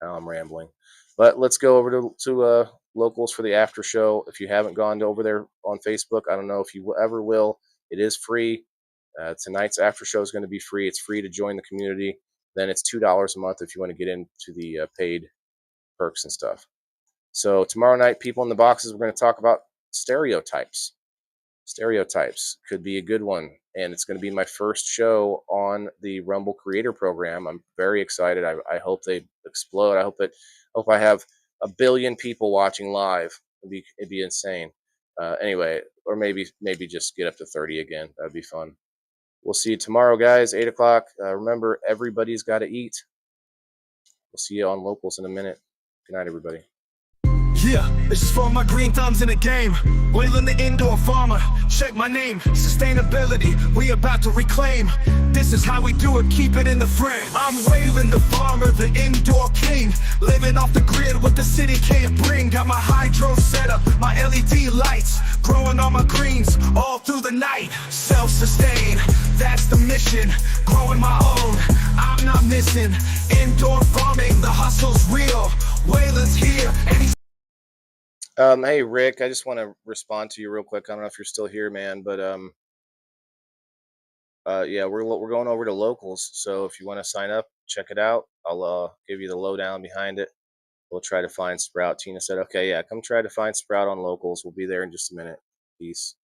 Now I'm rambling, but let's go over to Locals for the after show. If you haven't gone over there on Facebook, I don't know if you ever will. It is free. Tonight's after show is going to be free. It's free to join the community. Then it's $2 a month if you want to get into the paid perks and stuff. So tomorrow night, people in the boxes, we're going to talk about stereotypes. Stereotypes could be a good one, and it's going to be my first show on the Rumble Creator Program. I'm very excited. I hope they explode. Hope I have a billion people watching live. It'd be insane. Anyway, or maybe just get up to 30 again. That'd be fun. We'll see you tomorrow, guys, 8 o'clock. Remember, everybody's got to eat. We'll see you on Locals in a minute. Good night, everybody. Yeah, this is for my green thumbs in the game. Wailing the indoor farmer, check my name. Sustainability, we about to reclaim. This is how we do it, keep it in the frame. I'm wailing the farmer, the indoor king. Living off the grid, what the city can't bring. Got my hydro set up, my LED lights. Growing all my greens, all through the night. Self-sustain, that's the mission. Growing my own, I'm not missing. Indoor farming, the hustle's real. Wayland's here, and he's Hey Rick, I just want to respond to you real quick. I don't know if you're still here, man, but yeah, we're going over to Locals. So if you want to sign up, check it out. I'll give you the lowdown behind it. We'll try to find Sprout. Tina said, okay, yeah, come try to find Sprout on Locals. We'll be there in just a minute. Peace.